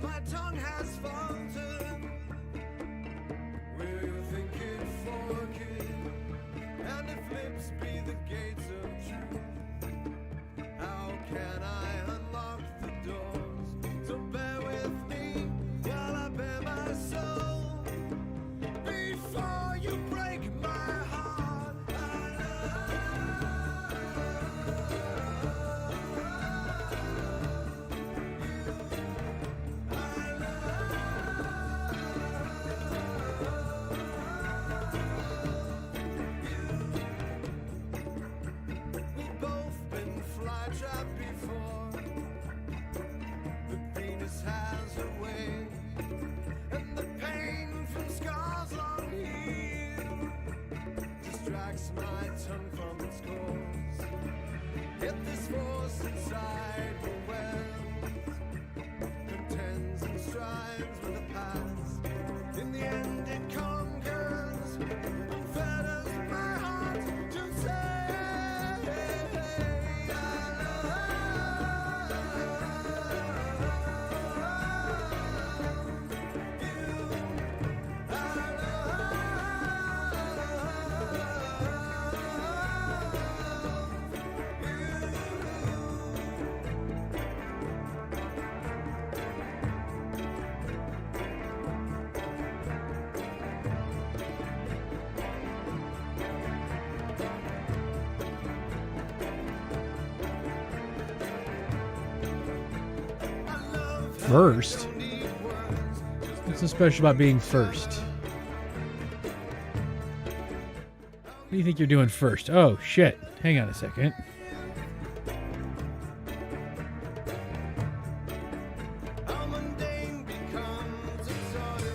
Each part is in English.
My tongue has faltered. Will think it forked? And if lips be the gates of truth, how can I unlock the doors? So bear with me while I bare my soul. Before you break my heart, we've both been fly-trapped before, but Venus has her way, and the pain from scars long healed distracts my tongue from its course. Yet this force inside overwhelms, contends and strives with the past. In the end it conquers and fetters my heart to say First? What's so special about being first? What do you think you're doing first? Oh, shit. Hang on a second. how mundane becomes exotic.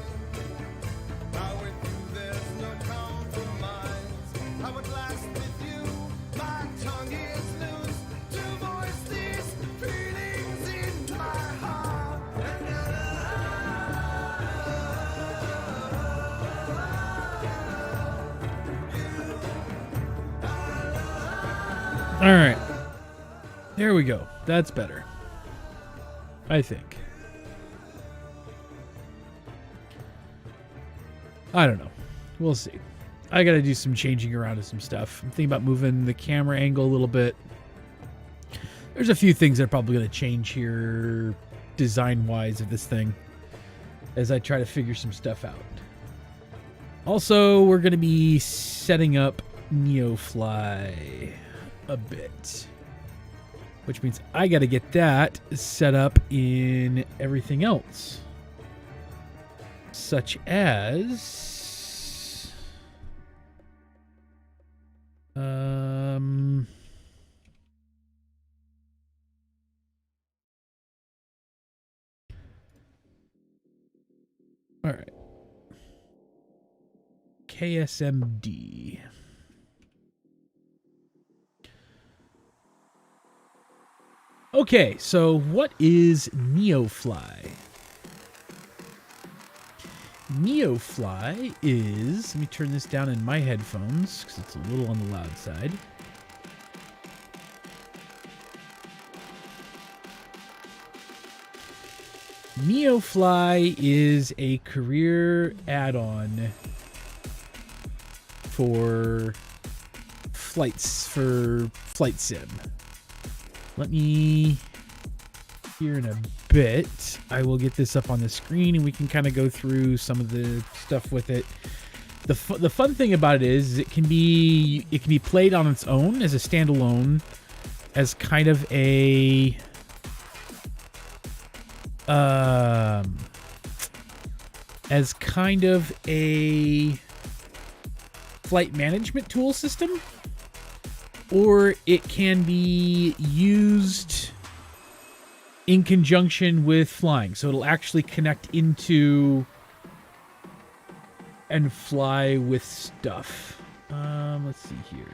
How with you there's no compromise. How at last with you my tongue is loose to voice these feelings in my heart. All right. There we go. That's better. I think. I don't know. We'll see. I got to do some changing around of some stuff. I'm thinking about moving the camera angle a little bit. There's a few things that are probably going to change here design-wise of this thing as I try to figure some stuff out. Also, we're going to be setting up Neofly a bit, which means I got to get that set up in everything else, such as all right, KSMD. Okay, so what is Neofly? Neofly is, let me turn this down in my headphones because it's a little on the loud side. Neofly is a career add-on for flight sim. Let me, here in a bit, I will get this up on the screen and we can kind of go through some of the stuff with it. The fun thing about it is it can be played on its own as a standalone, as kind of a flight management tool system, or it can be used in conjunction with flying. So it'll actually connect into and fly with stuff. Let's see here.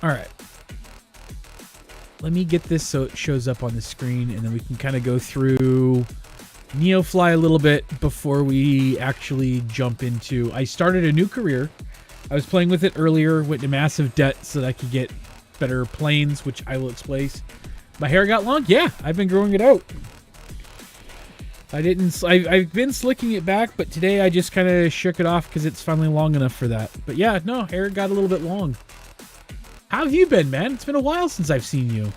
All right. Let me get this so it shows up on the screen, and then we can kind of go through Neofly a little bit before we actually jump into... I started a new career. I was playing with it earlier, went to massive debt so that I could get better planes, which I will explain. My hair got long? Yeah, I've been growing it out. I've been slicking it back, but today I just kind of shook it off because it's finally long enough for that. But yeah, no, hair got a little bit long. How have you been, man? It's been a while since I've seen you.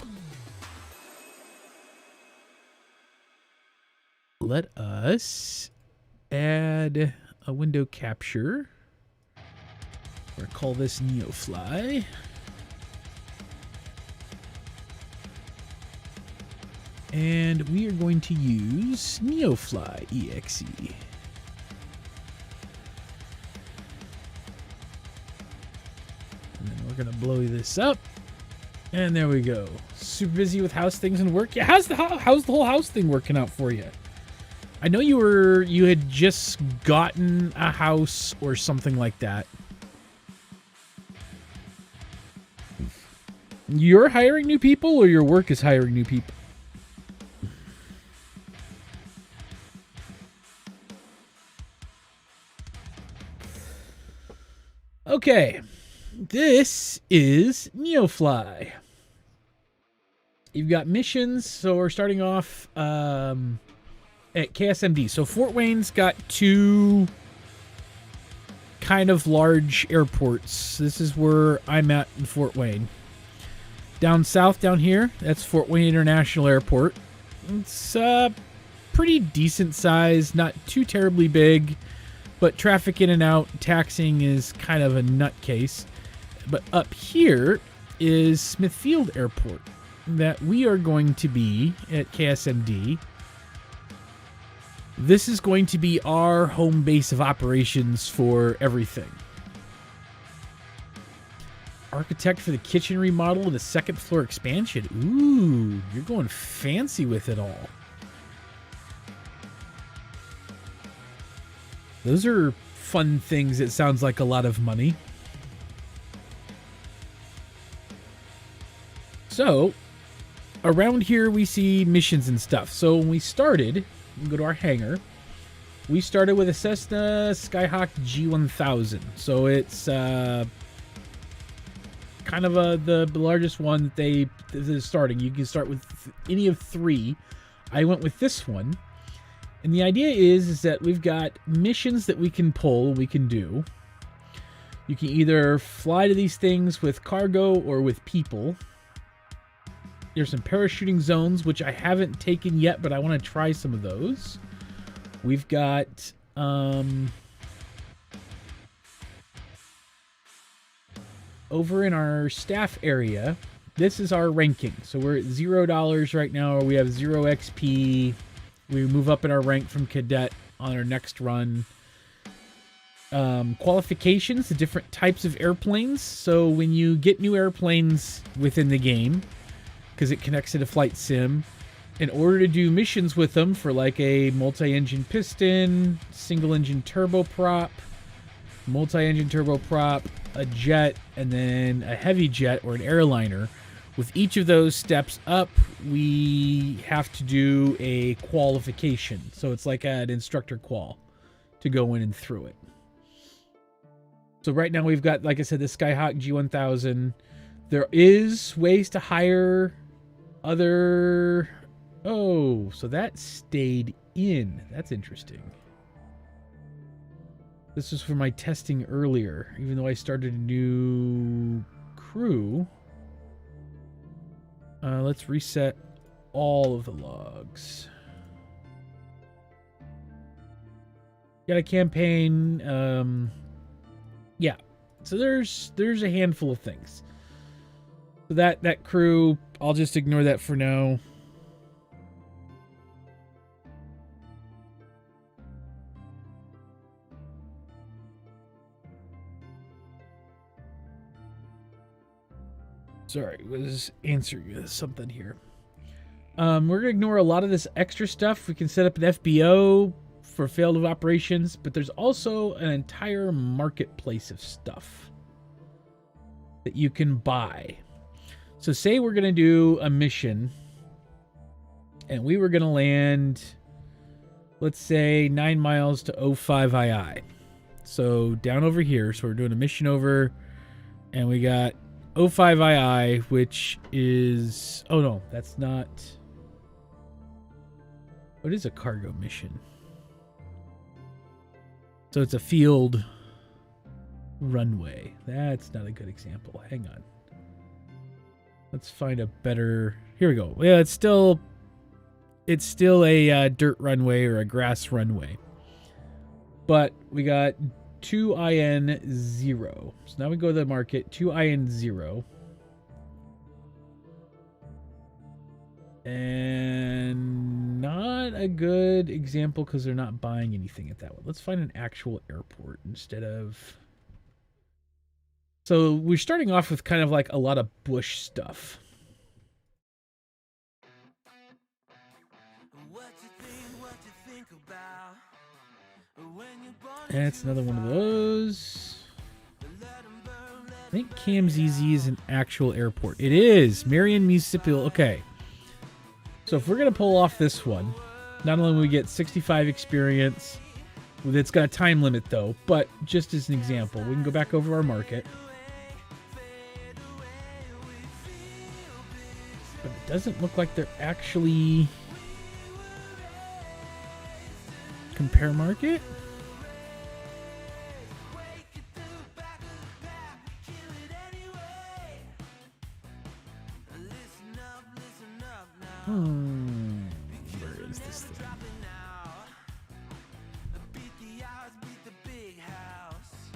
Let us add a window capture. We're gonna call this Neofly. And we are going to use Neofly exe. And then we're gonna blow this up. And there we go. Super busy with house things and work. Yeah, how's the whole house thing working out for you? I know you had just gotten a house or something like that. You're hiring new people or your work is hiring new people? Okay. This is Neofly. You've got missions, so we're starting off at KSMD. So Fort Wayne's got two kind of large airports. This is where I'm at in Fort Wayne. Down south, down here, that's Fort Wayne International Airport. It's pretty decent size, not too terribly big, but traffic in and out, taxing is kind of a nutcase. But up here is Smithfield Airport that we are going to be at KSMD. This is going to be our home base of operations for everything. Architect for the kitchen remodel and the second floor expansion. Ooh, you're going fancy with it all. Those are fun things. It sounds like a lot of money. So, around here we see missions and stuff. So when we started, we go to our hangar. We started with a Cessna Skyhawk G1000. So it's kind of the largest one that they is starting. You can start with any of three. I went with this one. And the idea is that we've got missions that we can pull, we can do. You can either fly to these things with cargo or with people. There's some parachuting zones, which I haven't taken yet, but I want to try some of those. We've got over in our staff area, this is our ranking. So we're at $0 right now, or we have 0 XP. We move up in our rank from cadet on our next run. Qualifications, the different types of airplanes. So when you get new airplanes within the game, because it connects to the flight sim, in order to do missions with them for like a multi-engine piston, single-engine turboprop, multi-engine turboprop, a jet, and then a heavy jet or an airliner. With each of those steps up, we have to do a qualification. So it's like an instructor qual to go in and through it. So right now we've got, like I said, the Skyhawk G1000. There is ways to hire other... Oh, so that stayed in. That's interesting. This was for my testing earlier, even though I started a new crew. Let's reset all of the logs. Got a campaign. Yeah. So there's a handful of things. So that crew, I'll just ignore that for now. Sorry, was answering something here. We're going to ignore a lot of this extra stuff. We can set up an FBO for failed operations, but there's also an entire marketplace of stuff that you can buy. So say we're going to do a mission and we were going to land let's say 9 miles to 05II. So down over here, so we're doing a mission over, and we got 05II, which is, oh no, that's not, what is a cargo mission? So it's a field runway. That's not a good example. Hang on. Let's find a better, here we go. Yeah, it's still a dirt runway or a grass runway. But we got 2IN0. So now we go to the market, 2IN0. And not a good example because they're not buying anything at that one. Let's find an actual airport instead of... So we're starting off with kind of like a lot of bush stuff. That's another one of those. I think KMZZ is an actual airport. It is. Marion Municipal. Okay. So if we're going to pull off this one, not only will we get 65 experience, it's got a time limit though, but just as an example, we can go back over our market. But it doesn't look like they're actually... Compare market? Where is this thing?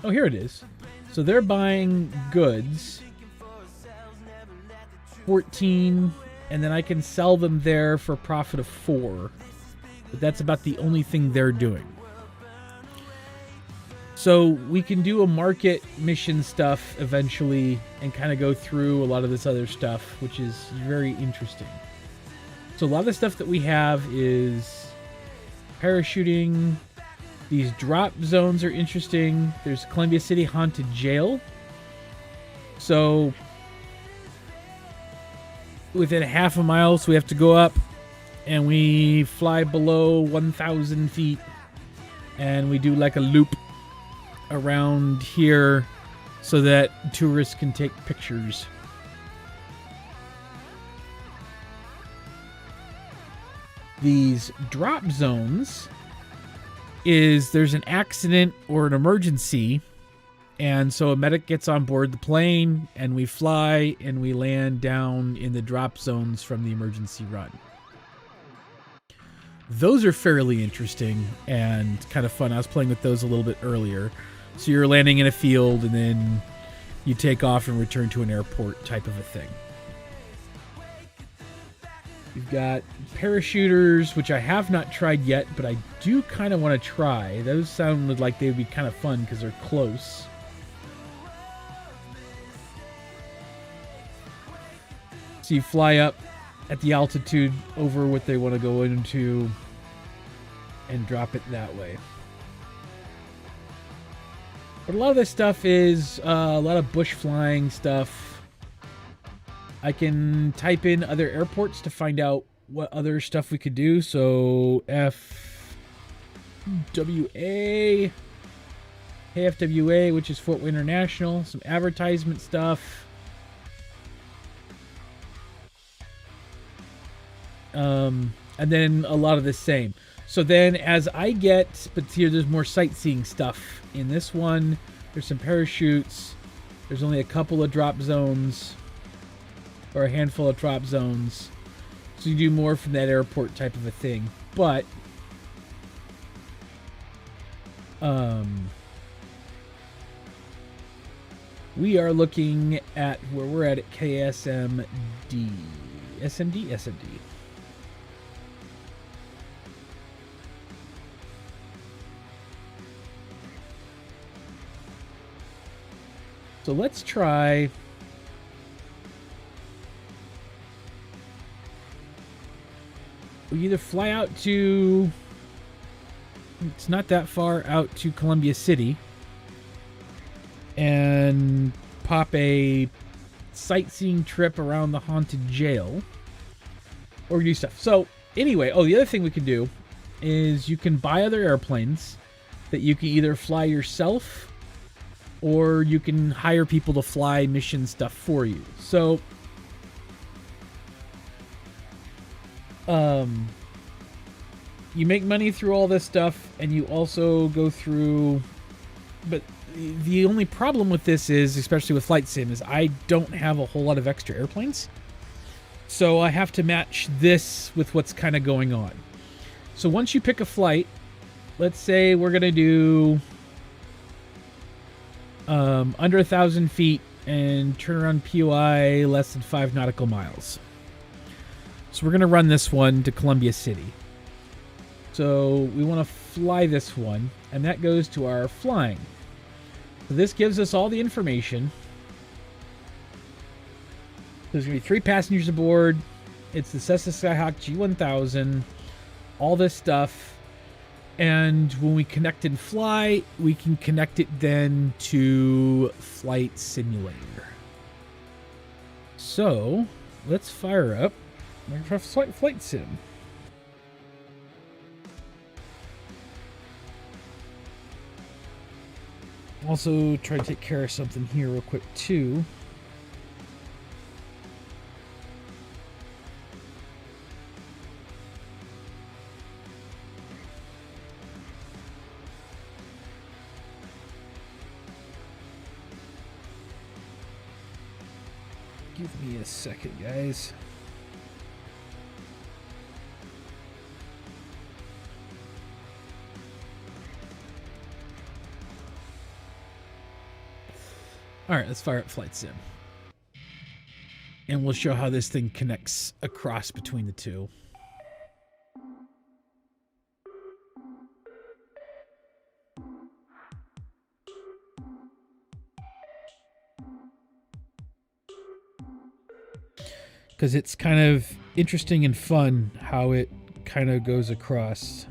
Oh, here it is. So they're buying goods. 14, and then I can sell them there for a profit of 4. But that's about the only thing they're doing. So we can do a market mission stuff eventually and kind of go through a lot of this other stuff, which is very interesting. So a lot of the stuff that we have is parachuting. These drop zones are interesting. There's Columbia City Haunted Jail. So within half a mile, so we have to go up and we fly below 1,000 feet and we do like a loop around here so that tourists can take pictures. These drop zones is there's an accident or an emergency, and so a medic gets on board the plane and we fly and we land down in the drop zones from the emergency run. Those are fairly interesting and kind of fun. I was playing with those a little bit earlier. So you're landing in a field and then you take off and return to an airport type of a thing. You've got parachuters, which I have not tried yet, but I do kind of want to try. Those sounded like they would be kind of fun because they're close. So you fly up at the altitude over what they want to go into and drop it that way. But a lot of this stuff is a lot of bush flying stuff. I can type in other airports to find out what other stuff we could do. So FWA, which is Fort Wayne International, some advertisement stuff. And then a lot of the same. So then as I get, but here there's more sightseeing stuff. In this one, there's some parachutes. There's only a couple of drop zones. Or a handful of drop zones. So you do more from that airport type of a thing. But we are looking at where we're at KSMD. SMD. So let's try. We either fly out to, it's not that far out to Columbia City and pop a sightseeing trip around the haunted jail or do stuff. So anyway, the other thing we can do is you can buy other airplanes that you can either fly yourself or you can hire people to fly mission stuff for you. So, you make money through all this stuff, and you also go through... But the only problem with this is, especially with Flight Sim, is I don't have a whole lot of extra airplanes. So I have to match this with what's kind of going on. So once you pick a flight, let's say we're going to do under 1,000 feet and turn around POI less than 5 nautical miles. So we're going to run this one to Columbia City. So we want to fly this one, and that goes to our flying. So this gives us all the information. There's going to be 3 passengers aboard. It's the Cessna Skyhawk G1000. All this stuff. And when we connect and fly, we can connect it then to Flight Simulator. So let's fire up Microsoft Flight Sim. Also, try to take care of something here real quick, too. Give me a second, guys. All right, let's fire up Flight Sim. And we'll show how this thing connects across between the two. Because it's kind of interesting and fun how it kind of goes across.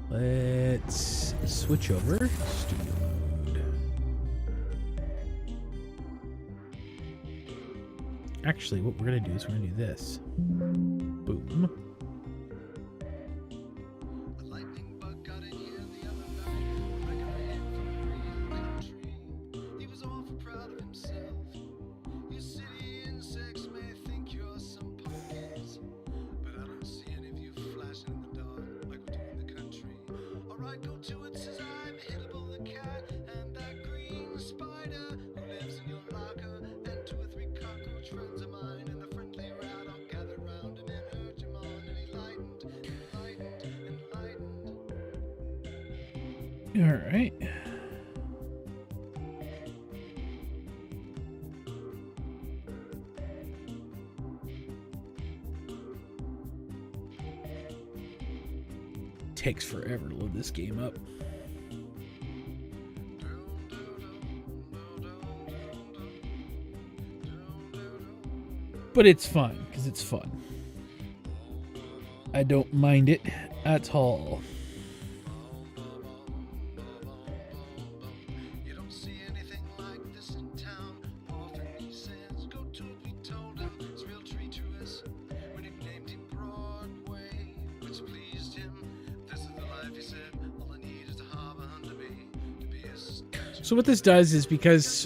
Let's switch over. Studio mode. Actually, what we're going to do is we're going to do this. Boom. A lightning bug got in here the other night. Like a hit from a real country. He was awful proud of himself. You city insects may think you're some punkies, but I don't see any of you flashing in the dark like we do in the country. Alright, go to it, says I'm Hittable the cat, and that green spider who lives in your locker, and 2 or 3 cockroach friends of mine, and the friendly rat all gathered round him and urged him on, and he lightened, and lightened, and lightened. All right. Takes forever to load this game up. But it's fun, because it's fun. I don't mind it at all. You don't see anything like this in town. Often he says, go to it, we told him. It's real treat to us. We nicknamed him Broadway, which pleased him. This is the life, he said. All I need is a harbor under me to be a statue. So what this does is, because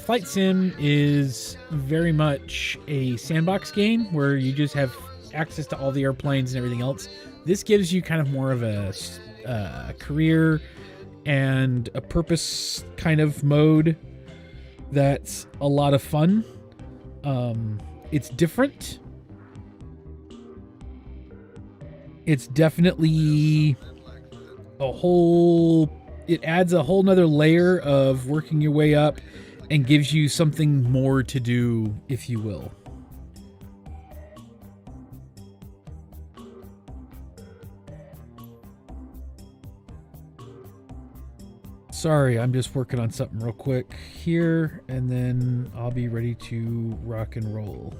Flight Sim is very much a sandbox game where you just have access to all the airplanes and everything else, this gives you kind of more of a career and a purpose kind of mode that's a lot of fun. It's different. It's definitely it adds a whole nother layer of working your way up and gives you something more to do, if you will. Sorry, I'm just working on something real quick here, and then I'll be ready to rock and roll.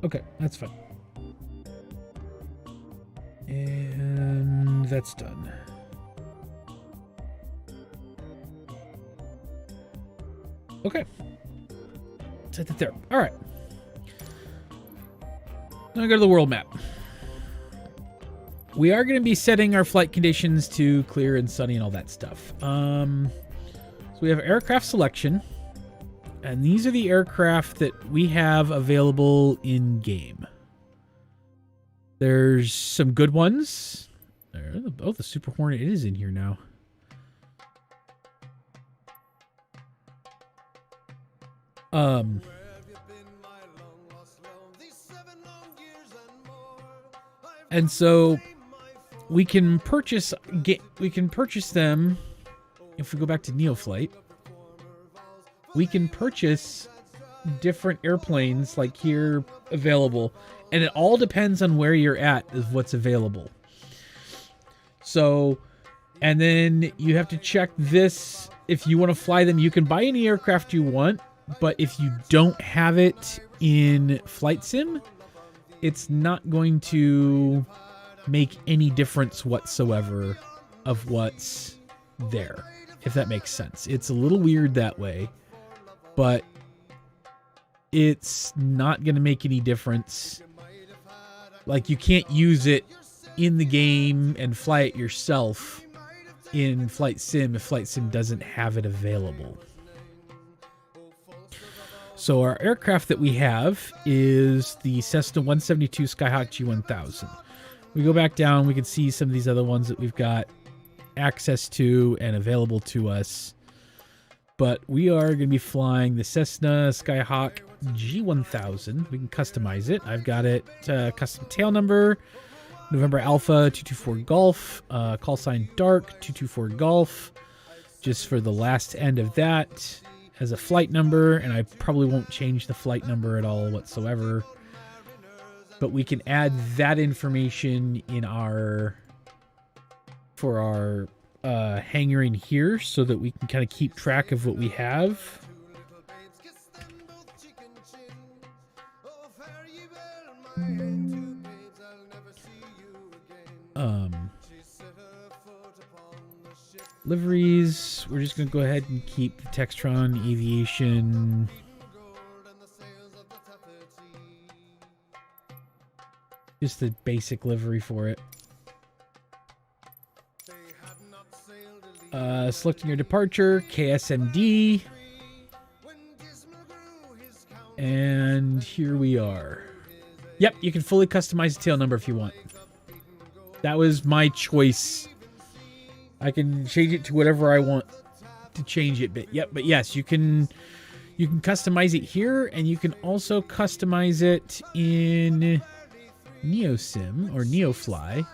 Okay, that's fine. And that's done. Okay. Set it there. All right. Now I go to the world map. We are going to be setting our flight conditions to clear and sunny and all that stuff. So we have aircraft selection. And these are the aircraft that we have available in game. There's some good ones. Oh, the Super Hornet is in here now. And so we can purchase them. If we go back to Neoflight, we can purchase different airplanes like here available, and it all depends on where you're at is what's available. So, and then you have to check this. If you want to fly them, you can buy any aircraft you want, but if you don't have it in Flight Sim, it's not going to make any difference whatsoever of what's there, if that makes sense. It's a little weird that way, but it's not going to make any difference. Like, you can't use it in the game and fly it yourself in Flight Sim if Flight Sim doesn't have it available. So our aircraft that we have is the Cessna 172 Skyhawk G1000. We go back down, we can see some of these other ones that we've got access to and available to us. But we are going to be flying the Cessna Skyhawk G1000. We can customize it. I've got it custom tail number, November Alpha 224 Golf, call sign Dark 224 Golf, just for the last end of that as a flight number, and I probably won't change the flight number at all whatsoever. But we can add that information in for our hangar in here so that we can kind of keep track of what we have. Liveries, we're just going to go ahead and keep the Textron Aviation. Just the basic livery for it. Selecting your departure, KSMD. And here we are. Yep, you can fully customize the tail number if you want. That was my choice. I can change it to whatever I want to change it. But yes, you can customize it here, and you can also customize it in NeoSim or Neofly.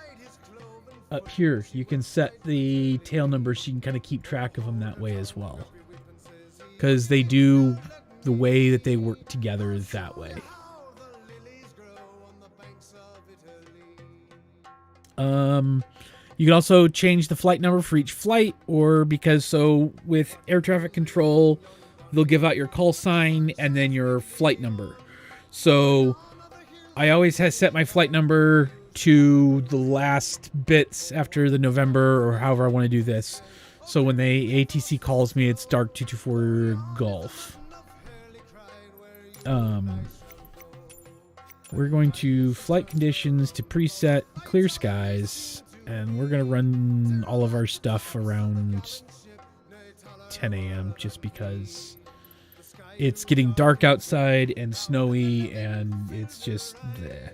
Up here, you can set the tail number so you can kind of keep track of them that way as well. Because they do the way that they work together that way. You can also change the flight number for each flight, or with air traffic control, they'll give out your call sign and then your flight number. So I always have set my flight number to the last bits after the November or however I want to do this. So when the ATC calls me, it's Dark 224 Golf. We're going to flight conditions to preset clear skies, and we're going to run all of our stuff around 10 a.m. just because it's getting dark outside and snowy, and it's just bleh.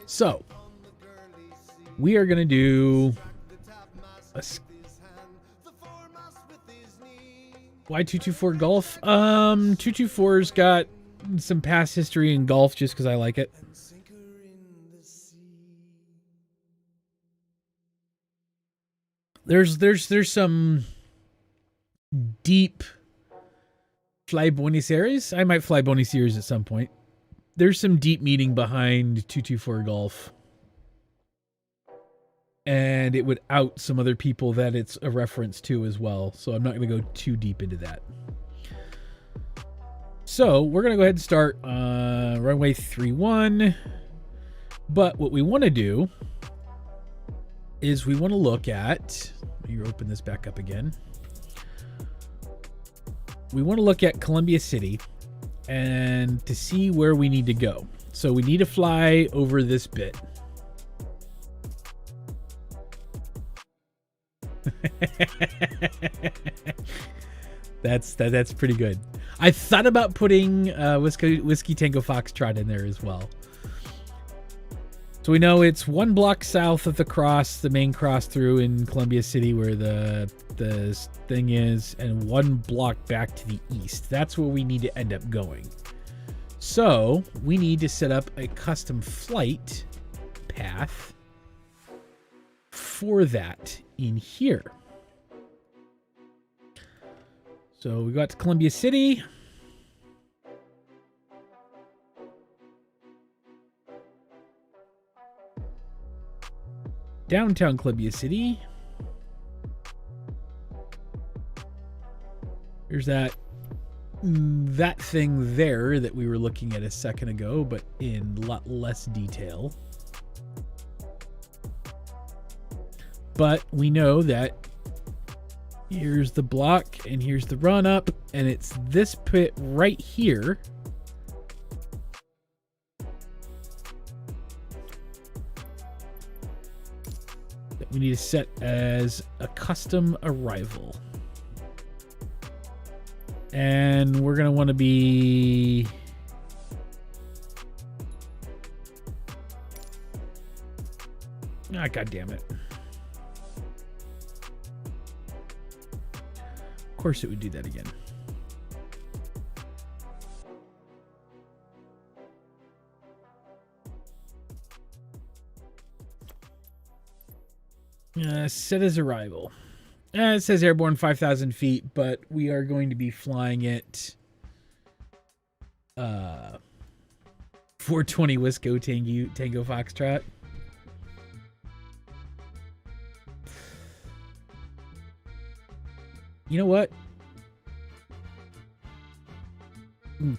So we are going to do a why 224 Golf? 224's got some past history in golf just because I like it. There's some deep fly Buenos Aires. I might fly Buenos Aires at some point. There's some deep meaning behind 224 Golf. And it would out some other people that it's a reference to as well. So I'm not going to go too deep into that. So we're going to go ahead and start runway 31. But what we want to do is we want to look at, let me open this back up again. We want to look at Columbia City and to see where we need to go. So we need to fly over this bit. That's pretty good. I thought about putting Whiskey Tango Foxtrot in there as well. So we know it's 1 block south of the main cross through in Columbia City where the thing is, and 1 block back to the east. That's where we need to end up going. So we need to set up a custom flight path for that in here. So we got to Columbia City. Downtown Columbia City. There's that thing there that we were looking at a second ago, but in a lot less detail. But we know that here's the block and here's the run up, and it's this pit right here that we need to set as a custom arrival. And we're going to want to be God damn it. Of course it would do that again. Set as arrival. It says airborne 5,000 feet, but we are going to be flying it 420 Whiskey Tango Foxtrot. You know what?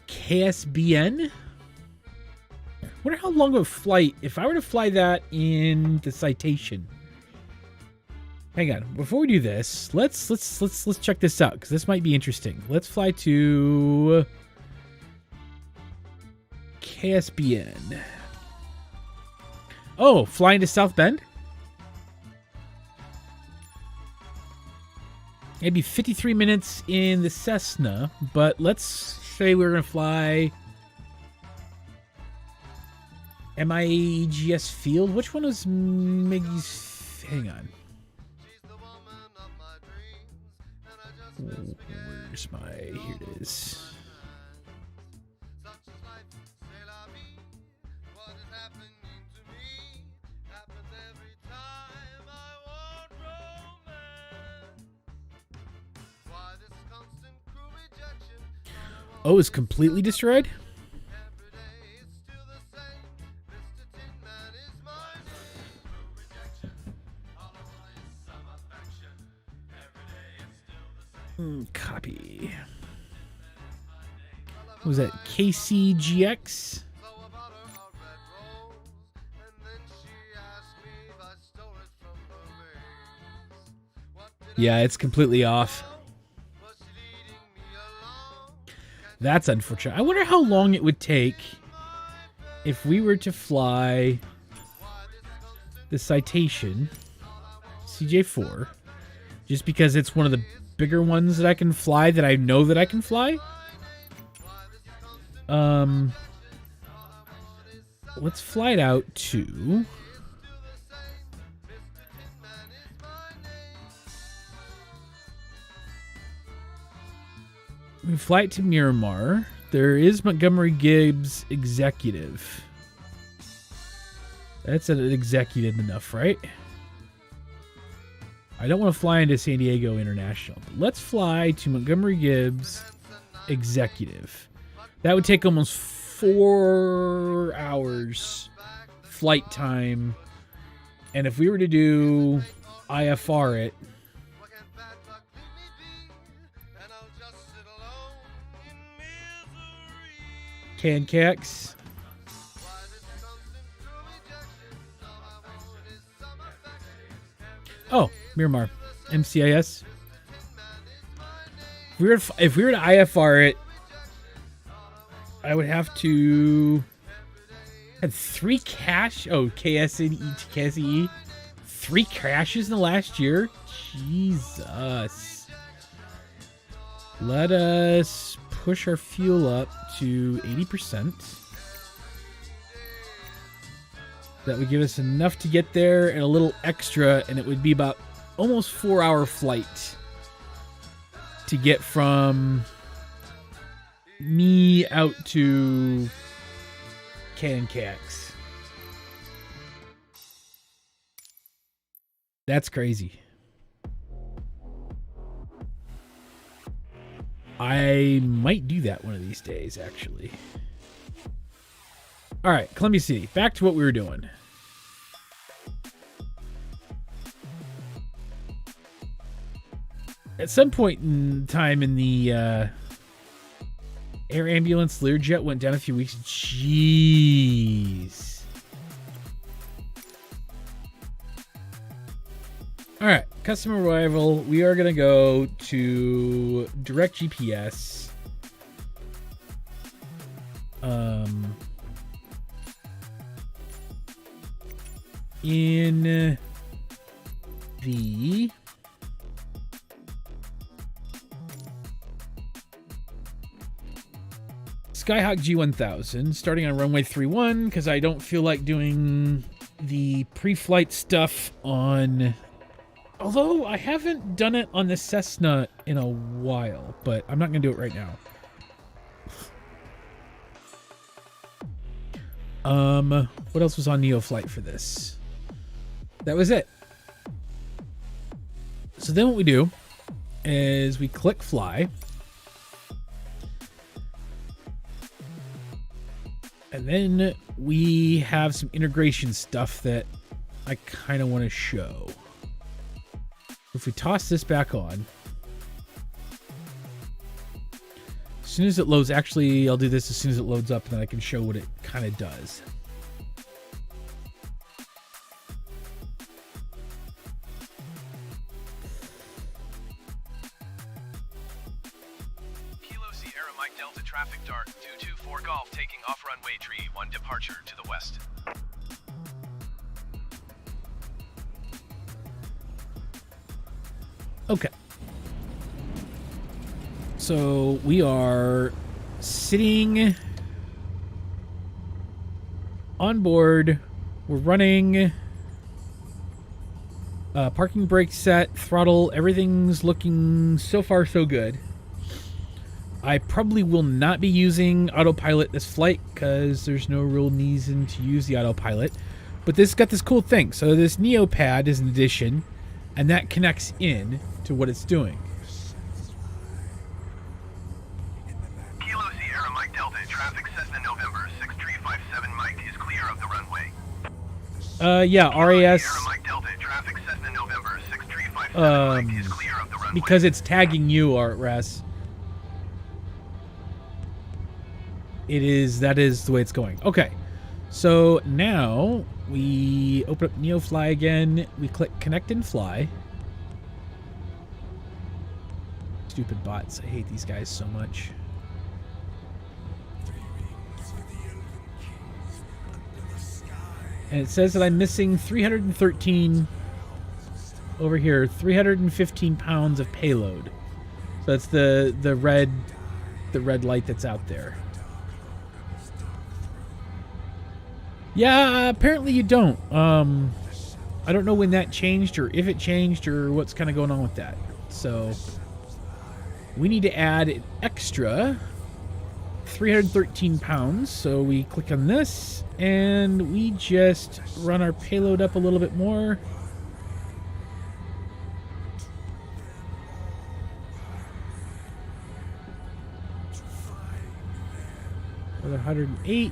KSBN? Wonder how long of a flight, if I were to fly that in the citation. Hang on, before we do this, let's check this out, because this might be interesting. Let's fly to KSBN. Oh, flying to South Bend? Maybe 53 minutes in the Cessna, but let's say we're going to fly MIGS Field. Which one was Miggy's? Hang on. Where's my... Here it is. Oh, it's completely destroyed? Copy. What was that? KCGX? Yeah, it's completely off. That's unfortunate. I wonder how long it would take if we were to fly the Citation CJ4, just because it's one of the bigger ones that I can fly, that I know that I can fly. Let's fly it out to... We fly it to Miramar. There is Montgomery Gibbs Executive. That's an executive enough, right? I don't want to fly into San Diego International. But let's fly to Montgomery Gibbs Executive. That would take almost 4 hours flight time. And if we were to do IFR it, Cancax. Oh, Miramar. MCIS. If we were to IFR it, I would have to had 3 cash. Oh, KSE. 3 crashes in the last year. Jesus. Let us push our fuel up to 80%. That would give us enough to get there and a little extra, and it would be about almost 4-hour flight to get from me out to Cancax. That's crazy. I might do that one of these days, actually. All right, Columbia City. Back to what we were doing. At some point in time in the air ambulance Learjet went down a few weeks. Jeez. All right, customer arrival. We are going to go to direct GPS. In the Skyhawk G1000, starting on runway 31, because I don't feel like doing the pre-flight stuff on... Although I haven't done it on the Cessna in a while, but I'm not going to do it right now. What else was on Neoflight for this? That was it. So then what we do is we click fly. And then we have some integration stuff that I kind of want to show. If we toss this back on, as soon as it loads, actually, I'll do this as soon as it loads up, and then I can show what it kind of does. Kilo Sierra Mike Delta traffic dart 224 Golf taking off runway 31 departure to the west. Okay. So we are sitting on board. We're running. Parking brake set, throttle, everything's looking so far so good. I probably will not be using autopilot this flight because there's no real reason to use the autopilot. But this got this cool thing. So this Neopad is an addition, and that connects in to what it's doing. Kilo Sierra Mike Delta traffic Cessna November 6357 Mike is clear of the runway. Yeah, RAS. Sierra Mike Delta traffic Cessna November 6357 Mike is clear of the runway. Because it's tagging you, RAS. That is the way it's going. Okay. So now we open up Neofly again. We click connect and fly. Stupid bots. I hate these guys so much. And it says that I'm missing 313 over here, 315 pounds of payload. So that's the red light that's out there. Yeah, apparently you don't. I don't know when that changed or if it changed or what's kind of going on with that. So we need to add an extra 313 pounds. So we click on this and we just run our payload up a little bit more. Another 108.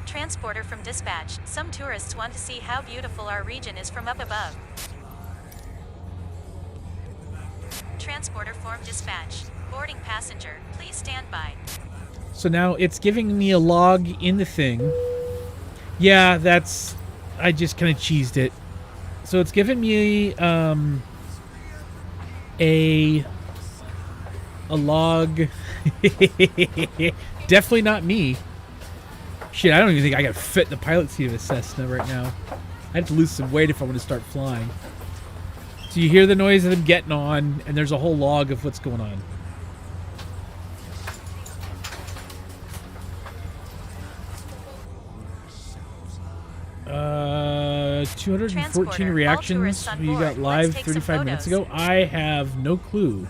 Transporter from dispatch. Some tourists want to see how beautiful our region is from up above. Transporter form dispatch. Boarding passenger. Please stand by. So now it's giving me a log in the thing. Yeah, that's... I just kind of cheesed it. So it's giving me a log. Definitely not me. Shit, I don't even think I can fit the pilot seat of a Cessna right now. I have to lose some weight if I want to start flying. So you hear the noise of them getting on, and there's a whole log of what's going on. 214 Transporter, all reactions tourists on you got board. live Let's take some 35 minutes photos. ago. I have no clue.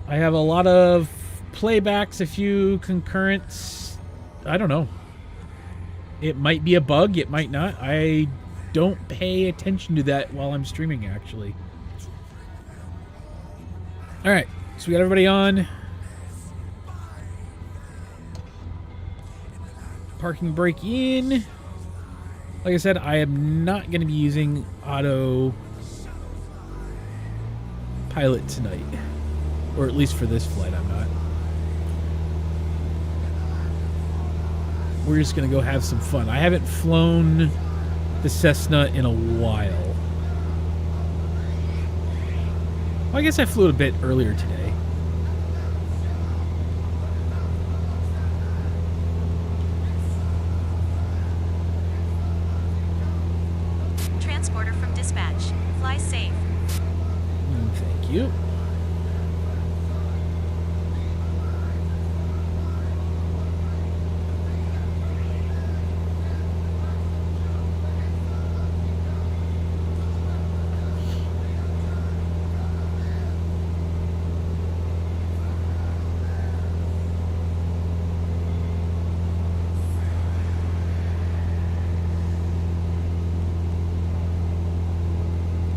I have a lot of playbacks, a few concurrents. I don't know. It might be a bug, it might not. I don't pay attention to that while I'm streaming, actually. Alright, so we got everybody on. Parking brake in. Like I said, I am not going to be using auto pilot tonight. Or at least for this flight, I'm not. We're just going to go have some fun. I haven't flown the Cessna in a while. Well, I guess I flew it a bit earlier today. Transporter from dispatch. Fly safe. Thank you.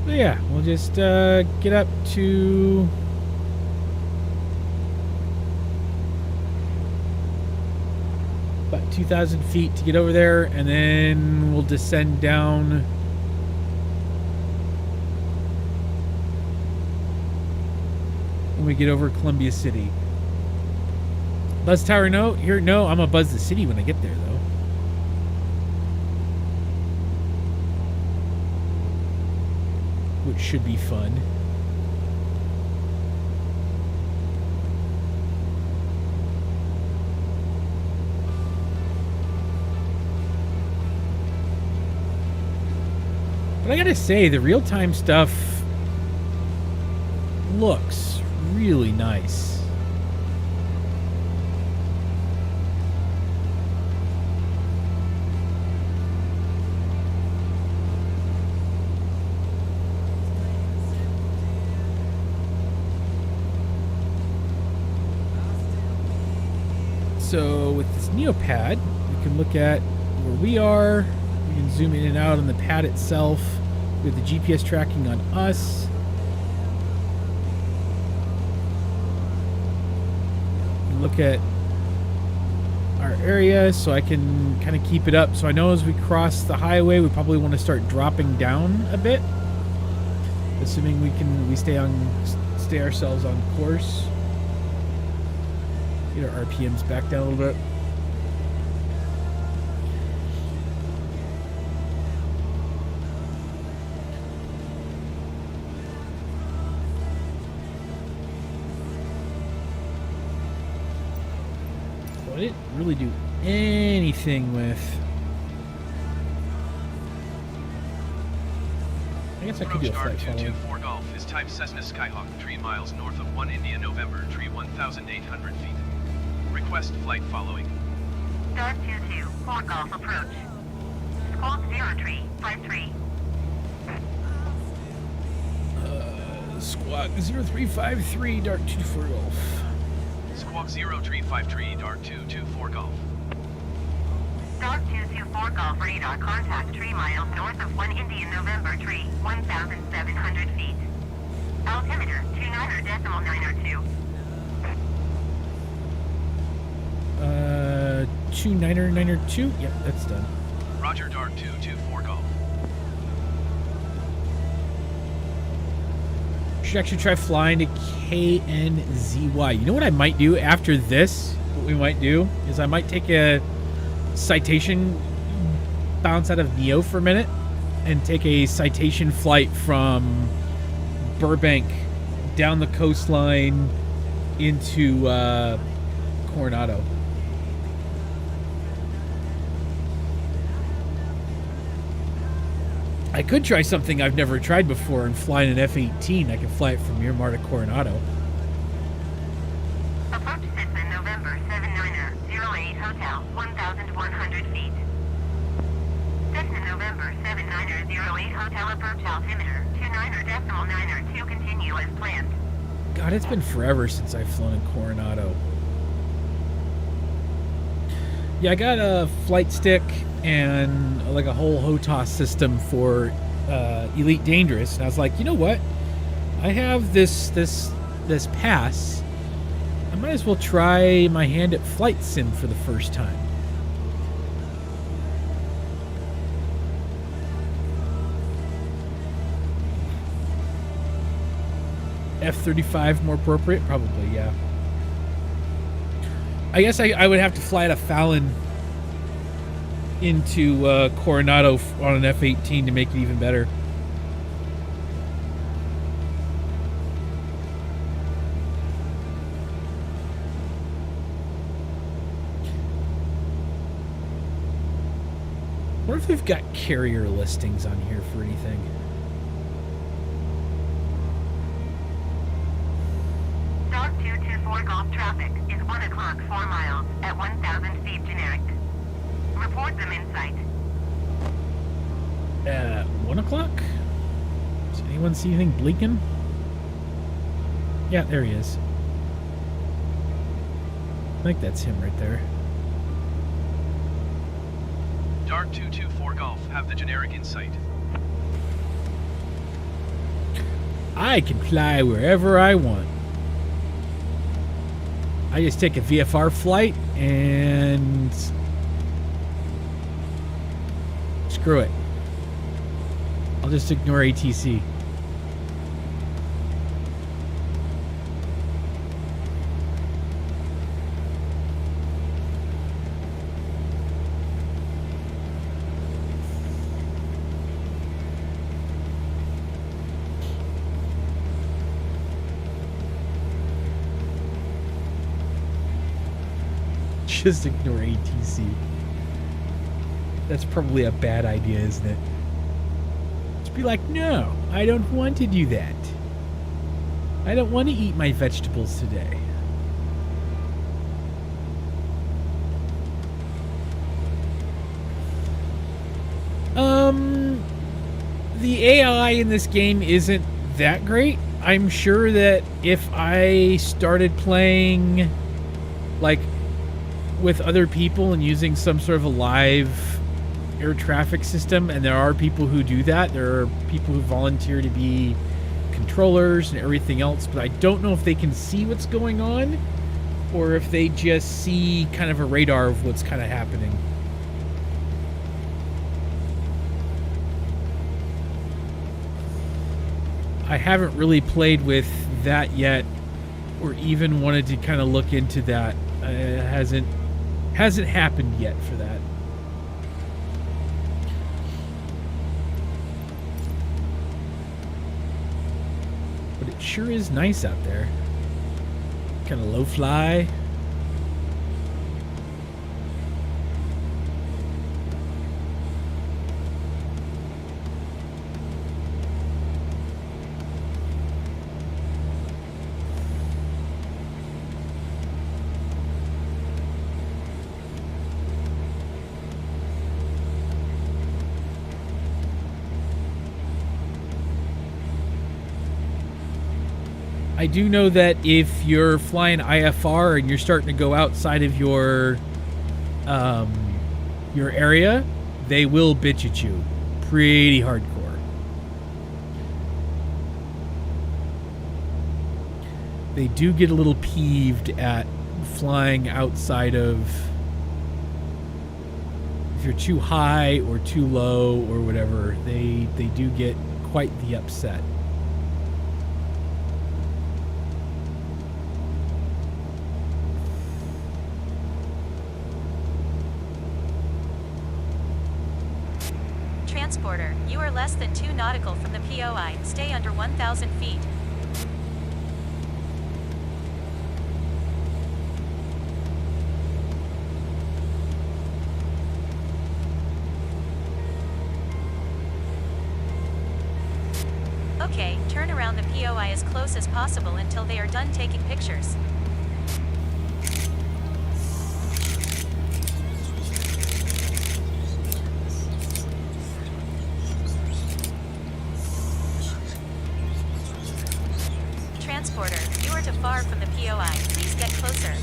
So yeah, we'll just get up to about 2,000 feet to get over there, and then we'll descend down when we get over Columbia City. Buzz Tower, no. Here, no. I'm gonna buzz the city when I get there, though. Which should be fun. But I gotta say, the real-time stuff looks really nice. So with this Neopad, we can look at where we are. We can zoom in and out on the pad itself with the GPS tracking on us. We can look at our area so I can kind of keep it up. So I know as we cross the highway, we probably want to start dropping down a bit, assuming we stay ourselves on course. Get our RPMs back down a little bit. So I didn't really do anything with... I guess I could do a flight follow. 224 Golf is type Cessna Skyhawk 3 miles north of 1 India November, tree 1,800 feet. Request flight following. Dart 224 Golf approach. Squawk 0353. Squawk 0353, Dart 24 Golf. Squawk 0353, Dart 224 Golf. Dart 224 Golf radar contact 3 miles north of 1 Indian November tree, 1,700 feet. Altimeter 29.902. 2992? Yep, that's done. Roger, Dart 224 Golf. should actually try flying to KNZY. You know what I might do after this? What we might do is I might take a citation bounce out of Neo for a minute and take a citation flight from Burbank down the coastline into Coronado. I could try something I've never tried before and fly in an F-18. I could fly it from Miramar to Coronado. Approach Cessna November 7908 Hotel, 1,100 feet. Cessna November 7908 Hotel approach altimeter 29.92 continue as planned. God, it's been forever since I've flown in Coronado. Yeah, I got a flight stick and like a whole HOTAS system for Elite Dangerous, and I was like, you know what? I have this pass. I might as well try my hand at flight sim for the first time. F-35 more appropriate? Probably, yeah. I guess I would have to fly at a Fallon into Coronado on an F-18 to make it even better. What if we've got carrier listings on here for anything? Dog 224 Golf traffic is 1 o'clock 4 miles at 1,000 feet generic. Report them in sight. 1 o'clock? Does anyone see anything blinking? Yeah, there he is. I think that's him right there. Dark 224 Golf, have the generic in sight. I can fly wherever I want. I just take a VFR flight and screw it. I'll just ignore ATC. Just ignore ATC. That's probably a bad idea, isn't it? Just be like, no, I don't want to do that. I don't want to eat my vegetables today. The AI in this game isn't that great. I'm sure that if I started playing, like, with other people and using some sort of a live air traffic system, and there are people who do that. There are people who volunteer to be controllers and everything else, but I don't know if they can see what's going on or if they just see kind of a radar of what's kind of happening. I haven't really played with that yet or even wanted to kind of look into that. It hasn't happened yet for that. But it sure is nice out there. Kind of low fly. I do know that if you're flying IFR and you're starting to go outside of your area, they will bitch at you pretty hardcore. They do get a little peeved at flying outside of, if you're too high or too low or whatever, they do get quite the upset. Transporter, you are less than 2 nautical from the POI. Stay under 1,000 feet. Okay, turn around the POI as close as possible until they are done taking pictures. Transporter, you are too far from the POI. Please get closer.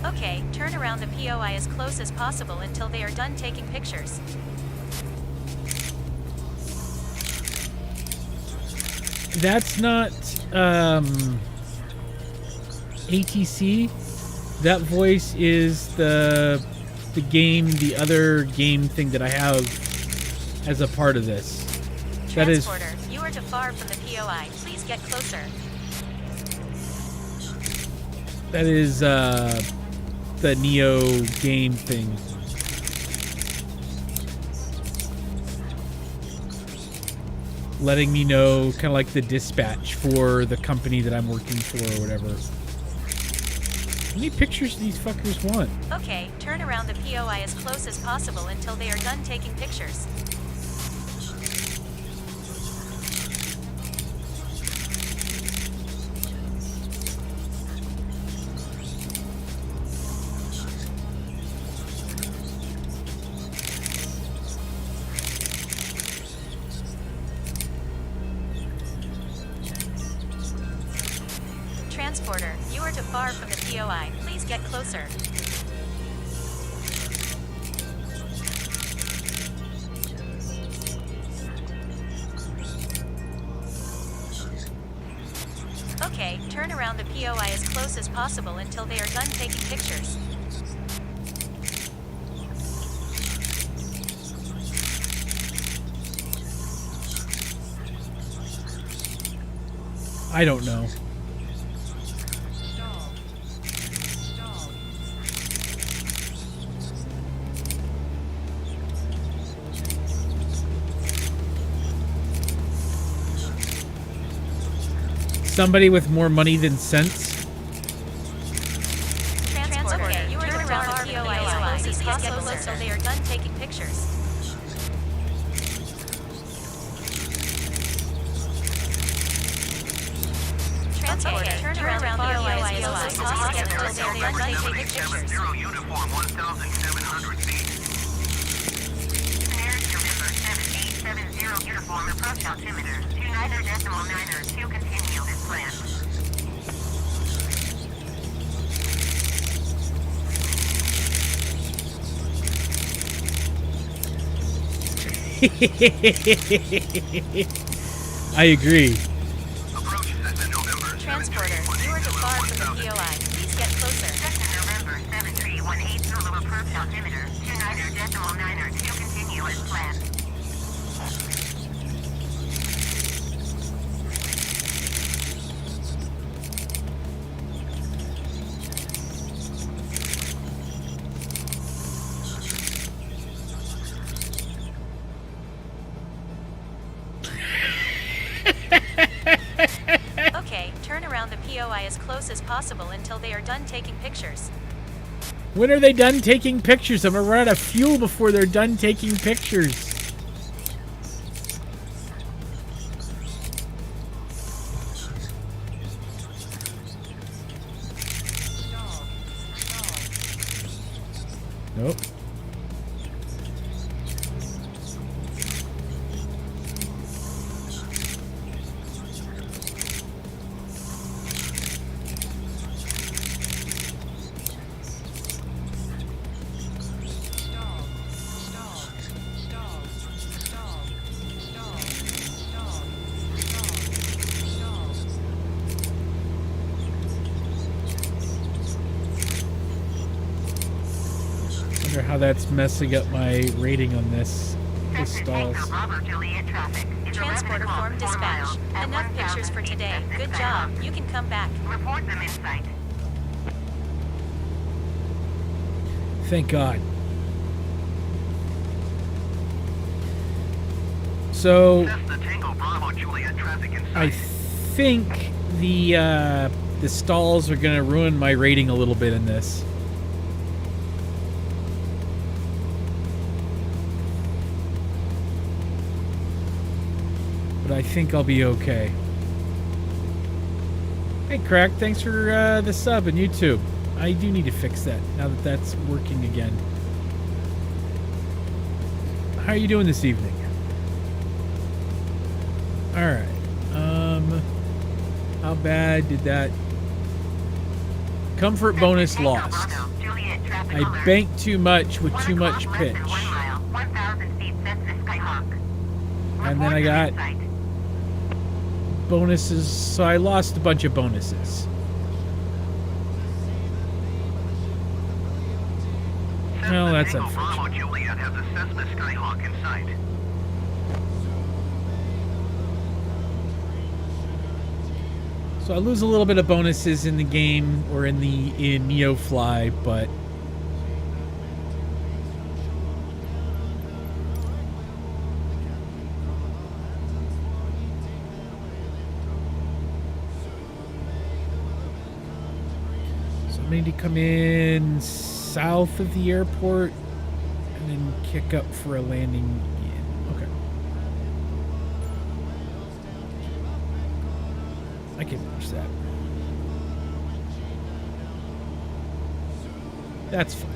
Okay, turn around the POI as close as possible until they are done taking pictures. That's not ATC. That voice is the other game thing that I have as a part of this. That is. Transporter, you are too far from the POI. Please get closer. That is the Neo game thing. Letting me know, kind of like the dispatch for the company that I'm working for or whatever. How many pictures do these fuckers want? Okay, turn around the POI as close as possible until they are done taking pictures. Transporter, you are too far from the POI. Please get closer. Okay, turn around the POI as close as possible until they are done taking pictures. I don't know. Somebody with more money than sense. Transporter, okay, you are too far from the POI. Please get closer until they are done taking pictures. Transporter, turn around the POI as close as possible until they are done taking pictures. Uniform 1,700 feet. American number 7870 uniform approach altimeter 29.92 continue as planned. I agree. Transporter, you are too far from the POI. Please get closer. November 7318 Zulu approach altimeter 29.92 continue as planned. Okay, turn around the POI as close as possible until they are done taking pictures. When are they done taking pictures? I'm gonna run out of fuel before they're done taking pictures. Nope. wonder how that's messing up my rating on this. The Cessna stalls. Tango Bravo Juliet traffic is 11 Transporter o'clock, form 4 dispatch. miles at Enough 1,000 pictures for feet today. Cessna Good Skyhawk. job. You can come back. Report them in sight. Thank God. So Cessna Tango Bravo Juliet traffic in I think the stalls are gonna ruin my rating a little bit in this. But I think I'll be okay. Hey Crack, thanks for the sub on YouTube. I do need to fix that now that that's working again. How are you doing this evening? Alright. How bad did that... Comfort bonus Tango lost. Bravo Juliet traffic I alert. banked too much with 1 too o'clock, much less pitch. than 1 mile, 1,000 feet Cessna Skyhawk. And then I Report them got in sight. bonuses, so I lost a bunch of bonuses. Well, that's Tango unfortunate. Bravo Juliet has a Cessna Skyhawk in sight. So I lose a little bit of bonuses in the game or in Neofly, but so I need to come in south of the airport and then kick up for a landing again. Okay. I can manage that. That's fine.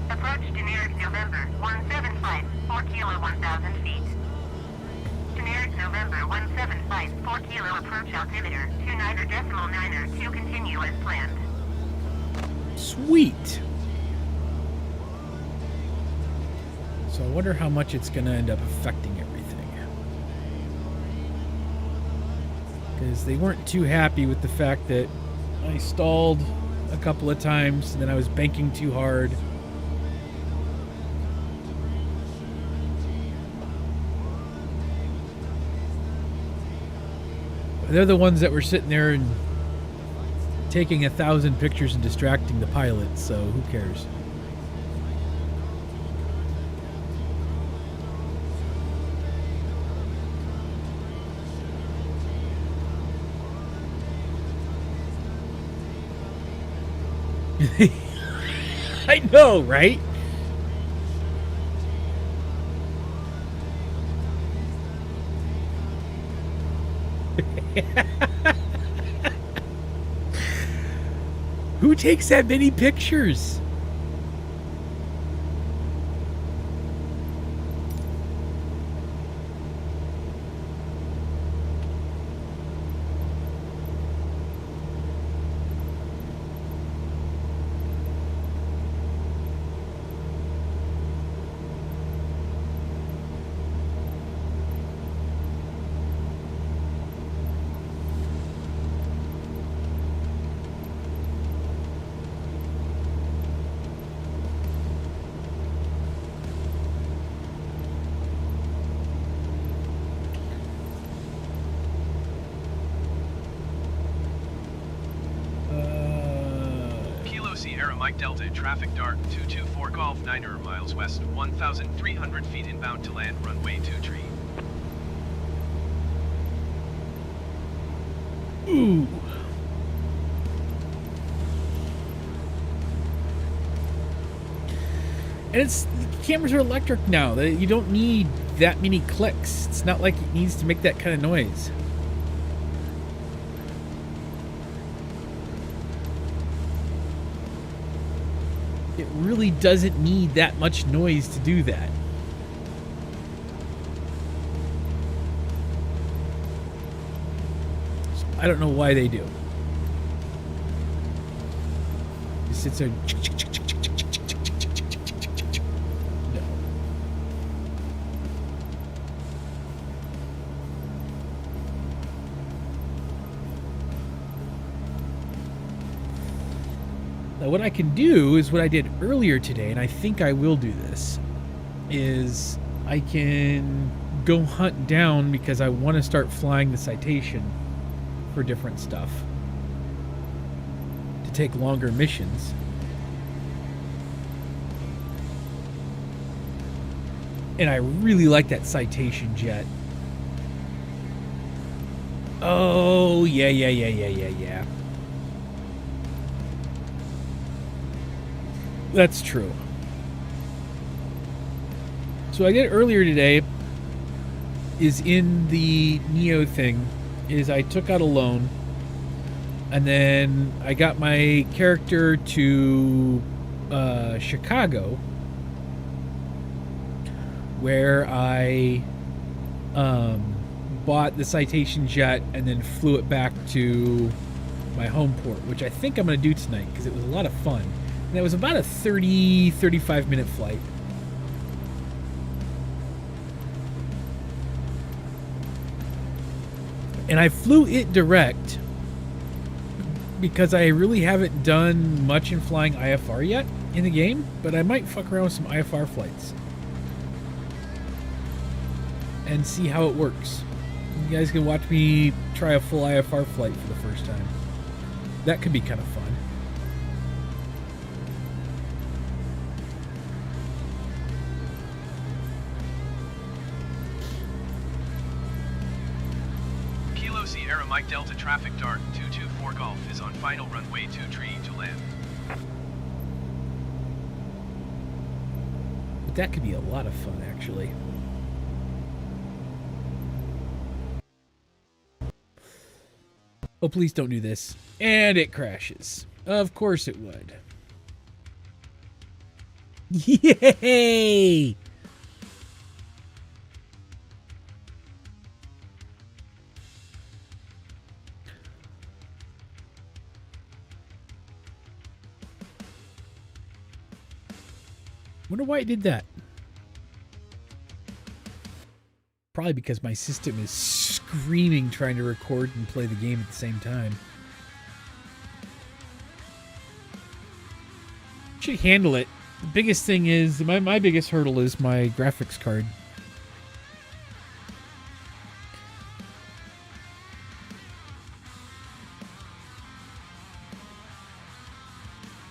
Approach generic November 175, 4 kilo 1,000 feet. Generic November 175, 4 kilo approach altimeter 29.9 continue as planned. Sweet. So I wonder how much it's going to end up affecting everything. Because they weren't too happy with the fact that I stalled a couple of times and then I was banking too hard. They're the ones that were sitting there and taking 1,000 pictures and distracting the pilot, so who cares? I know, right? Who takes that many pictures? Kilo Sierra Mike Delta traffic dart 224 Golf 9 miles west, 1,300 feet inbound to land runway 23. Ooh. And the cameras are electric now. You don't need that many clicks. It's not like it needs to make that kind of noise. It really doesn't need that much noise to do that. I don't know why they do. It sits there. No. what I can do is what I did earlier today, and I think I will do this, is I can go hunt down, because I want to start flying the Citation for different stuff to take longer missions. And I really like that Citation jet. Oh, yeah. That's true. So I did earlier today is in the Neo thing, is I took out a loan, and then I got my character to Chicago, where I bought the Citation jet and then flew it back to my home port, which I think I'm going to do tonight because it was a lot of fun. And it was about a 35 minute flight. And I flew it direct because I really haven't done much in flying IFR yet in the game, but I might fuck around with some IFR flights and see how it works. You guys can watch me try a full IFR flight for the first time. That could be kind of fun. Kilo Sierra Mike Delta traffic dart 224 Golf is on final runway 23 to land. But that could be a lot of fun, actually. Oh, please don't do this. And it crashes. Of course it would. Yay! Wonder why it did that. Probably because my system is screaming trying to record and play the game at the same time. Should handle it. The biggest thing is, my biggest hurdle is my graphics card.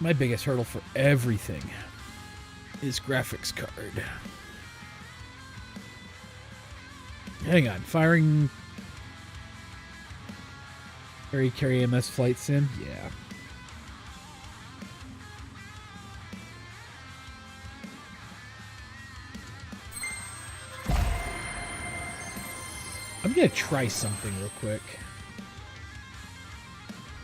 My biggest hurdle for everything is graphics card. Hang on, firing carry MS flight sim? Yeah. I'm gonna try something real quick.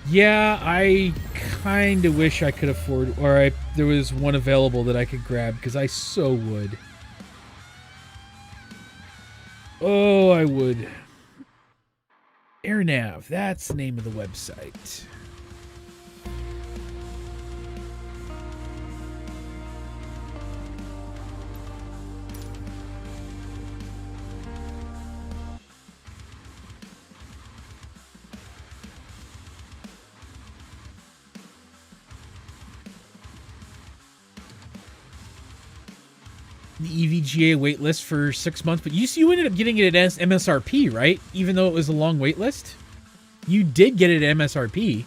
Yeah, I kind of wish I could afford, or there was one available that I could grab, because I so would. Oh, I would. AirNav, that's the name of the website. The EVGA waitlist for 6 months, but you ended up getting it at MSRP, right? Even though it was a long waitlist? You did get it at MSRP.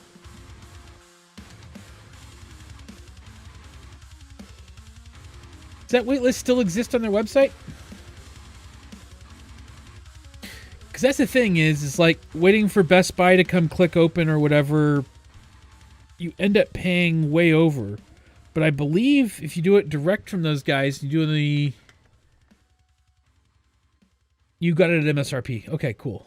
Does that waitlist still exist on their website? Because that's the thing is like waiting for Best Buy to come click open or whatever, you end up paying way over. But I believe if you do it direct from those guys, you got it at MSRP. Okay, cool.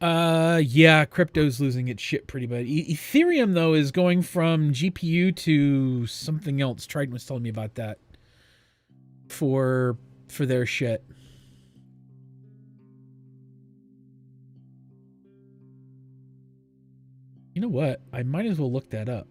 Yeah, crypto's losing its shit pretty bad. Ethereum, though, is going from GPU to something else. Trident was telling me about that for their shit. You know what? I might as well look that up.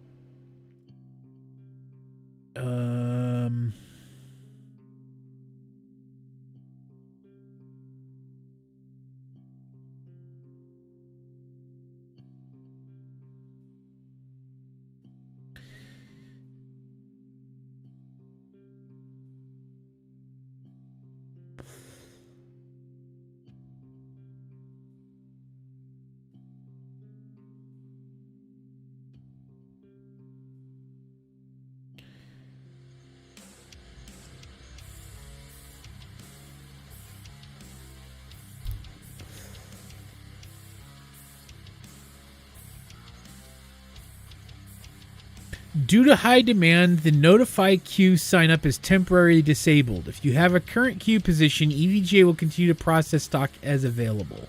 Due to high demand, the Notify queue sign-up is temporarily disabled. If you have a current queue position, EVGA will continue to process stock as available.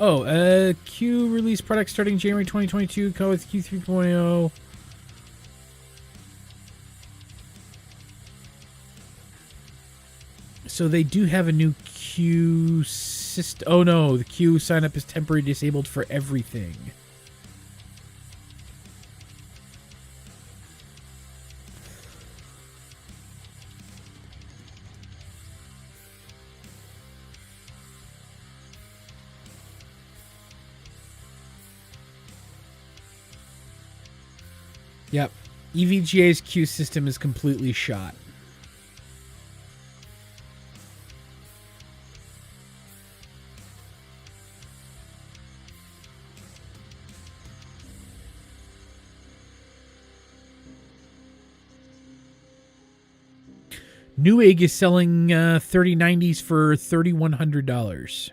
Oh, Q release product starting January 2022. Come with Q 3.0. So they do have a new Q system. Oh no, the Q sign up is temporarily disabled for everything. Yep. EVGA's queue system is completely shot. Newegg is selling 3090s for $3,100.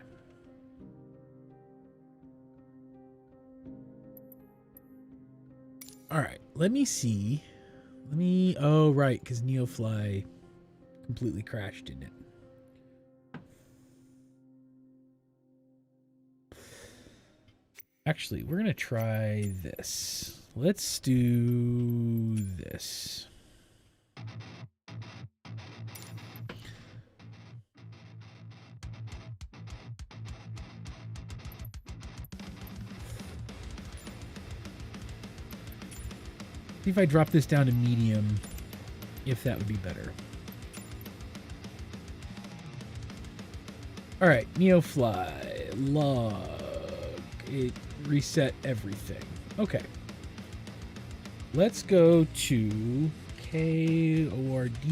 All right, let me see. Oh, right, because Neofly completely crashed, didn't it? Actually, we're going to try this. Let's do this. See if I drop this down to medium, if that would be better. All right, Neofly, log, it reset everything. Okay. Let's go to KORD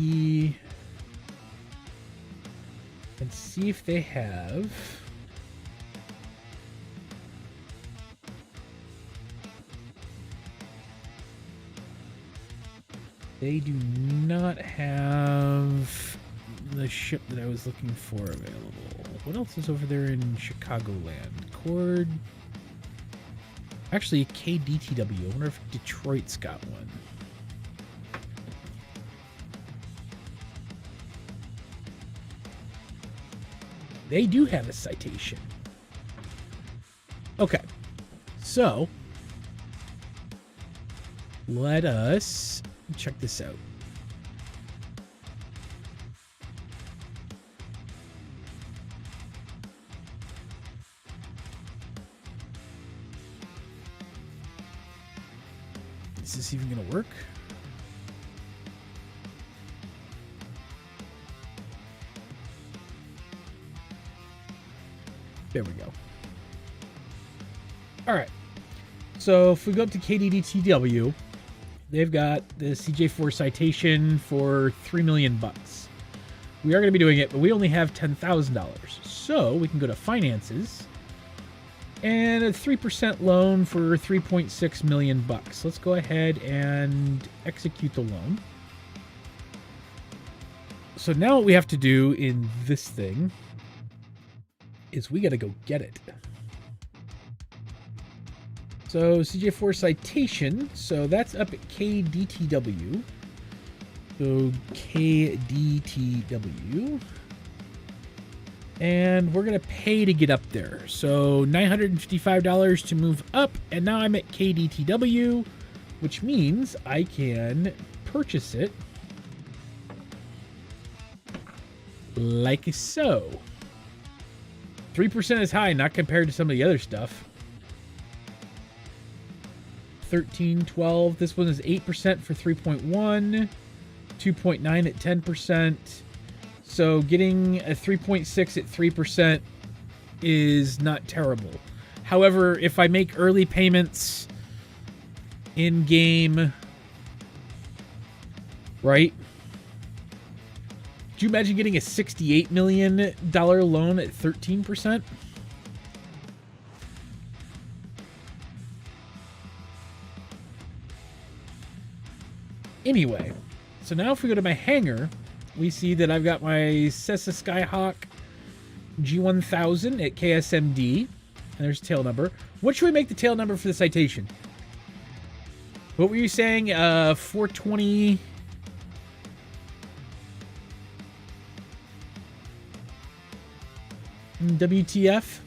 and see if they have... They do not have the ship that I was looking for available. What else is over there in Chicagoland? Cord. Actually, KDTW. I wonder if Detroit's got one. They do have a citation. Okay. So, let us check this out. Is this even going to work? There we go. All right. So if we go up to KDTW, they've got the CJ4 citation for $3 million. We are going to be doing it, but we only have $10,000. So we can go to finances and a 3% loan for $3.6 million. Let's go ahead and execute the loan. So now what we have to do in this thing is we got to go get it. So CJ4 citation, so that's up at KDTW. So KDTW. And we're going to pay to get up there. So $955 to move up. And now I'm at KDTW, which means I can purchase it like so. 3% is high, not compared to some of the other stuff. 13, 12. This one is 8% for 3.1, 2.9 at 10%. So getting a 3.6 at 3% is not terrible. However, if I make early payments in game, right? you imagine getting a $68 million loan at 13%? Anyway, so now if we go to my hangar, we see that I've got my Cessna Skyhawk G1000 at KSMD. And there's tail number. What should we make the tail number for the citation? What were you saying? 420... WTF?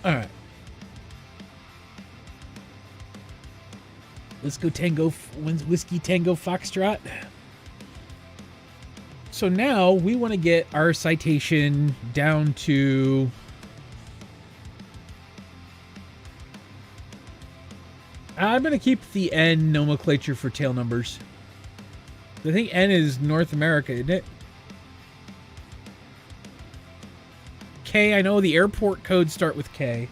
All right. Let's go Tango, Whiskey Tango Foxtrot. So now we want to get our citation down to... I'm going to keep the N nomenclature for tail numbers. I think N is North America, isn't it? K, I know the airport codes start with K.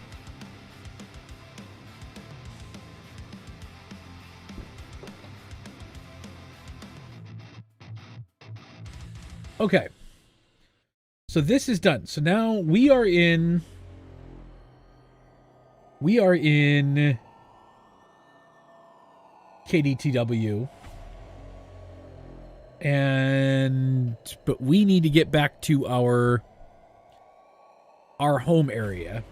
Okay. So this is done. So now we are in KDTW. But we need to get back to our home area.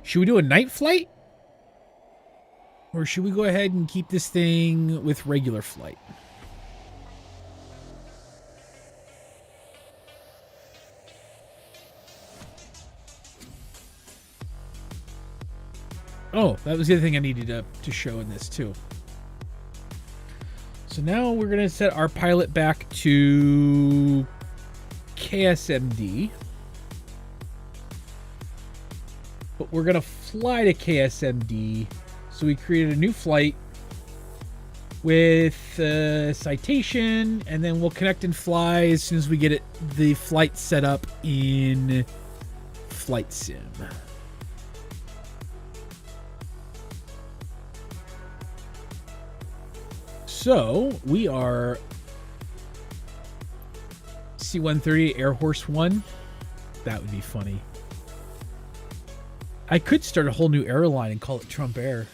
Should we do a night flight? Or should we go ahead and keep this thing with regular flight? Oh, that was the other thing I needed to show in this too. So now we're going to set our pilot back to KSMD. But we're going to fly to KSMD. So we created a new flight with citation, and then we'll connect and fly as soon as we get the flight set up in Flight Sim. So we are C-130 Air Horse 1. That would be funny. I could start a whole new airline and call it Trump Air.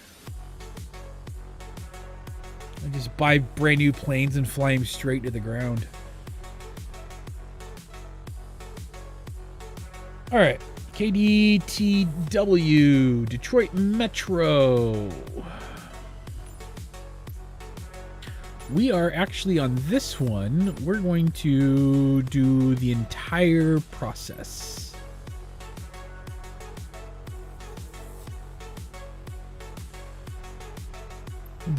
And just buy brand new planes and fly them straight to the ground. All right. KDTW, Detroit Metro. We are actually on this one. We're going to do the entire process.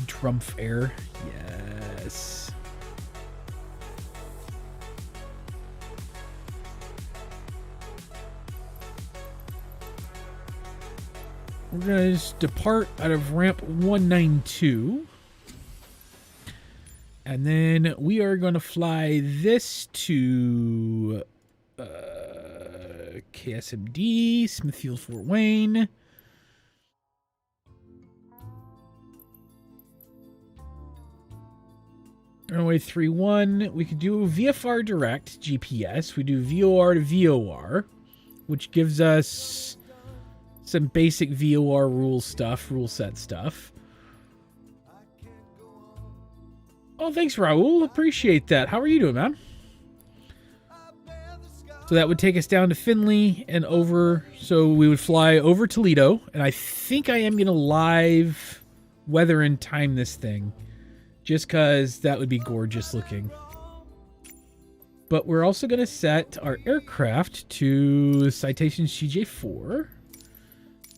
Trump Air. Yes. We're going to just depart out of ramp 192. And then we are going to fly this to KSMD, Smithfield, Fort Wayne. Runway 31. We could do VFR direct GPS. We do VOR to VOR, which gives us some basic VOR rule set stuff. Oh, thanks, Raul. Appreciate that. How are you doing, man? So that would take us down to Findlay and over. So we would fly over Toledo. And I think I am going to live weather and time this thing. Just because that would be gorgeous looking. But we're also going to set our aircraft to Citation CJ4.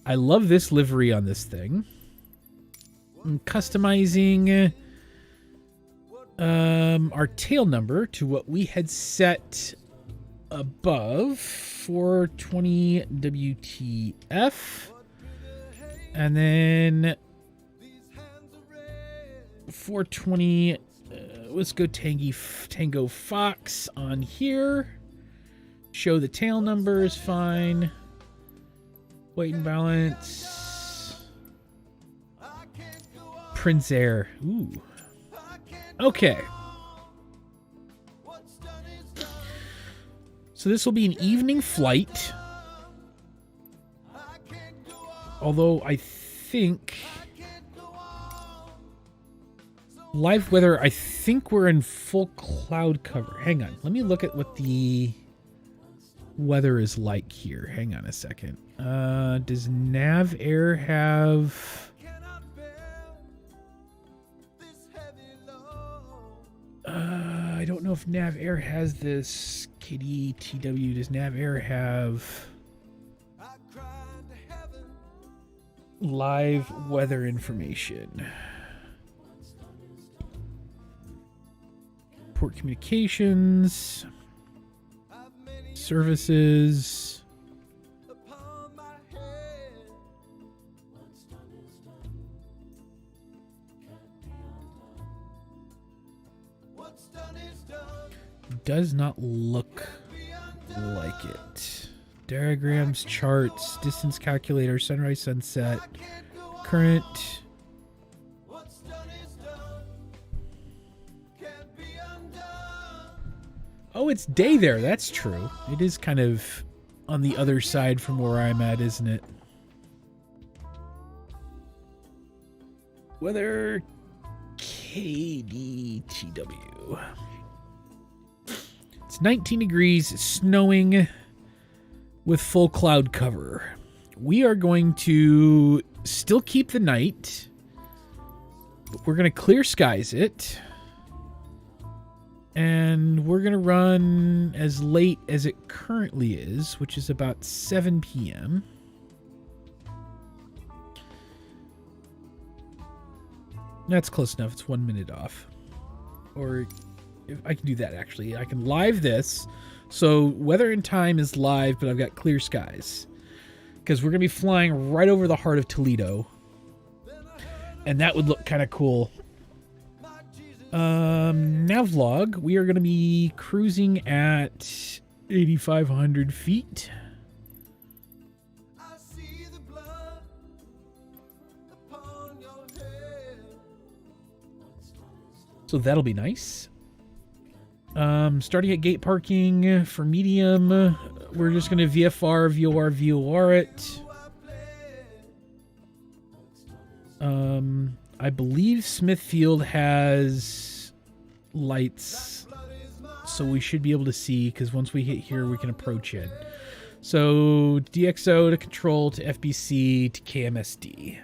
I love this livery on this thing. I'm customizing our tail number to what we had set above, 420 WTF, and then 420 let's go Tango Fox on here. Show the tail number is fine. Weight and balance. Prince Air. Ooh. Okay. So this will be an evening flight. Although I think live weather, I think we're in full cloud cover. Hang on. Let me look at what the weather is like here. Hang on a second. Does Nav Air have... I don't know if Nav Air has this. KDTW, does Nav Air have live weather information? Port communications, services. Does not look like it. Diagrams, charts, distance calculator, sunrise, sunset, current. Oh, it's day there. That's true. It is kind of on the other side from where I'm at, isn't it? Weather KDTW. It's 19 degrees, snowing with full cloud cover. We are going to still keep the night, but we're going to clear skies it. And we're going to run as late as it currently is, which is about 7 p.m. That's close enough. It's 1 minute off. Or if I can do that, actually. I can live this. So weather and time is live, but I've got clear skies. Because we're going to be flying right over the heart of Toledo. And that would look kind of cool. Navlog, we are going to be cruising at 8,500 feet. So that'll be nice. Starting at gate parking for medium. We're just going to VFR, VOR, VOR it. I believe Smithfield has lights, so we should be able to see, because once we hit here, we can approach it. So DXO to control to FBC to KMSD.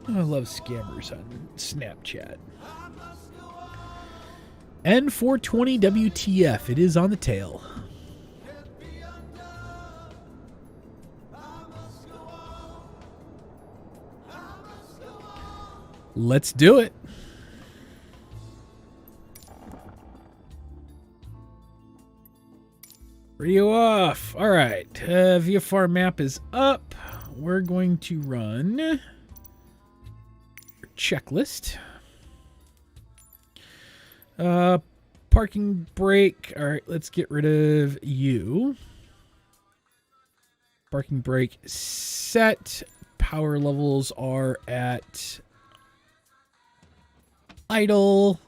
I love scammers on Snapchat. N420 WTF. It is on the tail. Let's do it. Radio off. All right. VFR map is up. We're going to run checklist. Parking brake. All right. Let's get rid of you. Parking brake set. Power levels are at idle.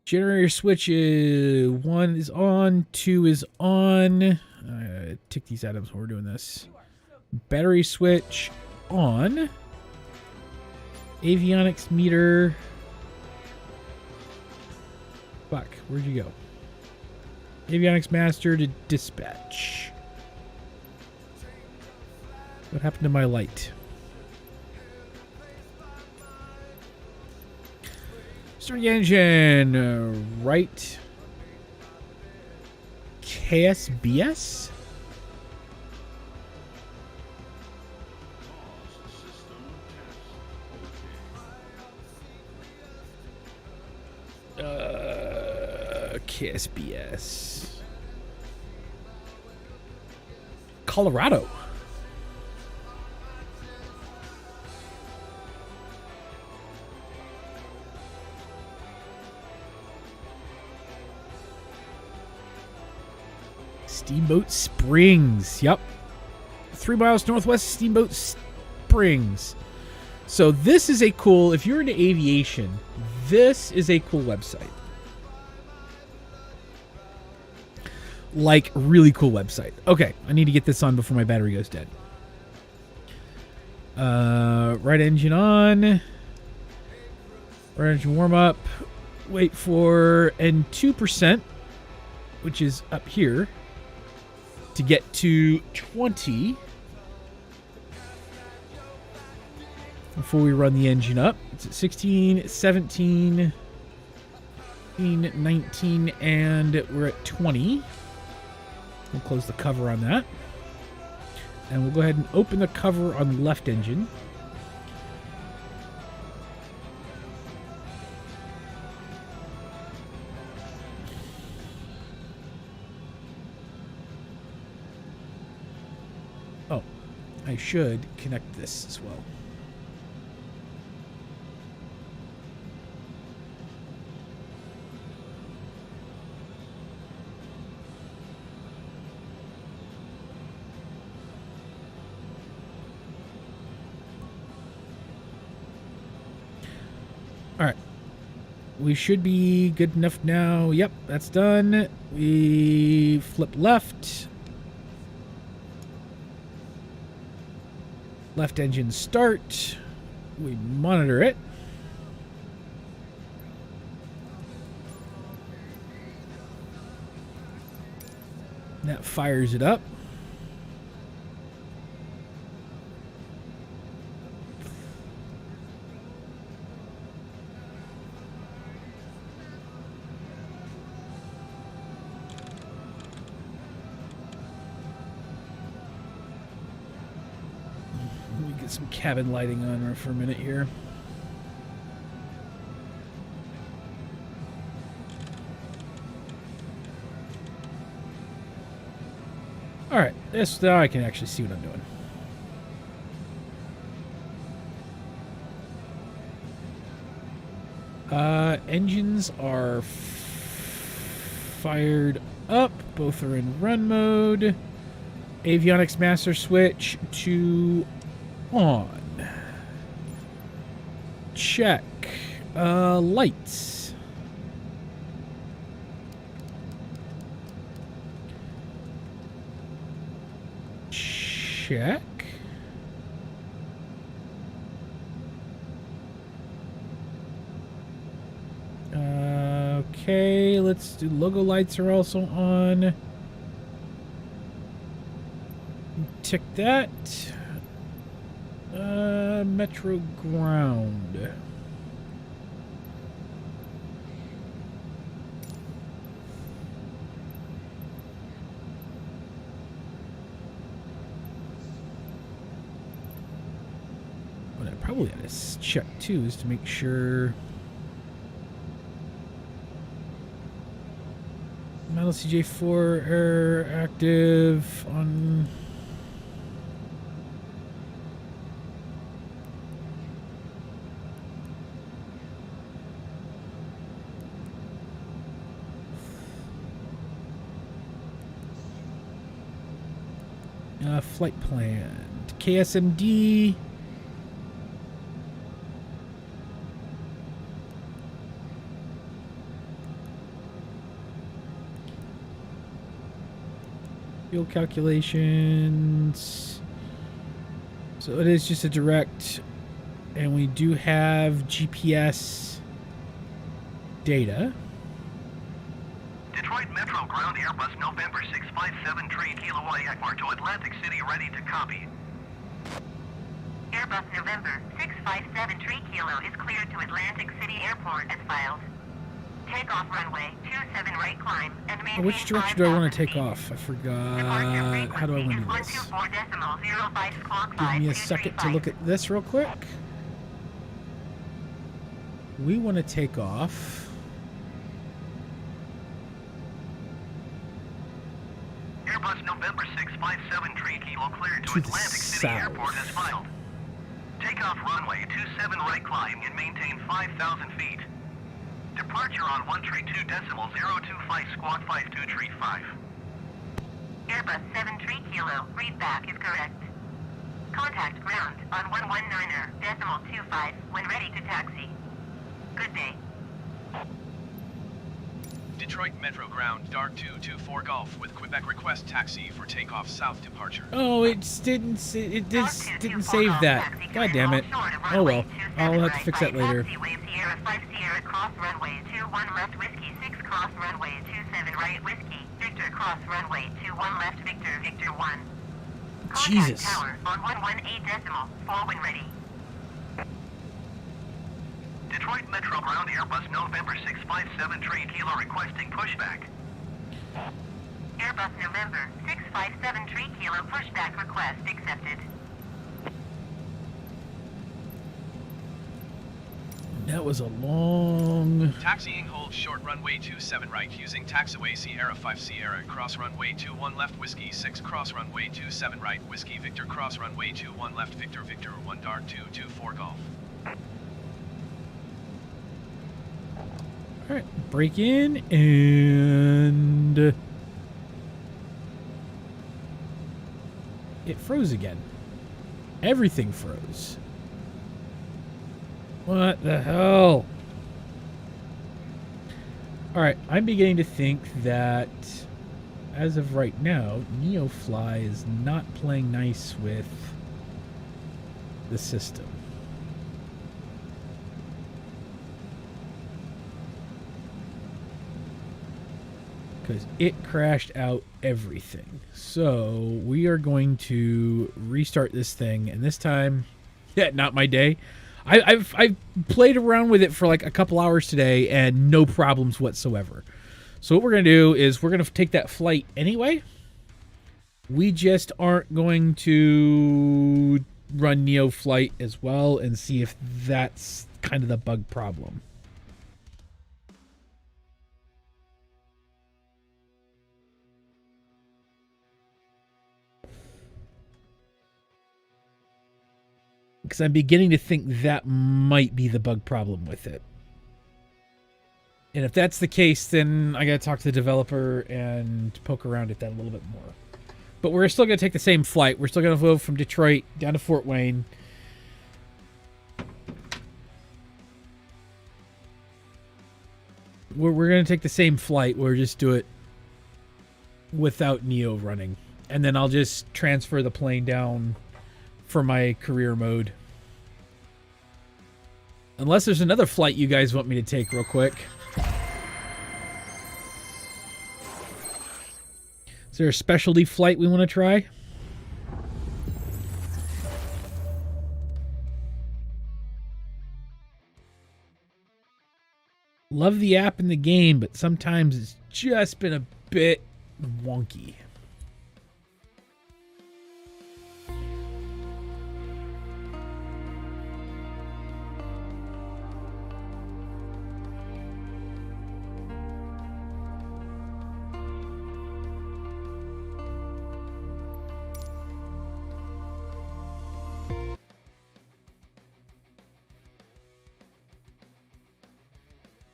Generator switch is 1 is on, 2 is on. Tick these items while we're doing this. Battery switch on. Avionics meter. Fuck, where'd you go? Avionics master to dispatch. What happened to my light? Start the engine. Right. KSBS? KSBS. Colorado. Steamboat Springs. Yep. 3 miles northwest of Steamboat Springs. So this is a cool, if you're into aviation, this is a cool website. Like, really cool website. Okay, I need to get this on before my battery goes dead. Right engine on. Right engine warm up. Wait for N2%, which is up here, to get to 20 before we run the engine up. It's at 16, 17, 19, and we're at 20. We'll close the cover on that. And we'll go ahead and open the cover on the left engine. Oh, I should connect this as well. All right, we should be good enough now. Yep, that's done. We flip left. Left engine start. We monitor it. That fires it up. Some cabin lighting on for a minute here. All right, this now I can actually see what I'm doing. Engines are fired up. Both are in run mode. Avionics master switch to on. Check. Lights. Check. Okay, let's do logo lights are also on. Tick that. Metro ground. What I probably ought to check too is to make sure Model CJ4 error active on. Flight plan. KSMD. Fuel calculations. So it is just a direct, and we do have GPS data. Detroit Metro ground Airbus November 657 3 Kilo Yakmar to Atlantic City, ready to copy. Airbus November 657 3 Kilo is cleared to Atlantic City Airport as filed. Takeoff runway 27 right climb and maintain. Which direction do I want to take off? I forgot. How do I want to do this? Give me a second to look at this real quick. We want to take off Airbus November 657 3 Kilo cleared to To the Atlantic City south. Airport as filed. Takeoff runway 27 right climbing and maintain 5,000 feet. Departure on 132.025 squawk 5235. Airbus 73 Kilo, read back is correct. Contact ground on 119.25 when ready to taxi. Good day. Detroit Metro Ground, Dark 224 Golf with Quebec request taxi for takeoff south departure. Oh, it just didn't save that. God damn it. Oh well. I'll have to fix that later. Taxiway Sierra 5 Sierra cross runway 21 left whiskey 6 cross runway 27 right whiskey Victor cross runway 21 left Victor Victor 1. Contact Jesus. tower on 118.4 when ready. Detroit Metro Ground Airbus November 657 3 Kilo requesting pushback. Airbus November 657 3 Kilo pushback request accepted. That was a long... Taxiing hold short runway 27 right using taxiway Sierra 5 Sierra cross runway 21 left whiskey 6 cross runway 27 right whiskey Victor cross runway 21 left Victor Victor 1 Dark 224 Golf. Alright, break in and... It froze again. Everything froze. What the hell? Alright, I'm beginning to think that, as of right now, Neofly is not playing nice with the system. Because it crashed out everything. So we are going to restart this thing, and this time, yeah, not my day. I've played around with it for like a couple hours today, and no problems whatsoever. So what we're gonna do is we're gonna take that flight anyway. We just aren't going to run Neoflight as well and see if that's kind of the bug problem. Because I'm beginning to think that might be the bug problem with it. And if that's the case, then I gotta talk to the developer and poke around at that a little bit more. But we're still gonna take the same flight. We're still gonna go from Detroit down to Fort Wayne. We're gonna take the same flight. We'll just do it without Neo running. And then I'll just transfer the plane down for my career mode. Unless there's another flight you guys want me to take real quick. Is there a specialty flight we want to try? Love the app in the game, but sometimes it's just been a bit wonky.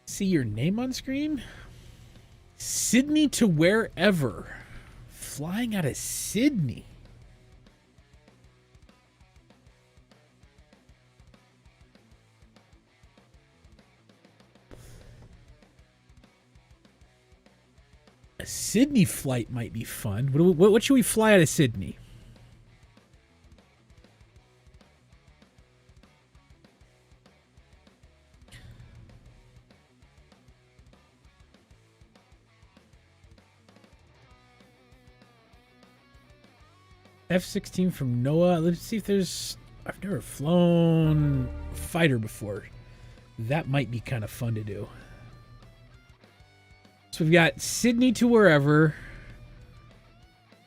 See your name on screen? Sydney to wherever. Flying out of Sydney. A Sydney flight might be fun. What should we fly out of Sydney? F-16 from NOAA. Let's see if there's... I've never flown a fighter before. That might be kind of fun to do. So we've got Sydney to wherever.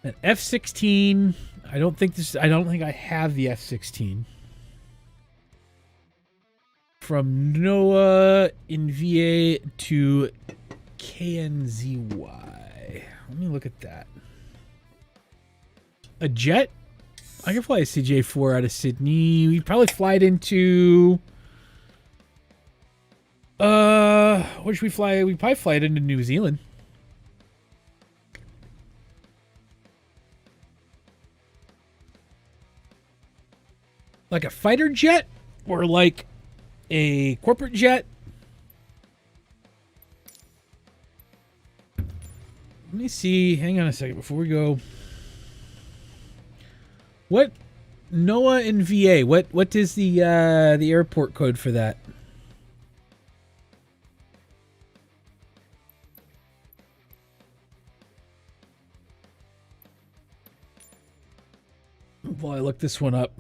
An F-16. I don't think I have the F-16. From NOAA in VA to KNZY. Let me look at that. A jet? I can fly a CJ4 out of Sydney. We probably fly it into... where should we fly? We probably fly it into New Zealand. Like a fighter jet? Or like a corporate jet? Let me see. Hang on a second before we go. What NOAA and VA? What is the airport code for that? While I look this one up.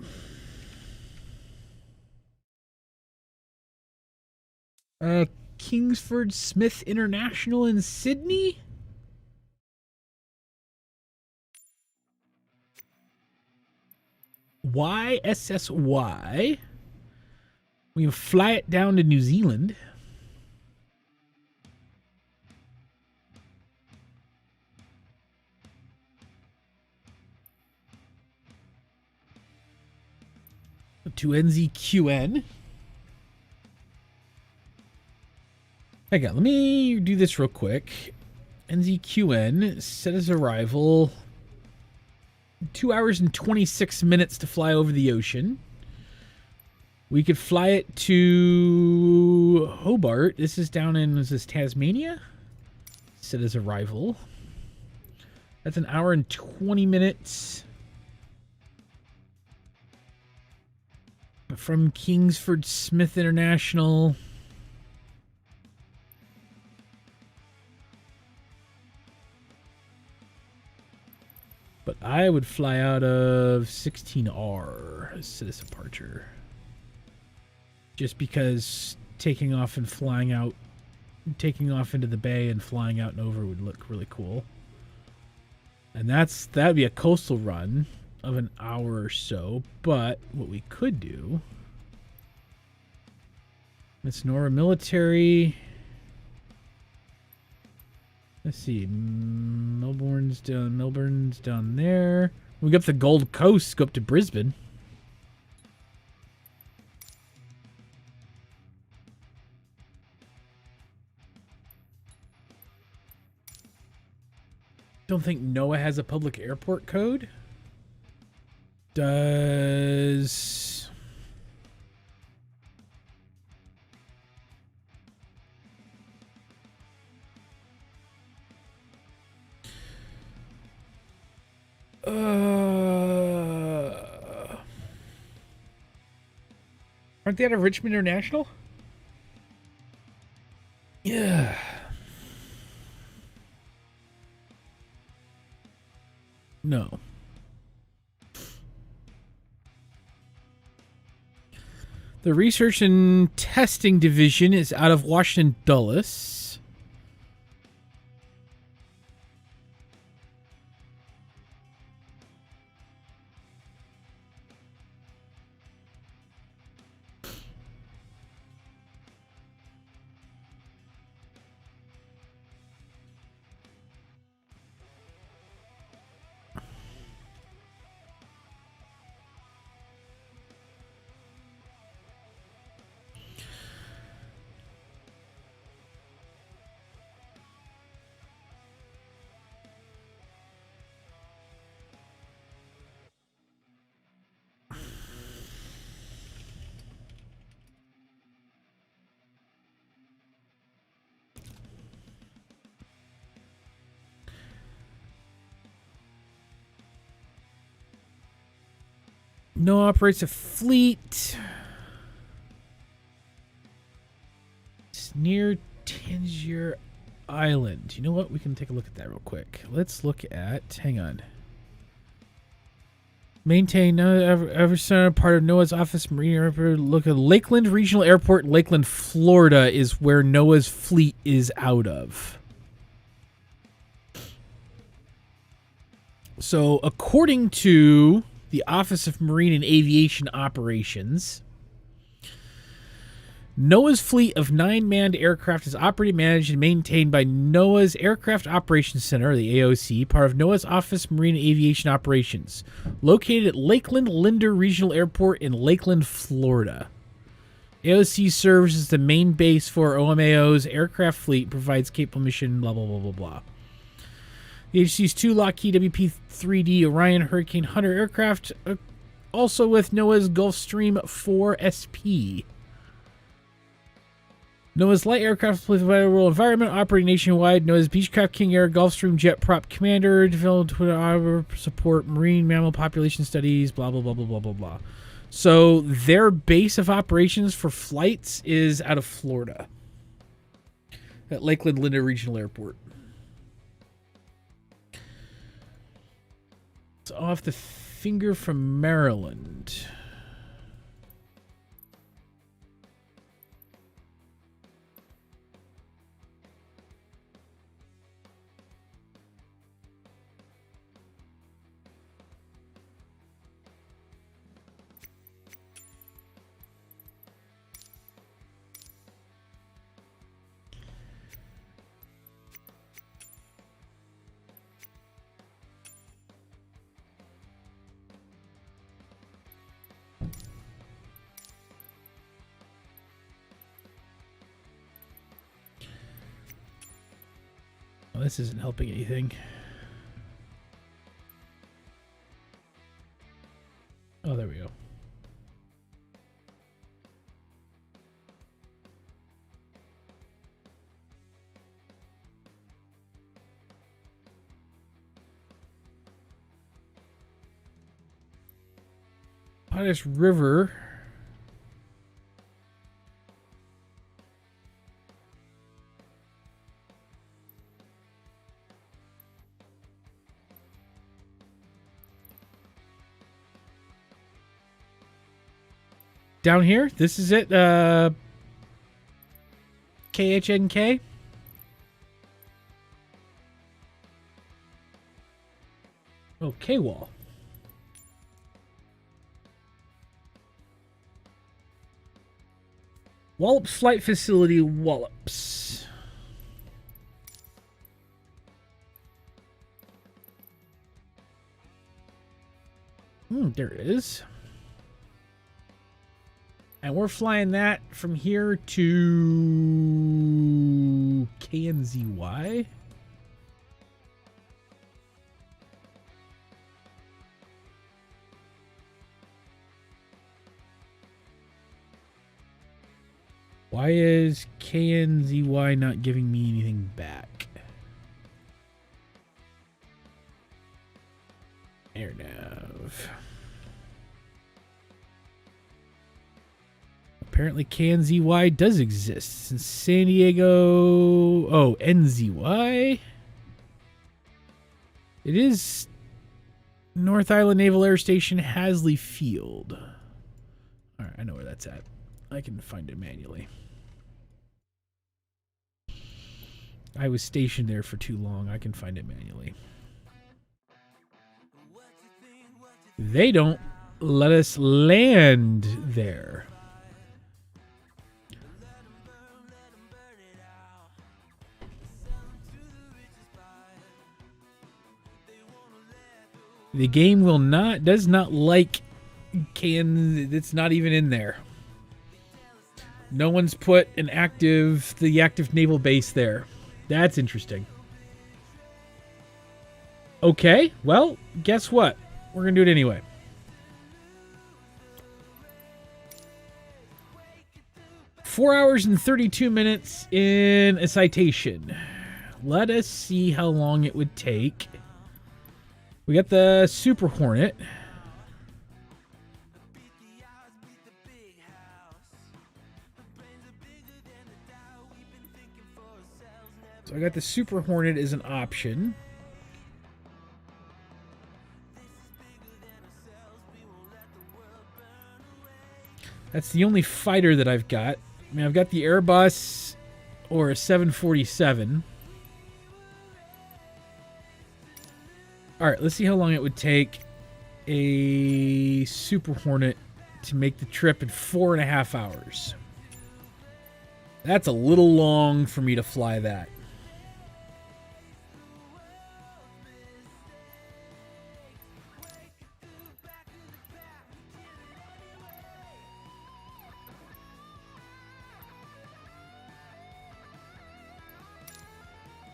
Kingsford Smith International in Sydney? YSSY. We can fly it down to New Zealand. To NZQN. Hang on, let me do this real quick. NZQN, set as arrival. 2 hours and 26 minutes to fly over the ocean. We could fly it to Hobart. This is down in, is this Tasmania? Set as arrival. That's an hour and 20 minutes. From Kingsford Smith International. But I would fly out of 16R as this departure. Just because taking off and flying out, taking off into the bay and flying out and over would look really cool. And that'd be a coastal run of an hour or so. But what we could do, it's Nora military. Let's see, Melbourne's down there. We go up the Gold Coast, go up to Brisbane. Don't think NOAA has a public airport code. Does... Aren't they out of Richmond International? Yeah. No. The Research and Testing Division is out of Washington Dulles. No operates a fleet. It's near Tangier Island. You know what? We can take a look at that real quick. Let's look at... Hang on. Maintain every center part of NOAA's Office Marine Airport. Look at Lakeland Regional Airport, Lakeland, Florida is where NOAA's fleet is out of. So, according to the Office of Marine and Aviation Operations, NOAA's fleet of 9 manned aircraft is operated, managed, and maintained by NOAA's Aircraft Operations Center, or the AOC, part of NOAA's Office of Marine and Aviation Operations, located at Lakeland Linder Regional Airport in Lakeland, Florida. AOC serves as the main base for OMAO's aircraft fleet, provides capable mission, blah, blah, blah, blah, blah. The agency's 2 Lockheed WP-3D Orion Hurricane Hunter aircraft, also with NOAA's Gulfstream 4 SP. NOAA's light aircraft fleet provided a rural environment, operating nationwide. NOAA's Beechcraft King Air Gulfstream Jet Prop Commander, developed to support marine mammal population studies, blah, blah, blah, blah, blah, blah, blah. So their base of operations for flights is out of Florida at Lakeland Linder Regional Airport. It's off the finger from Maryland. Well, this isn't helping anything. Oh, there we go. Potash River. Down here, this is it. KHNK. Oh, K-Wall. Wallops Flight Facility, Wallops. There it is. And we're flying that from here to KNZY. Why is KNZY not giving me anything back? AirNav. Apparently KNZY does exist. It's in San Diego. Oh, NZY. It is North Island Naval Air Station, Hasley Field. All right, I know where that's at. I can find it manually. I was stationed there for too long. I can find it manually. They don't let us land there. The game does not like it's not even in there. No one's put the active naval base there. That's interesting. Okay, well, guess what? We're going to do it anyway. Four hours and 32 minutes in a citation. Let us see how long it would take. We got the Super Hornet. So I got the Super Hornet as an option. That's the only fighter that I've got. I mean, I've got the Airbus or a 747. All right, let's see how long it would take a Super Hornet to make the trip in 4.5 hours. That's a little long for me to fly that.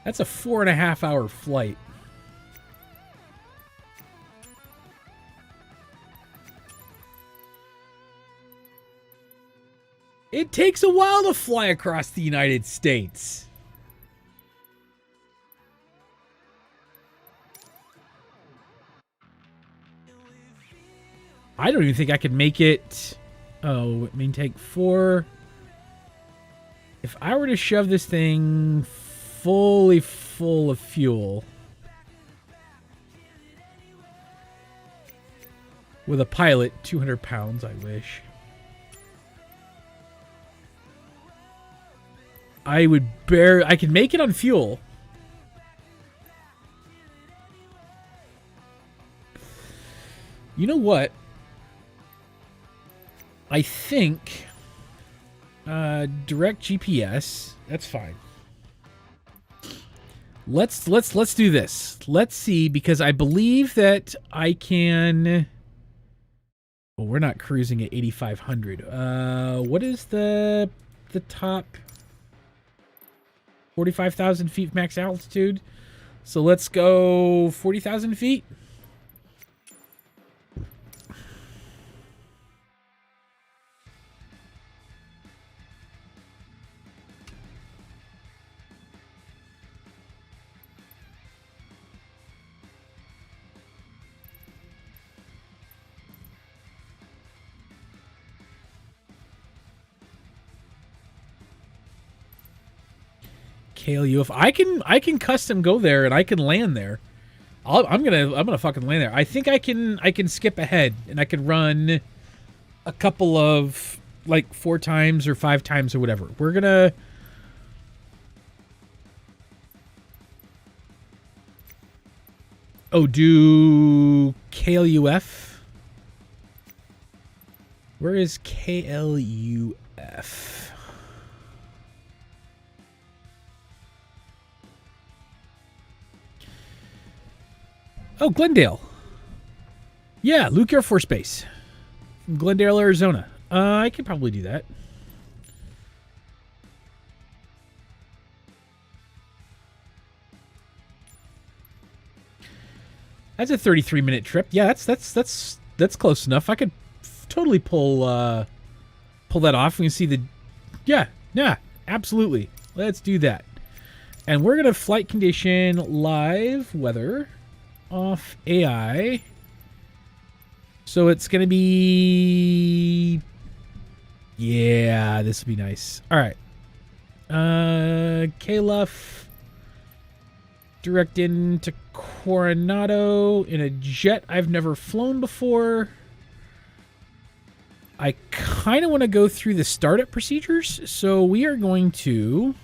That's a 4.5 hour flight. It takes a while to fly across the United States. I don't even think I could make it. Oh, it may take 4. If I were to shove this thing fully full of fuel with a pilot, 200 pounds, I wish. I can make it on fuel. You know what? I think direct GPS, that's fine. Let's do this. Let's see, because I believe that I can. Well, we're not cruising at 8,500. What is the top? 45,000 feet max altitude. So let's go 40,000 feet. KLU. If I can custom go there and I can land there. I'm gonna fucking land there. I think I can skip ahead and I can run a couple of like 4 times or 5 times or whatever. We're gonna do KLUF. Where is KLUF? Oh, Glendale. Yeah, Luke Air Force Base. From Glendale, Arizona. I could probably do that. That's a 33-minute trip. Yeah, that's close enough. I could totally pull that off. We can see the yeah, absolutely. Let's do that. And we're gonna flight condition live weather off AI. So it's gonna be, yeah, this would be nice. All right, KLUF direct into Coronado in a jet I've never flown before. I kind of want to go through the startup procedures, so we are going to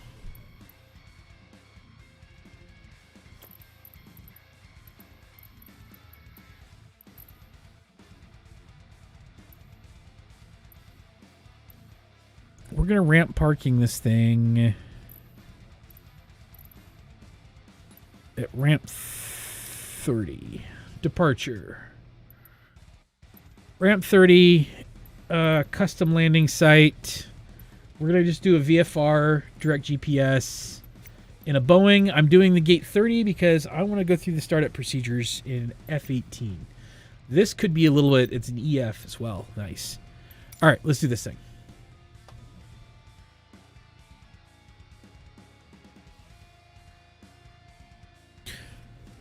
ramp parking this thing at ramp 30. Departure. Ramp 30, custom landing site. We're going to just do a VFR, direct GPS. In a Boeing, I'm doing the gate 30 because I want to go through the startup procedures in F-18. This could be a little bit, it's an EF as well. Nice. All right, let's do this thing.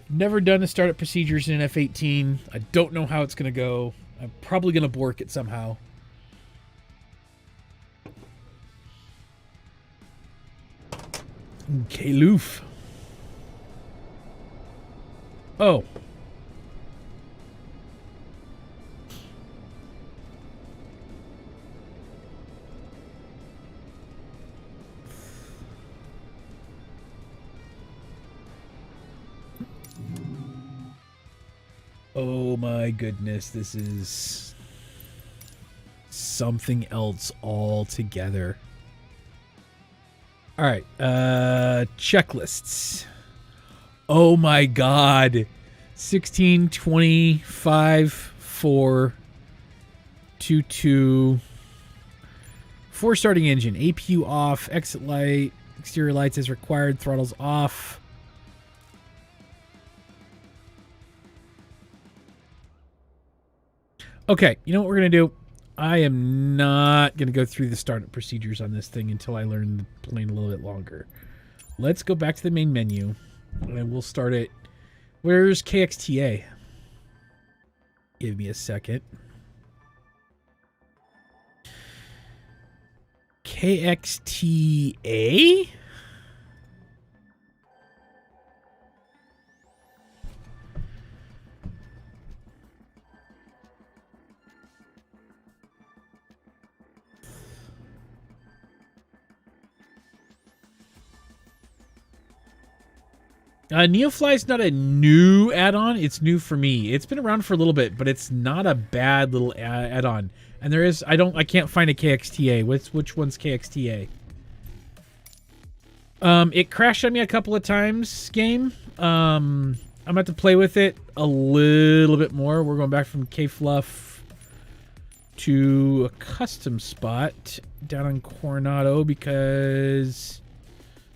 Never done the startup procedures in F-18. I don't know how it's going to go. I'm probably going to bork it somehow. Okay, Loof. Oh. Oh my goodness, this is something else altogether. All right. Checklists. Oh my God. 16, 25, 4, 2, 2. 4 starting engine. APU off. Exit light. Exterior lights as required. Throttles off. Okay. You know what we're going to do? I am not going to go through the startup procedures on this thing until I learn the plane a little bit longer. Let's go back to the main menu, and we'll start it. Where's KXTA? Give me a second. KXTA? Neofly is not a new add-on. It's new for me. It's been around for a little bit, but it's not a bad little add-on. And there is, I can't find a KXTA. Which one's KXTA? It crashed on me a couple of times, game. I'm gonna have to play with it a little bit more. We're going back from K-Fluff to a custom spot down in Coronado because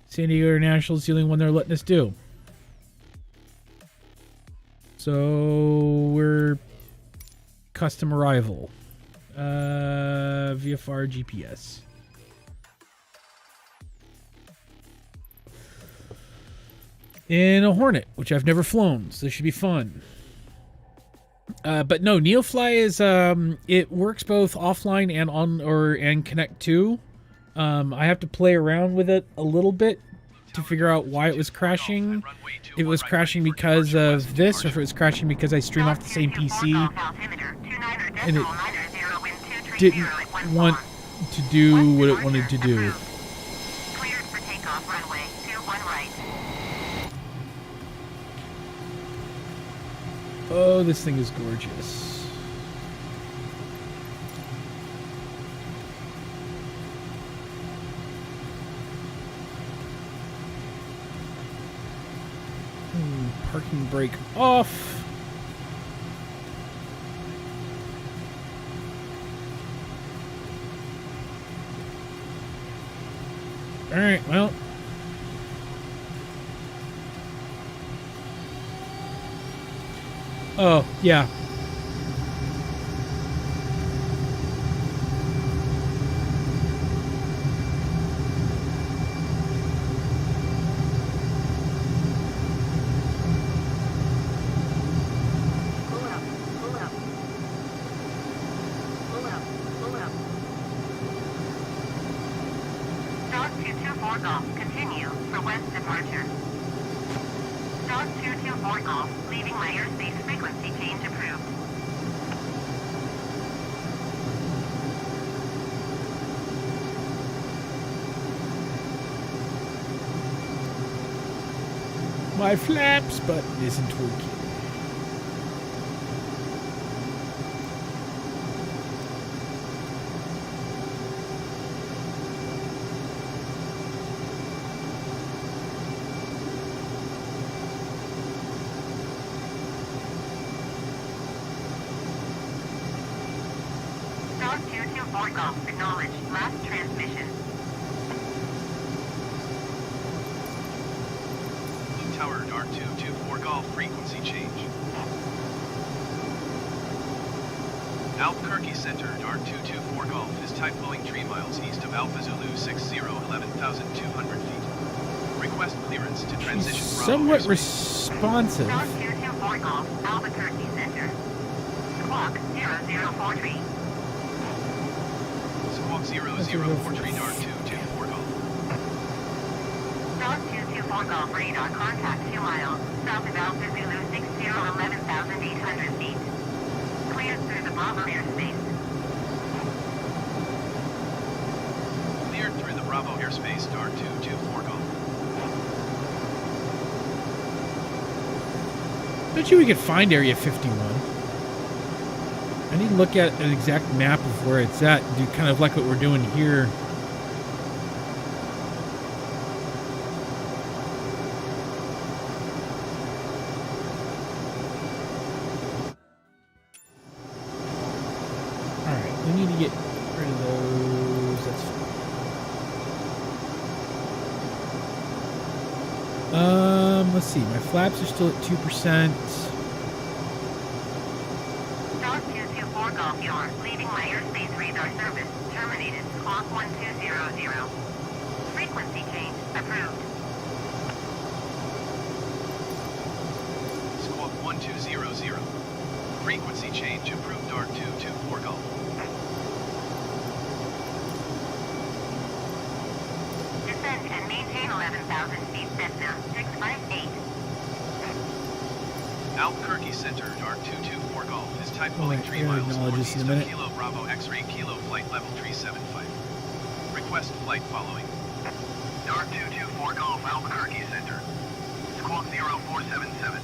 San Diego International is the only one they're letting us do. So we're custom arrival. VFR GPS. In a Hornet, which I've never flown, so this should be fun. But no, Neofly is it works both offline and on and Connect 2. I have to play around with it a little bit to figure out why it was crashing. If it was crashing because of this, or if it was crashing because I stream off the same PC and it didn't want to do what it wanted to do. Cleared for takeoff runway 21 right. Oh, this thing is gorgeous. Parking brake off. All right, well. Oh, yeah. Start 224 Golf, continue for west departure. Start 224 Golf, leaving my airspace frequency change approved. My flaps button isn't working. Start 224 Golf, acknowledge last transmission. Blue Tower, Dart 224 Golf, frequency change. Albuquerque Center, Dart 224 Golf, is type Boeing 3 miles east of Alpha Zulu 60, 11,200 feet. Request clearance to transition Bravo Somewhat airspace. responsive. Start 224 Golf, Albuquerque Center. Squawk 0043. Squawk 0043, Dart 224 Golf. Start 224 Golf, radar contact 2 miles, south of Alpha Zulu 60, 11,800 feet. Cleared through the Bravo airspace. Cleared through the Bravo airspace, Dart 224 Golf. Bet you we could find Area 51. I need to look at an exact map of where it's at and do kind of like what we're doing here. we need to get rid of those. That's fine. Let's see. My flaps are still at 2%. Dog 224 Golf York, leaving my airspace radar service. Terminated. Squawk 1200. Frequency change approved. Squawk 1200. Frequency change approved. Dart 224 Golf. Descend and maintain 11,000 feet. Cessna 658. Albuquerque Center, Dart 224 Golf is type All pulling right, 3 we're gonna miles acknowledge this northeast in a of minute. Kilo Bravo X-ray Kilo flight level 375. Request flight following. Dart 224 Golf, Albuquerque Center. Squawk 0477.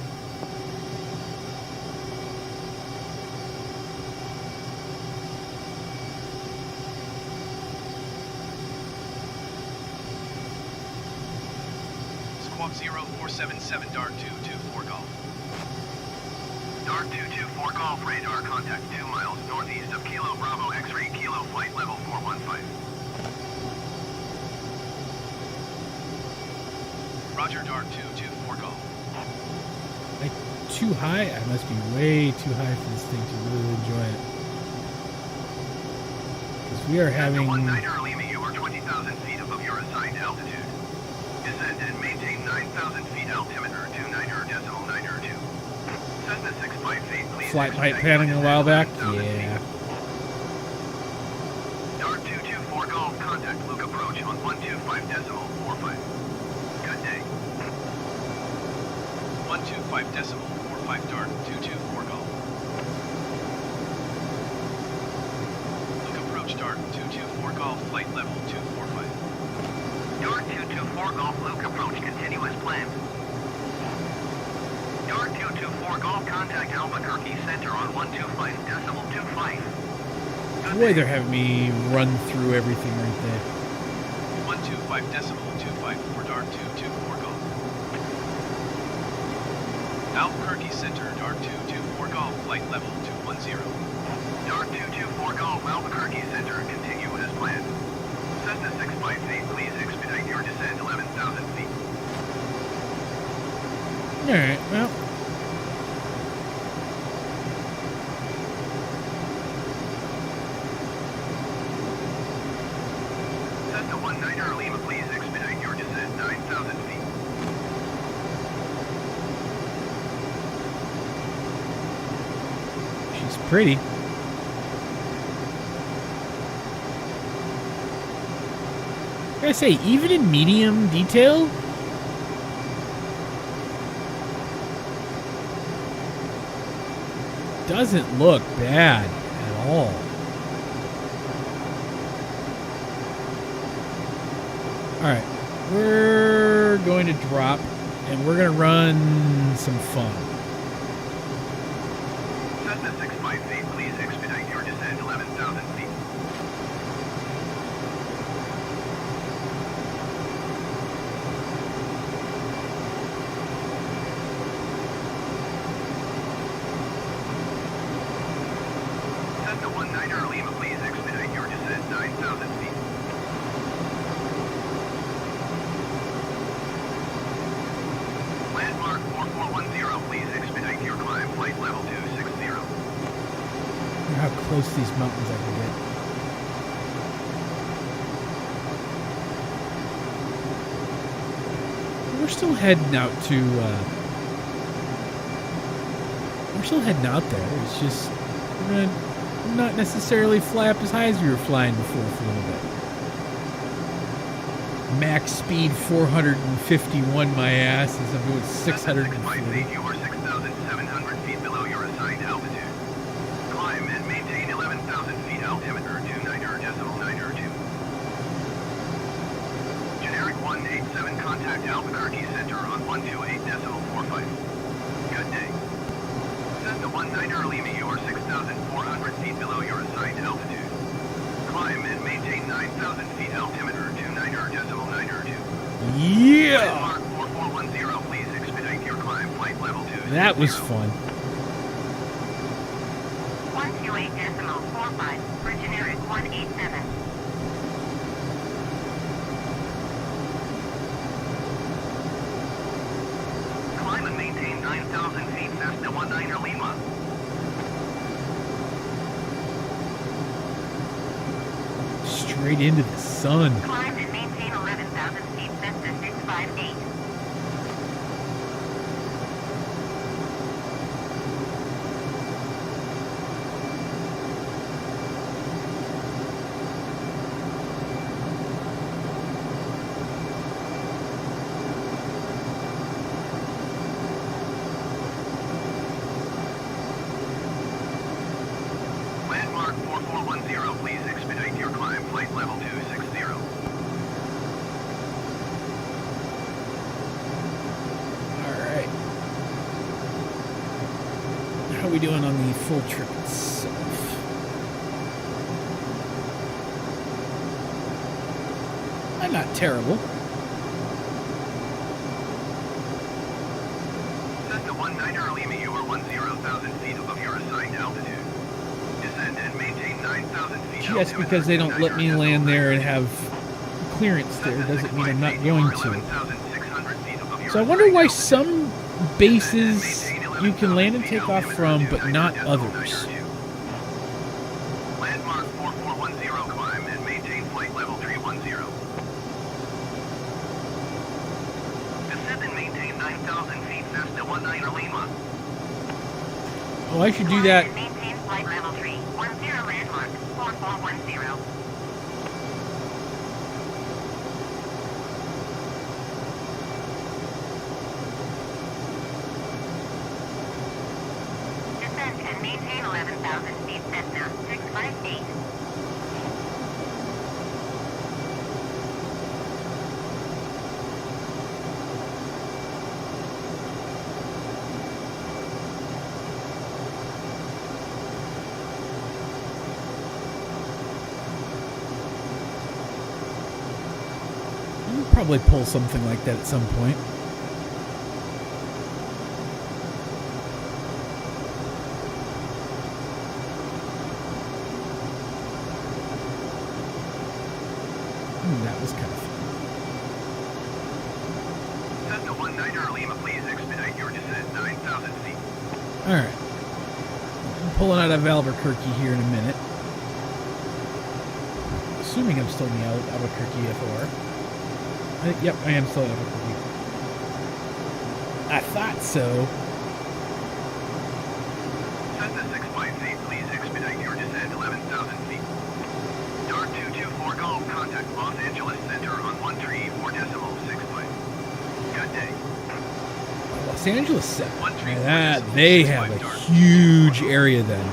Squawk 0477 Dart 224 Golf. Dart 224 Golf, radar contact 2 miles northeast of Kilo Bravo X-ray Kilo flight level 415. Roger, Dart 224 Golf. Like, too high? I must be way too high for this thing to really enjoy it. Because we are having... One niner leaving you are 20,000 feet above your assigned altitude. Descend and maintain 9,000 feet altimeter 29.92. Cessna 658, please. Flight height expedite panning a while back? 11,000 feet. Yeah. Dart 224 Golf, contact Luke approach on 125.45. Good day. 125.45 Dart 224 Golf. Look approach Dart 224 Golf flight level 245. Dart 224 Golf, Luke approach, continuous plan. Dart 224 Golf, contact Albuquerque Center on 125.25. Boy, they're having me run through everything right there. 125.254 Dart 224 Golf. Albuquerque Center, Dart 224 Golf, flight level 210. Dart 224 Golf, Albuquerque Center, continue as planned. Cessna 658, please expedite your descent 11,000 feet. Alright, well. Cessna 19er Lima, please expedite your descent 9,000 feet. She's pretty. I gotta say, even in medium detail, doesn't look bad at all. Alright, we're going to drop and we're going to run some fun. Cessna 658, please expedite your descent 11,000 feet. Cessna 19er Lima, please expedite your descent 9,000 feet. Landmark 4410, please expedite your climb, flight level 260. Look how close these mountains I can get. We're still heading out to, we're still heading out there. It's just, we're going to not necessarily fly up as high as we were flying before for a little bit. Max speed 451 my ass as if it was 640. You are 6,700 feet below your assigned altitude. Climb and maintain 11,000 feet altimeter 29.92. Generic 187, contact Albuquerque Center on 128.45. Good day. Cessna 19er Lima, you are 6,400 feet below your assigned altitude. Climb and maintain 9,000 feet altimeter 29.92. Yeah! Landmark 4410, please expedite your climb, flight level 260. That was fun. 128.45 for generic 187. Climb and maintain 9,000 feet Cessna 19 Lima. Straight into the sun. Climb and maintain 11,000 feet Cessna 658. Landmark 4410, please expedite your climb. Flight level 260. Alright. How are we doing on the full trip itself? I'm not terrible. Cessna 19 Lima, you are 10,000 feet above your assigned altitude. Descend and maintain 9,000 feet. Just because they don't let me land there and have clearance there doesn't mean I'm not going to. So I wonder why some bases you can land and take off from, but not others. Landmark 4410, climb and maintain flight level 310. Descend and maintain 9,000 feet Cessna 19 Lima. Oh, I should do that. Climb and maintain flight level 310 landmark 4410. Descend and maintain 11,000 feet Cessna 658. I'll probably pull something like that at some point. That was kind of fun. Cessna 19 Lima, please expedite your descent 9,000 feet. Alright. I'm pulling out of Albuquerque here in a minute. Assuming I'm still in the Albuquerque FOR. Yep, I am still in Albuquerque. I thought so. Cessna 658, please expedite your descent 11,000 feet. Dart 224 Golf, contact Los Angeles Center on 134.65. Good day. Los Angeles Center. That they have a huge area then.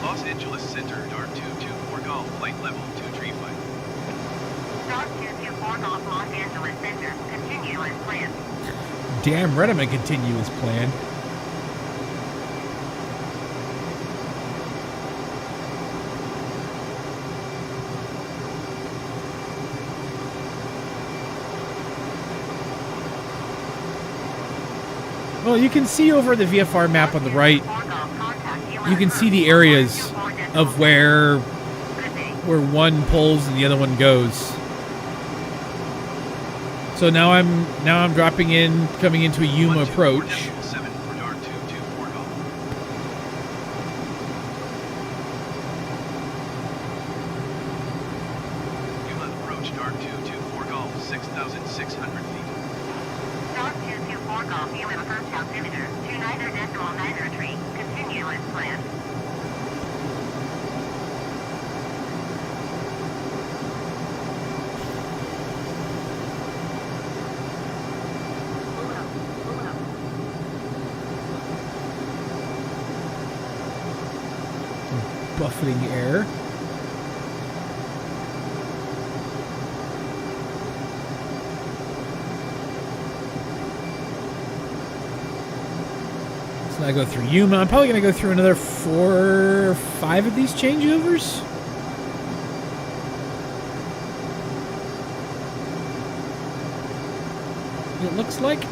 Los Angeles Center, Dart 224 Golf, flight level 235. Dart 224 Golf Los Angeles Center. Continue as planned. Damn right I'm gonna continue as planned. Well, you can see over the VFR map on the right, you can see the areas of where one pulls and the other one goes. So now I'm dropping in, coming into a Yuma approach. 7 for Dart 224 Golf. Yuma approach Dart 224 Golf, 6,600 feet. Dart 224 Golf Yuma approach altimeter 29.93. Continue as planned. Buffeting air. So I go through Yuma. I'm probably going to go through another 4 or 5 of these changeovers. It looks like.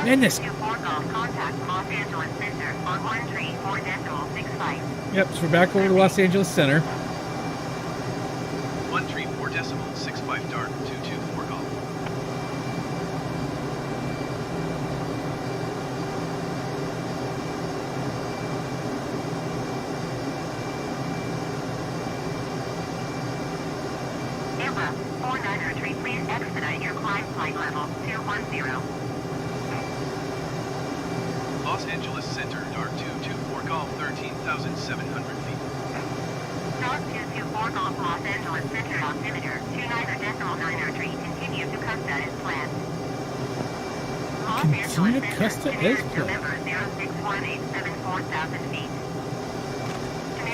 Man, this Yep, so we're back over to Los Angeles Center. 134.65 dark 224 golf. Amber, 4903, please expedite your climb flight level 210. Los Angeles Center, dark 224 golf, 13,700 feet. Dark 224 Golf Los Angeles Center altimeter 29.903. Continue to Costa as planned. Los Continue Angeles to Costa Center, as American planned. November 061874000 feet.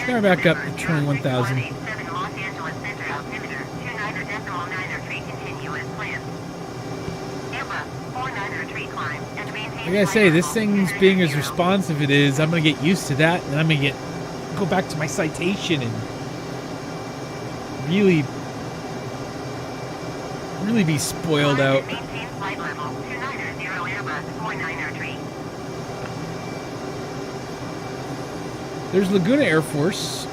Start back up to 21,000. 06187 Los Angeles Center altimeter 29.903. Continue as planned. Amber, 4903 climb and maintain. I gotta say, this flight thing's level being as 290. responsive it is, I'm gonna get used to that, and I'm gonna go back to my citation and really be spoiled out. Maintain flight level 290 Airbus 4903. There's Laguna Air Force.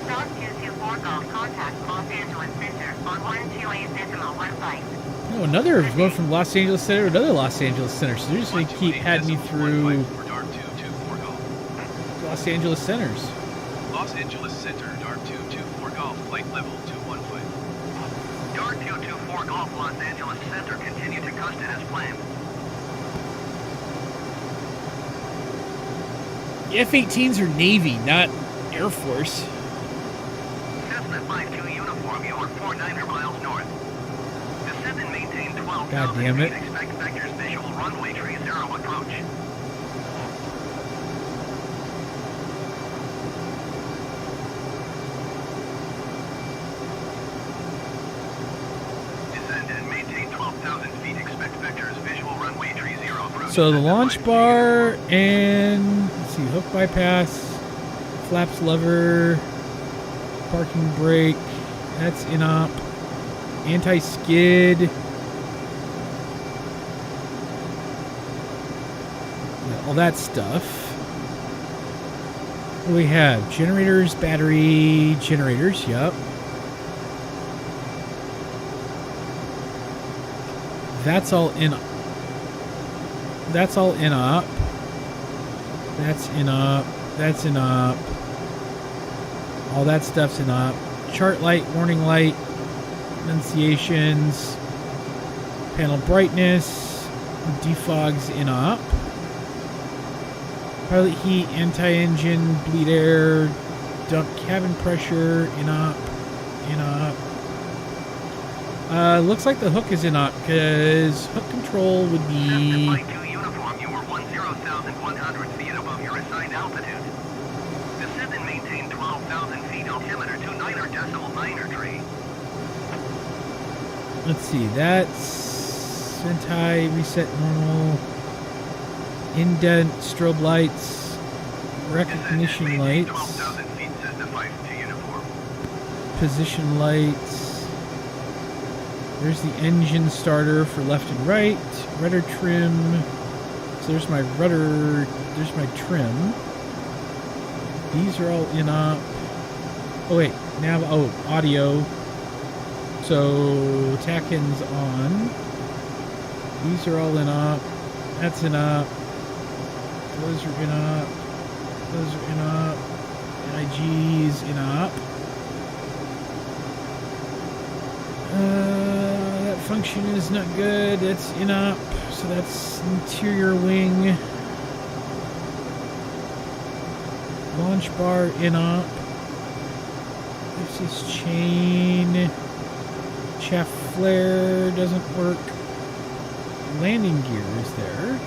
Dog 224 Golf contact Los Angeles Center on 128.15. Oh, another one from Los Angeles Center, another Los Angeles Center. So they're just gonna keep heading me through 128.15 for dark 224 golf. Los Angeles Centers. Los Angeles Center, dark 224 golf, flight level 215. Dark 224 Golf Los Angeles Center, continue to Costa as planned. The F-18s are Navy, not Air Force. Cessna 52 uniform, you are 49er miles north. Descend and maintain 12,000 God damn it. feet. Expect vectors visual runway 30 approach. Descend and maintain 12,000 feet. Expect vectors visual runway 30 approach. So the launch bar and, let's see, hook bypass, flaps lever, parking brake, that's in-op, anti-skid, all that stuff. What do we have? Generators, battery, generators, yep. That's all in. That's all in-op. That's in-op. That's in-op. All that stuff's in-op. Chart light, warning light, enunciations, panel brightness, defogs in-op. Pilot heat, anti-engine, bleed air, dump cabin pressure, in-op, in-op. Looks like the hook is in-op, because hook control would be... Flight 2 uniform, you are 10,100 feet above your assigned altitude. Descend and maintain 12,000 feet altimeter 29.903. Let's see, that's anti-reset normal, indent, strobe lights, recognition lights, 12,000 feet, Cessna 52 uniform. position lights. There's the engine starter for left and right, rudder trim. So there's my rudder, there's my trim. These are all in-op. Oh wait, nav, oh, audio. So TACAN's on. These are all in-op. That's in-op. Those are in-op. Those are in-op. NIG's in-op. That function is not good. That's in-op. So that's interior wing. Launch bar in-op. This is chain. Chaff flare doesn't work. Landing gear is there.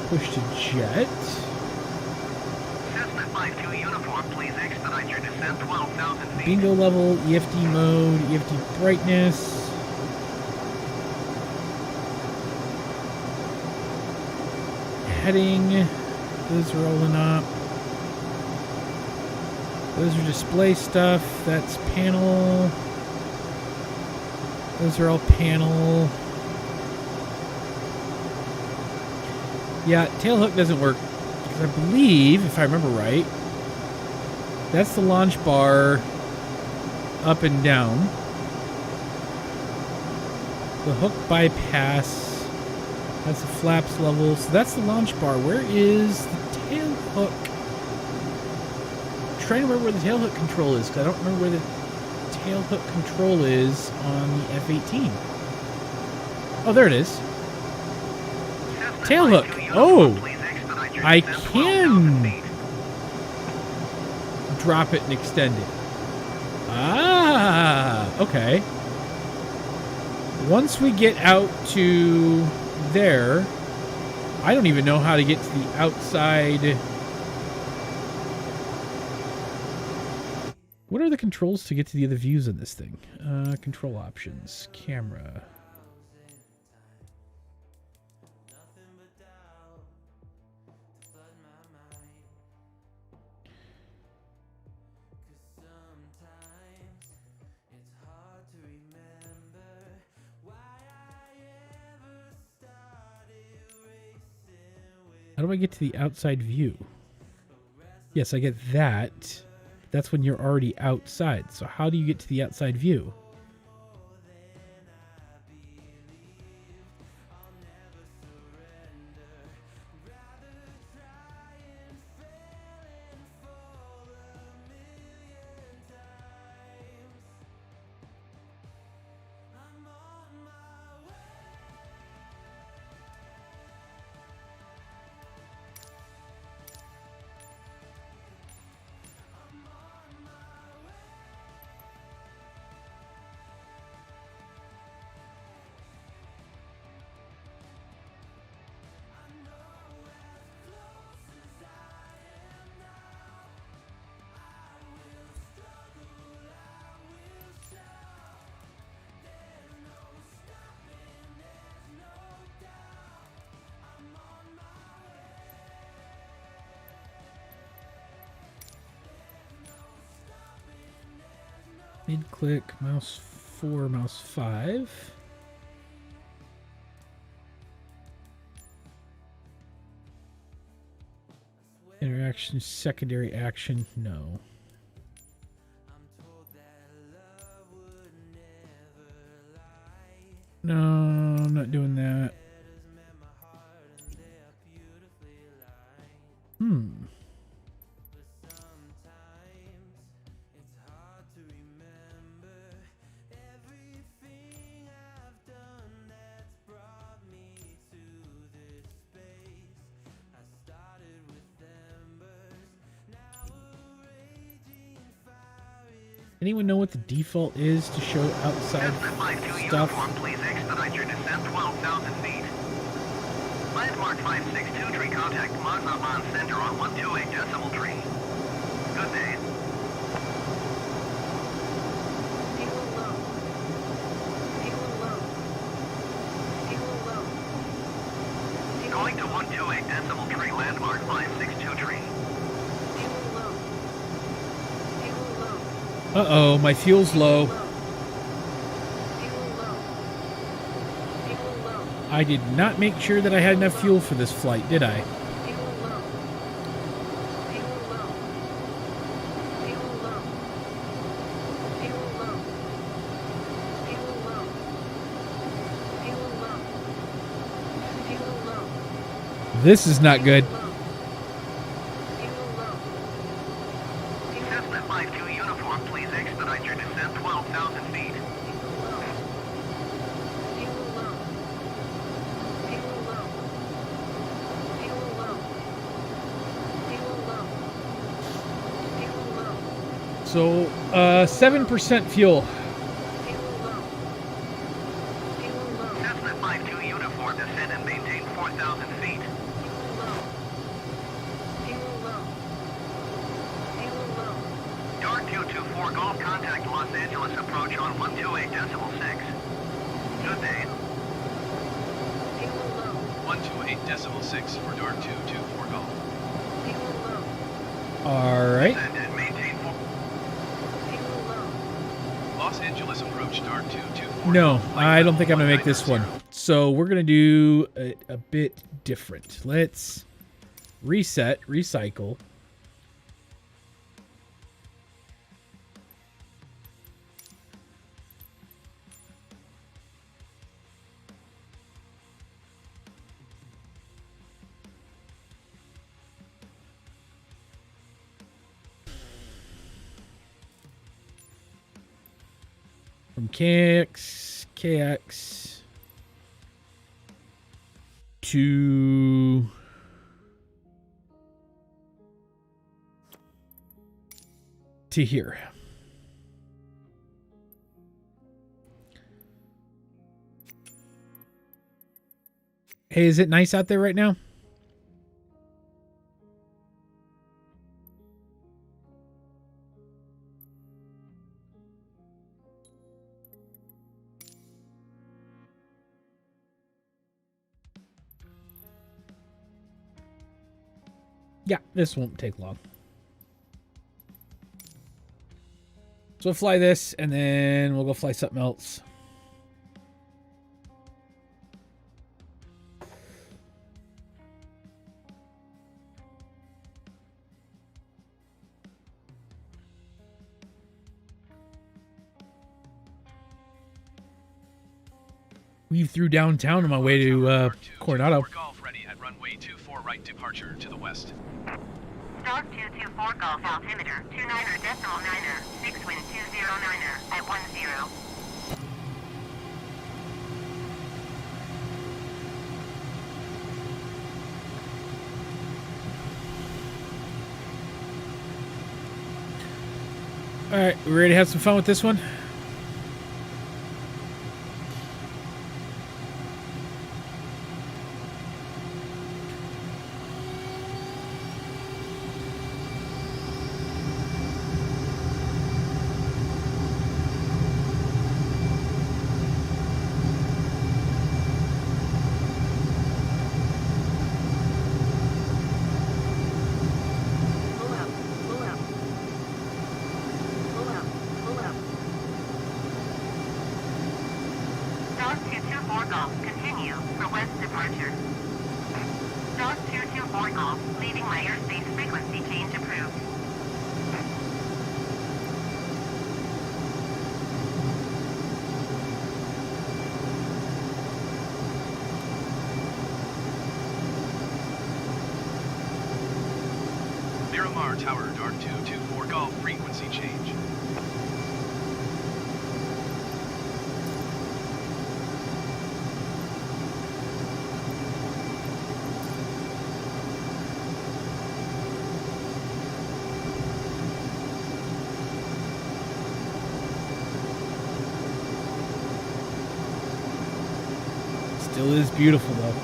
Push to jet. Cessna 52 uniform, please expedite your descent 12,000 feet. Bingo level, EFD mode, EFD brightness. Heading. Those are all in-op. Those are display stuff. That's panel. Those are all panel. Yeah, tail hook doesn't work. Because I believe, if I remember right, that's the launch bar up and down. The hook bypass. That's the flaps level. So that's the launch bar. Where is the tail hook? I'm trying to remember where the tail hook control is, because I don't remember where the tail hook control is on the F-18. Oh, there it is. Tail hook. Oh, I can drop it and extend it. Ah, okay. Once we get out to there, I don't even know how to get to the outside. What are the controls to get to the other views in this thing? Control options, camera. How do I get to the outside view? Yes, I get that. That's when you're already outside. So how do you get to the outside view? Mid-click, mouse 4, mouse 5. Interaction, secondary action, no. No, I'm not doing that. Anyone know what the default is to show outside stuff? Uniform, please expedite your descent 12,000 feet. Landmark 562 tree, contact Magnaman Center on 128 decimal tree. Good day. Fuel low. Fuel low. Fuel low. Fuel Going to 128 decimal tree, landmark 562 tree. Fuel low. Fuel low. Uh-oh, my fuel's low. Fuel low. Fuel low. I did not make sure that I had enough fuel for this flight, did I? Fuel low. Fuel low. Fuel low. Fuel low. Fuel low. Fuel low. Fuel low. This is not good. Cessna 52 uniform, please expedite your descent 12,000 feet. So, 7% fuel. Cessna 52 uniform, descend and maintain 4,000 feet. Dark 224 Golf, contact Los Angeles approach on 128 decimal 6. Good day. 128 decimal 6 for Dark 224 Golf. All right. Descend and maintain 4. Wireless approach, Dark 224. No, I don't think I'm going to make this one. So we're going to do a bit different. Let's reset, recycle. From KX to here. Hey, is it nice out there right now? Yeah, this won't take long. So we'll fly this, and then we'll go fly something else. Weave through downtown on my way to Coronado. Golf ready at runway 24 right departure to the west. Start 224 Golf altimeter, 29.9er, 6 wind 209er at 10. All right, we ready to have some fun with this one? Start 224 Golf, continue for west departure. Start 224 Golf, leaving my airspace frequency change approved. Miramar Tower, Dark 224 Golf, frequency change. Still is beautiful though.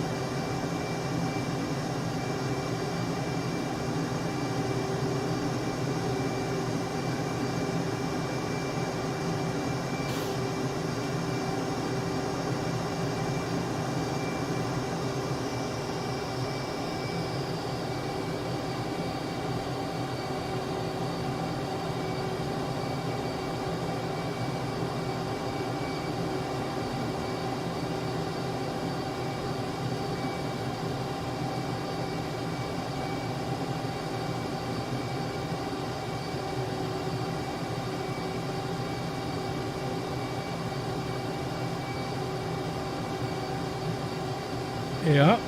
Yeah.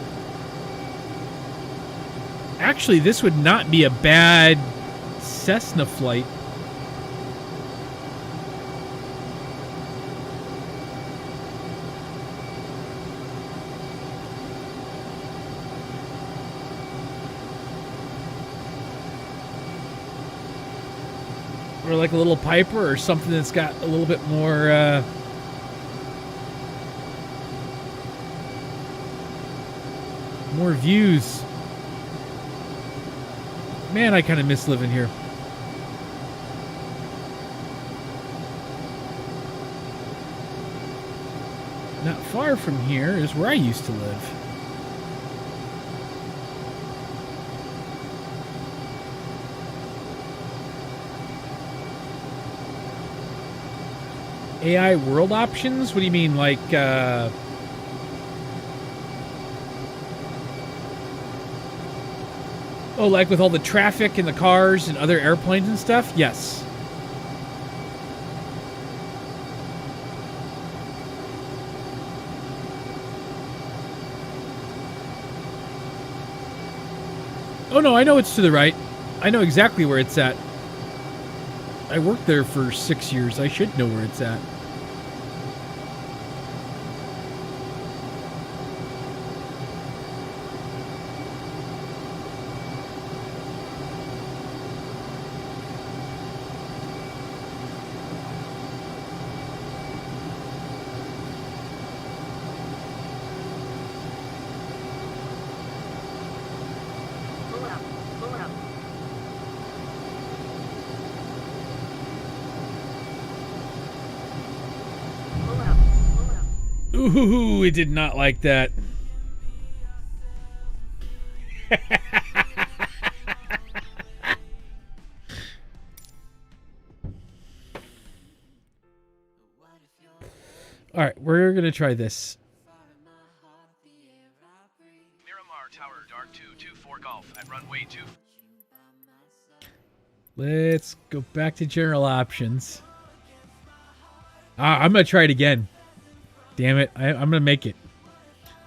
Actually, this would not be a bad Cessna flight. Or like a little Piper or something that's got a little bit more more views. Man, I kind of miss living here. Not far from here is where I used to live. AI world options? What do you mean, like, oh, like with all the traffic and the cars and other airplanes and stuff? Yes. Oh, no, I know it's to the right. I know exactly where it's at. I worked there for 6 years. I should know where it's at. Pull up. Pull up. Pull up. Pull up. Ooh, it did not like that. All right, we're going to try this. Miramar Tower, Dark 224 Golf at runway 2. Let's go back to general options. I'm going to try it again. Damn it. I'm going to make it.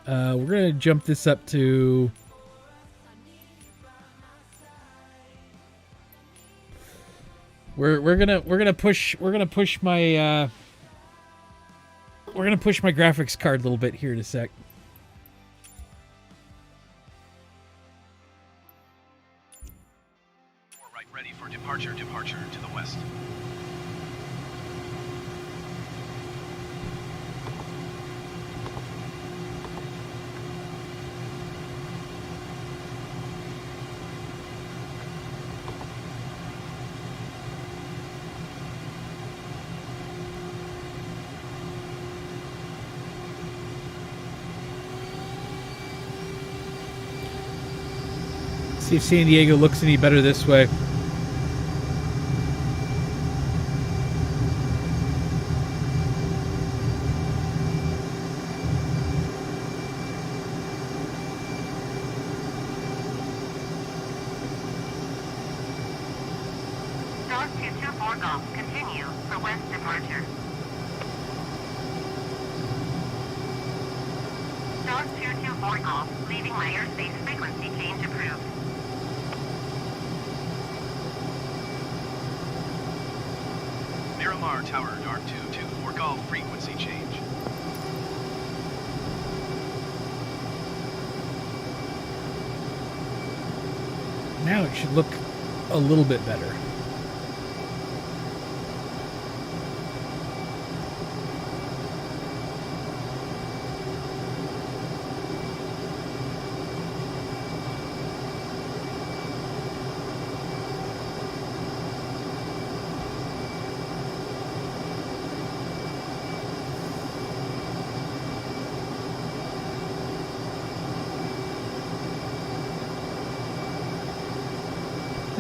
We're going to jump this up to... We're gonna push my graphics card a little bit here in a sec. Right, ready for departure. Departure to the west. See if San Diego looks any better this way. Dark 224 Golf. Continue for west departure. Dark 224 Golf. Leaving my airspace frequency change approved. Miramar Tower, Dark 224 Golf, frequency change. Now it should look a little bit better.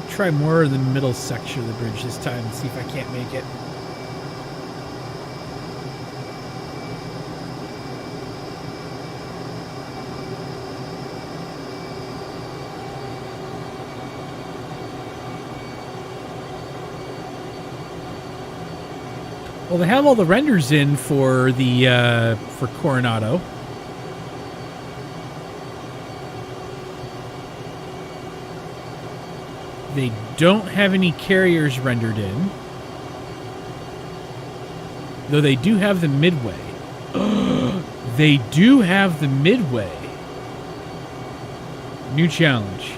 Try more of the middle section of the bridge this time and see if I can't make it. Well, they have all the renders in for the for Coronado. They don't have any carriers rendered in. Though they do have the midway. They do have the midway. New challenge.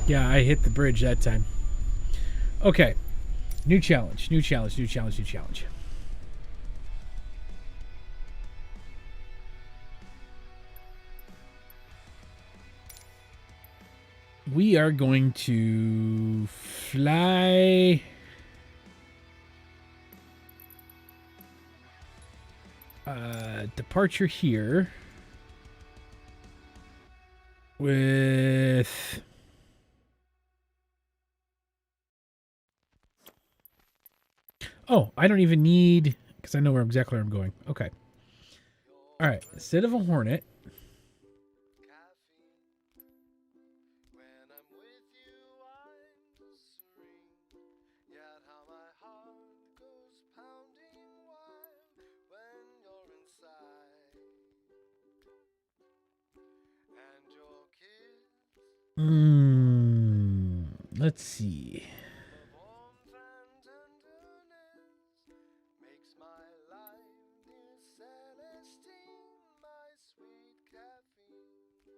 Yeah, I hit the bridge that time. Okay. New challenge, new challenge, new challenge, new challenge. we are going to fly departure here with I don't even need, because I know exactly where I'm going. Okay. All right. Instead of a Hornet, When I'm with you, I'm serene. Yet how my heart goes pounding wild when you're inside. And your kiss, let's see. the warmth and tenderness makes my life near Celestine, my sweet caffeine.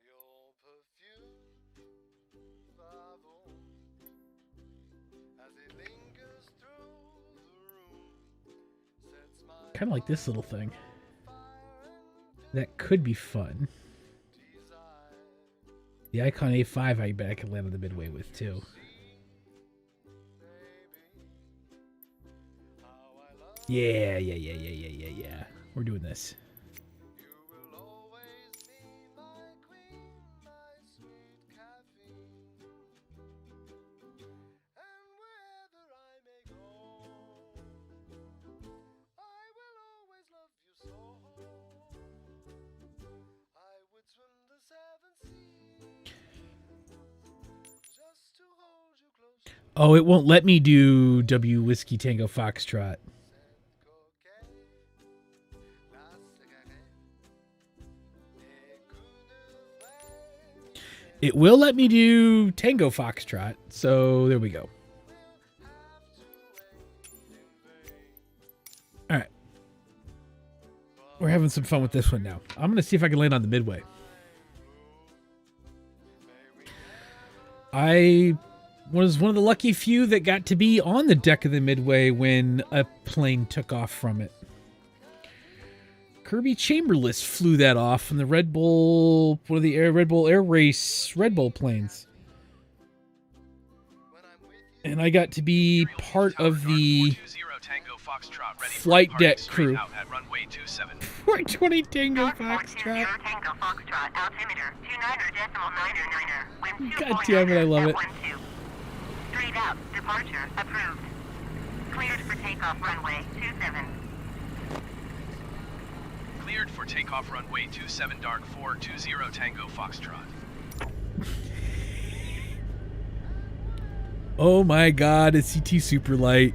Your perfume, Vavon, as it lingers through the room, sets my Kind of like this little thing. fire and That could be fun. desire. The Icon A5 I bet I could land on the Midway with too. Yeah. We're doing this. You will always be my queen, my sweet caffeine. And wherever I may go, I will always love you so. I would swim the seven seas just to hold you close. Oh, it won't let me do W Whiskey Tango Foxtrot. It will let me do Tango Foxtrot, so there we go. All right. We're having some fun with this one now. I'm going to see if I can land on the Midway. I was one of the lucky few that got to be on the deck of the Midway when a plane took off from it. Kirby Chamberlain flew that off from the Red Bull, one of the Red Bull Air Race Red Bull planes. And I got to be part of the flight deck crew. 420 Tango Foxtrot. Tango Foxtrot, altimeter 29.999. God damn it, I love it. Straight out, departure approved. Cleared for takeoff runway 27. Cleared for takeoff runway 27 dark 420 Tango Foxtrot. Oh my god, it's CT Superlight.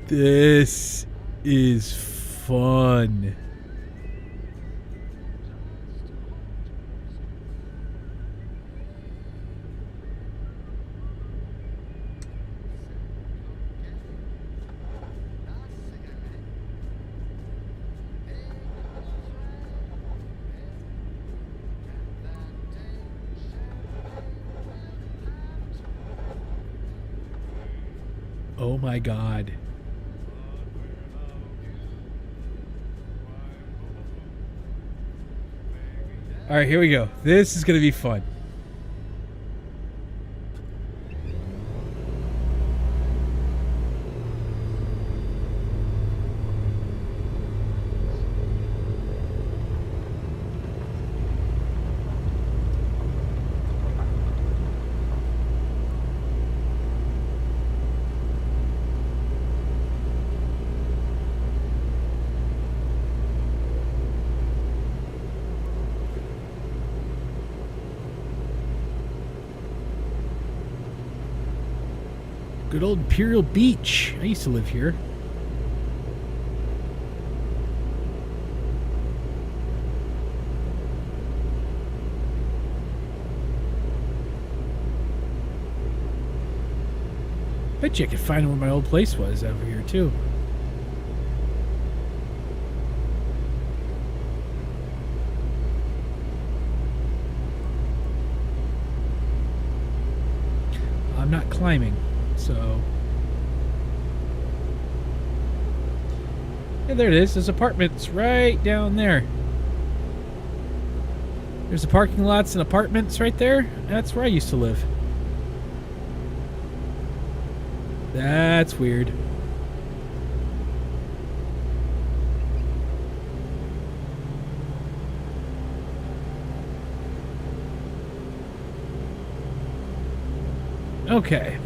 This is fun. Oh my god. All right, here we go. This is going to be fun. Good old Imperial Beach. I used to live here. Bet you I could find where my old place was over here too. I'm not climbing. So, Yeah, there it is. There's apartments right down there. There's the parking lots and apartments right there. That's where I used to live. That's weird. Okay.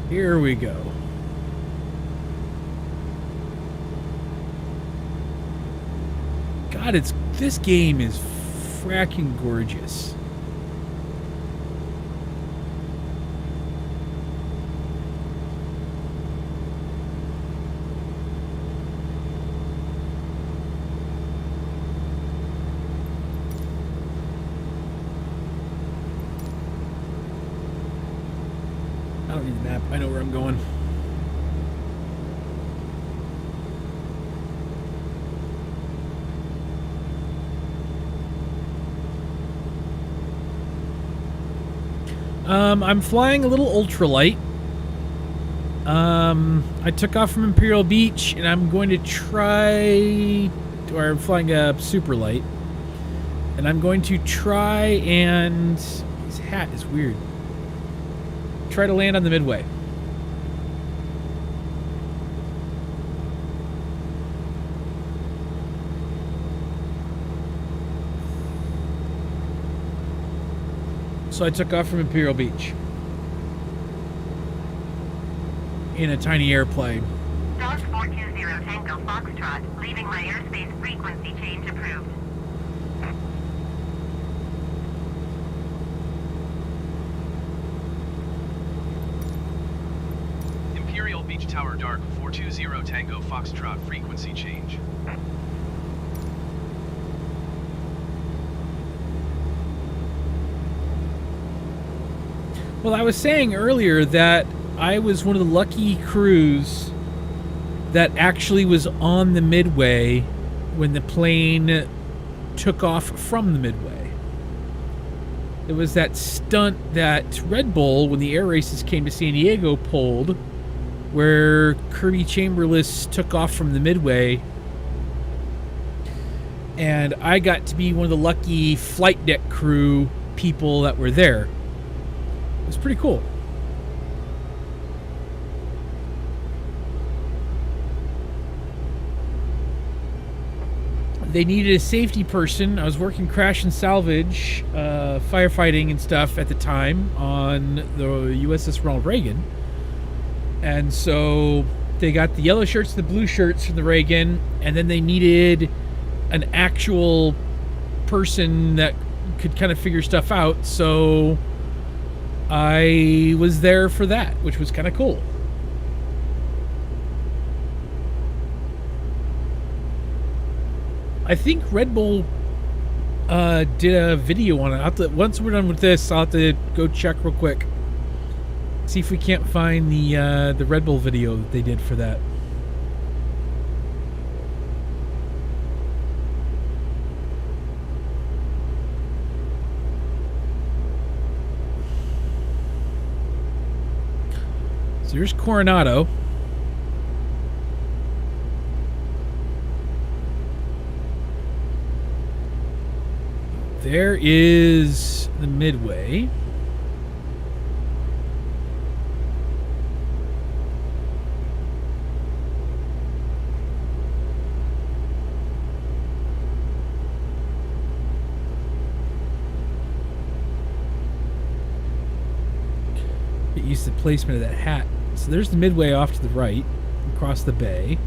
Here we go. God, this game is fracking gorgeous. I don't need the map. I know where I'm going. I'm flying a little ultralight. I took off from Imperial Beach, and I'm going to try... Or I'm flying a super light. And I'm going to try and... His hat is weird. Try to land on the Midway. So I took off from Imperial Beach in a tiny airplane. Dodge 420 Tango Foxtrot, leaving my airspace frequency change approved. Imperial Beach Tower Dark 420 Tango Foxtrot frequency change. Well, I was saying earlier that I was one of the lucky crews that actually was on the Midway when the plane took off from the Midway. It was that stunt that Red Bull, when the air races came to San Diego, pulled, where Kirby Chamberlain took off from the Midway, and I got to be one of the lucky flight deck crew people that were there. It was pretty cool. They needed a safety person. I was working crash and salvage, firefighting and stuff at the time on the USS Ronald Reagan. And so they got the yellow shirts, the blue shirts from the Reagan, and then they needed an actual person that could kind of figure stuff out. So I was there for that, which was kind of cool. I think Red Bull did a video on it. Once we're done with this, I'll have to go check real quick. See if we can't find the Red Bull video that they did for that. So here's Coronado. There is the Midway. Get used to the placement of that hat. So there's the Midway off to the right, across the bay.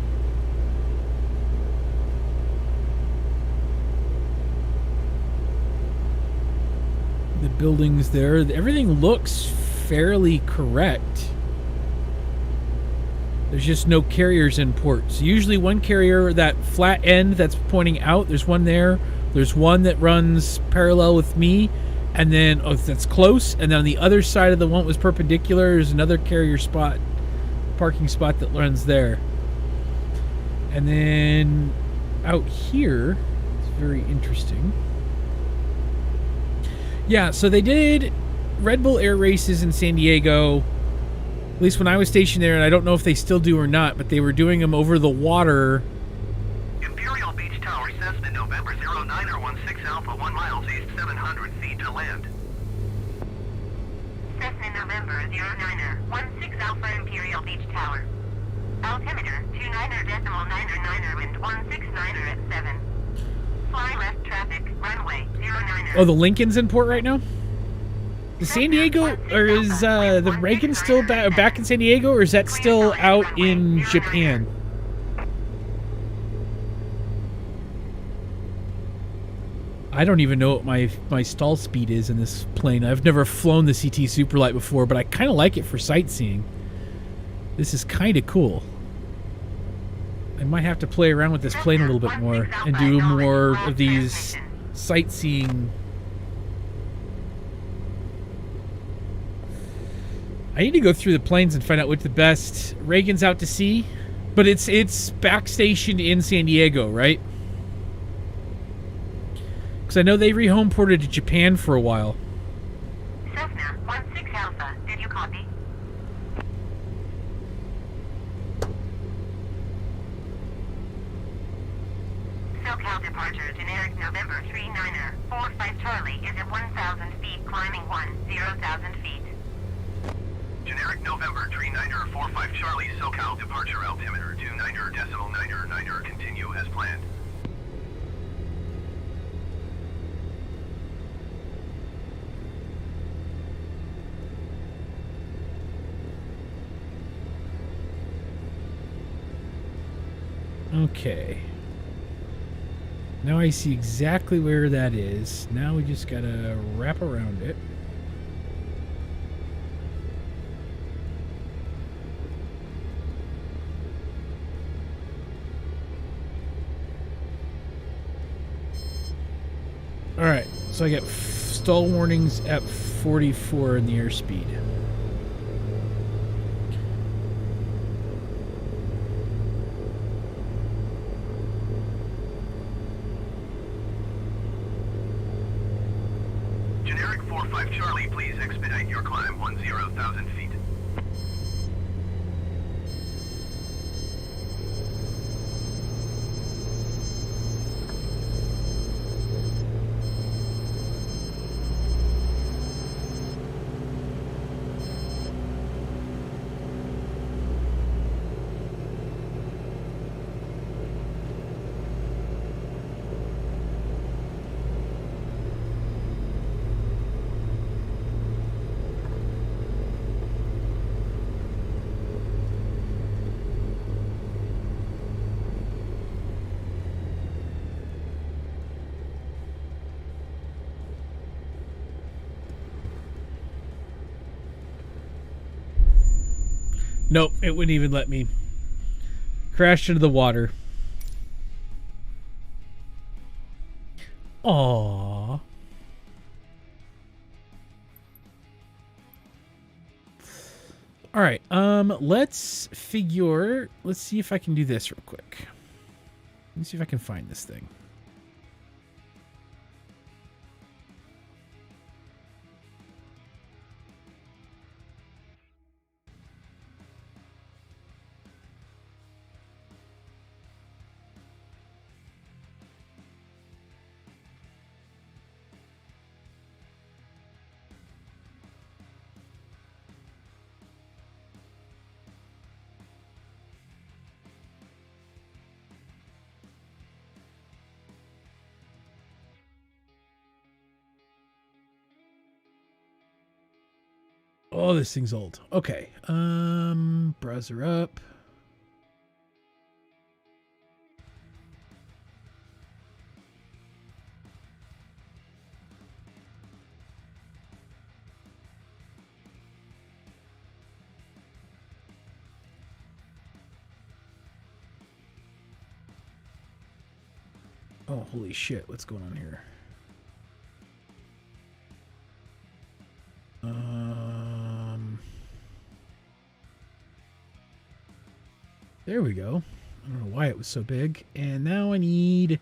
The buildings there, everything looks fairly correct. There's just no carriers in port. So usually one carrier, that flat end that's pointing out, there's one there. There's one that runs parallel with me, and then that's close. And then on the other side of the one that was perpendicular, there's another carrier spot, parking spot that runs there. And then out here, it's very interesting. Yeah, so they did Red Bull Air Races in San Diego, at least when I was stationed there, and I don't know if they still do or not, but they were doing them over the water. Imperial Beach Tower, Cessna November 09er 16 Alpha 1 miles east 700 feet to land. Cessna November 09er 16 Alpha Imperial Beach Tower. Altimeter 29er.99er wind 169er at 7. Fly left traffic, runway 09er. Oh, the Lincoln's in port right now? Is San Diego, or is the Reagan still back in San Diego, or is that still out in Japan? I don't even know what my stall speed is in this plane. I've never flown the CT Superlight before, but I kind of like it for sightseeing. This is kind of cool. I might have to play around with this plane a little bit more and do more of these sightseeing. I need to go through the planes and find out which the best. Reagan's out to sea, but it's back stationed in San Diego, right? Because I know they rehome ported to Japan for a while. Cessna 16 Alpha, did you copy? SoCal departure, generic November 39er 45 Charlie is at 1,000 feet, climbing 10,000 feet. Generic November 39er 45 Charlie, SoCal departure altimeter 29er.99er, continue as planned. Okay. Now I see exactly where that is. Now we just gotta wrap around it. Alright, so I get stall warnings at 44 in the airspeed. Generic 45 Charlie, please expedite your climb 10,000 feet. Nope, it wouldn't even let me. Crashed into the water. Aww. Alright, let's see if I can do this real quick. Let me see if I can find this thing. Oh, this thing's old. Okay. Browser up. Oh, holy shit. What's going on here? There we go. I don't know why it was so big. And now I need...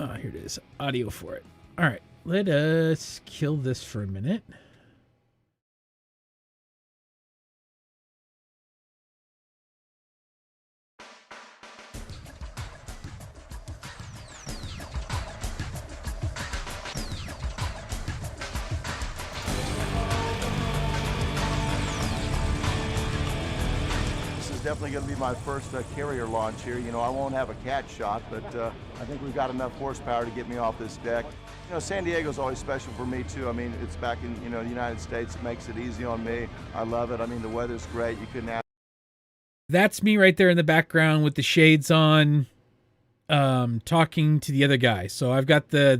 Here it is. Audio for it. All right. Let us kill this for a minute. Definitely going to be my first carrier launch here. You know, I won't have a cat shot, but I think we've got enough horsepower to get me off this deck. You know, San Diego's always special for me too. I mean, it's back in, you know, the United States. It makes it easy on me. I love it. I mean, the weather's great. You couldn't ask. That's me right there in the background with the shades on, talking to the other guy. So I've got the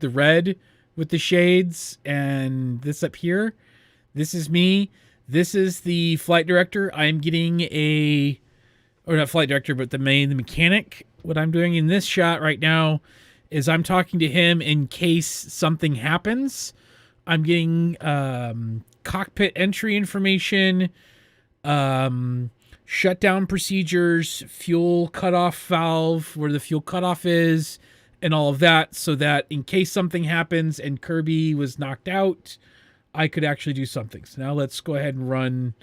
red with the shades, and this up here. This is me. This is the flight director. I'm getting or not flight director, but the mechanic. What I'm doing in this shot right now is I'm talking to him in case something happens. I'm getting cockpit entry information, shutdown procedures, fuel cutoff valve, where the fuel cutoff is, and all of that, so that in case something happens and Kirby was knocked out, I could actually do something. So now let's go ahead and run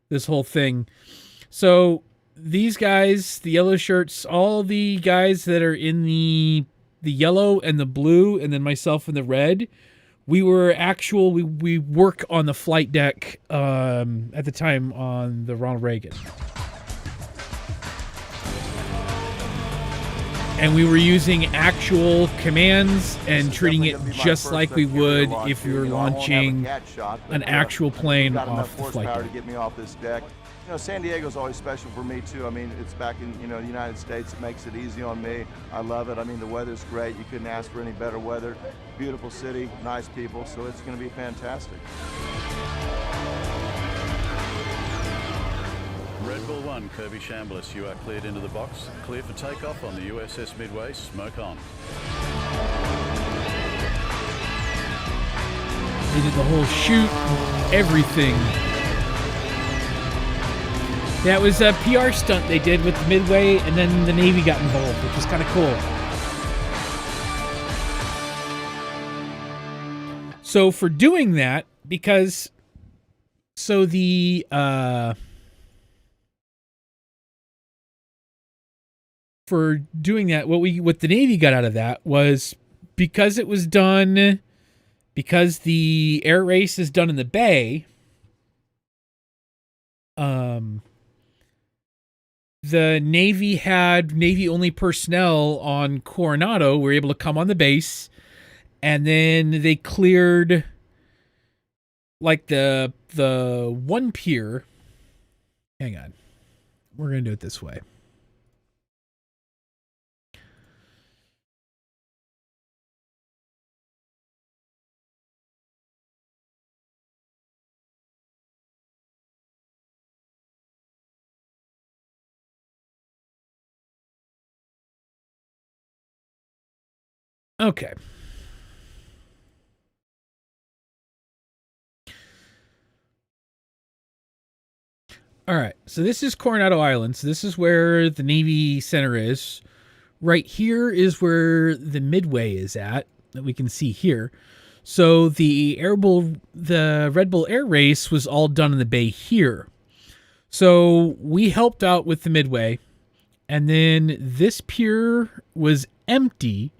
this whole thing. So these guys, the yellow shirts, all the guys that are in the yellow and the blue, and then myself in the red, we work on the flight deck at the time on the Ronald Reagan. And we were using actual commands and treating it just like we would if we were launching an actual plane off the flight deck. To get me off this deck. You know, San Diego's always special for me too. I mean, it's back in, you know, the United States. It makes it easy on me. I love it. I mean, the weather's great. You couldn't ask for any better weather. Beautiful city, nice people, so it's going to be fantastic. Red Bull 1, Kirby Chambliss, you are cleared into the box. Clear for takeoff on the USS Midway. Smoke on. They did the whole shoot, everything. That was a PR stunt they did with the Midway, and then the Navy got involved, which was kind of cool. So for doing that, for doing that, what the Navy got out of that was, because the air race is done in the bay, the Navy had Navy-only personnel on Coronado were able to come on the base, and then they cleared like the one pier. Hang on. We're going to do it this way. Okay. All right. So this is Coronado Islands. This is where the Navy Center is. Right here is where the Midway is at, that we can see here. So the Red Bull Air Race was all done in the bay here. So we helped out with the Midway, and then this pier was empty.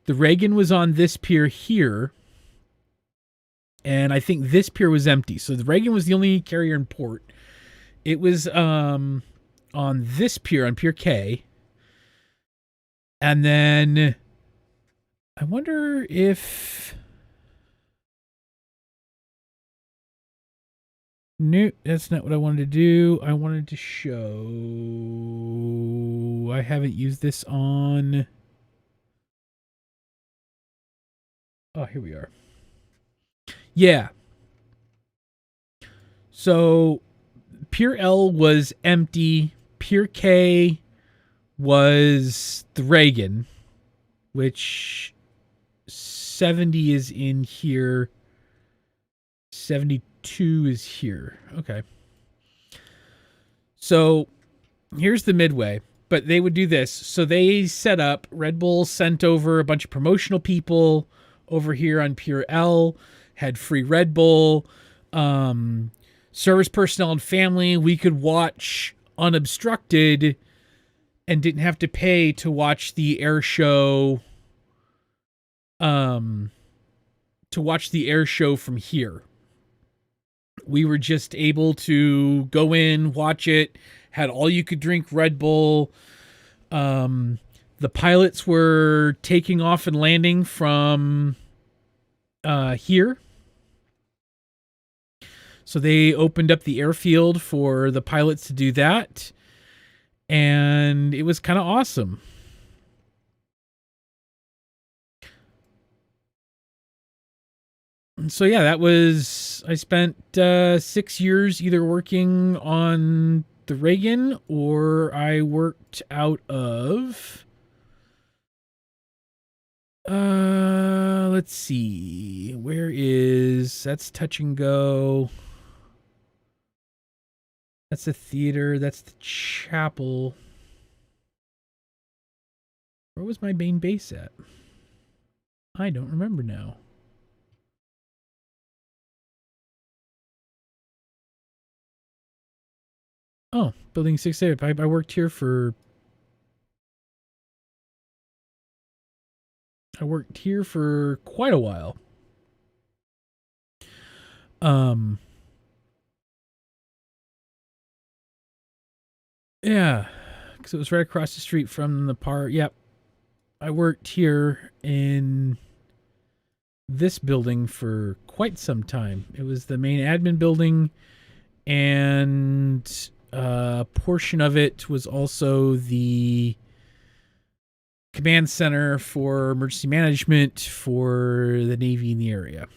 The Reagan was on this pier here, and I think this pier was empty. So the Reagan was the only carrier in port. It was on this pier, on Pier K. And then I wonder if... No, that's not what I wanted to do. I wanted to show... I haven't used this on... Oh, here we are. Yeah. So, Pier L was empty. Pier K was the Reagan, which 70 is in here. 72 is here. Okay. So, here's the Midway. But they would do this. So they set up, Red Bull sent over a bunch of promotional people over here on Pure L, had free Red Bull, service personnel and family. We could watch unobstructed and didn't have to pay to watch the air show. To watch the air show from here. We were just able to go in, watch it, had all you could drink Red Bull. The pilots were taking off and landing from here. So they opened up the airfield for the pilots to do that. And it was kind of awesome. So yeah, I spent 6 years either working on the Reagan or I worked out of, let's see, that's Touch and Go. That's the theater. That's the chapel. Where was my main base at? I don't remember now. Oh, Building 6A. I worked here for... quite a while. Yeah, because it was right across the street from the park. Yep. I worked here in this building for quite some time. It was the main admin building, and a portion of it was also the command center for emergency management for the Navy in the area.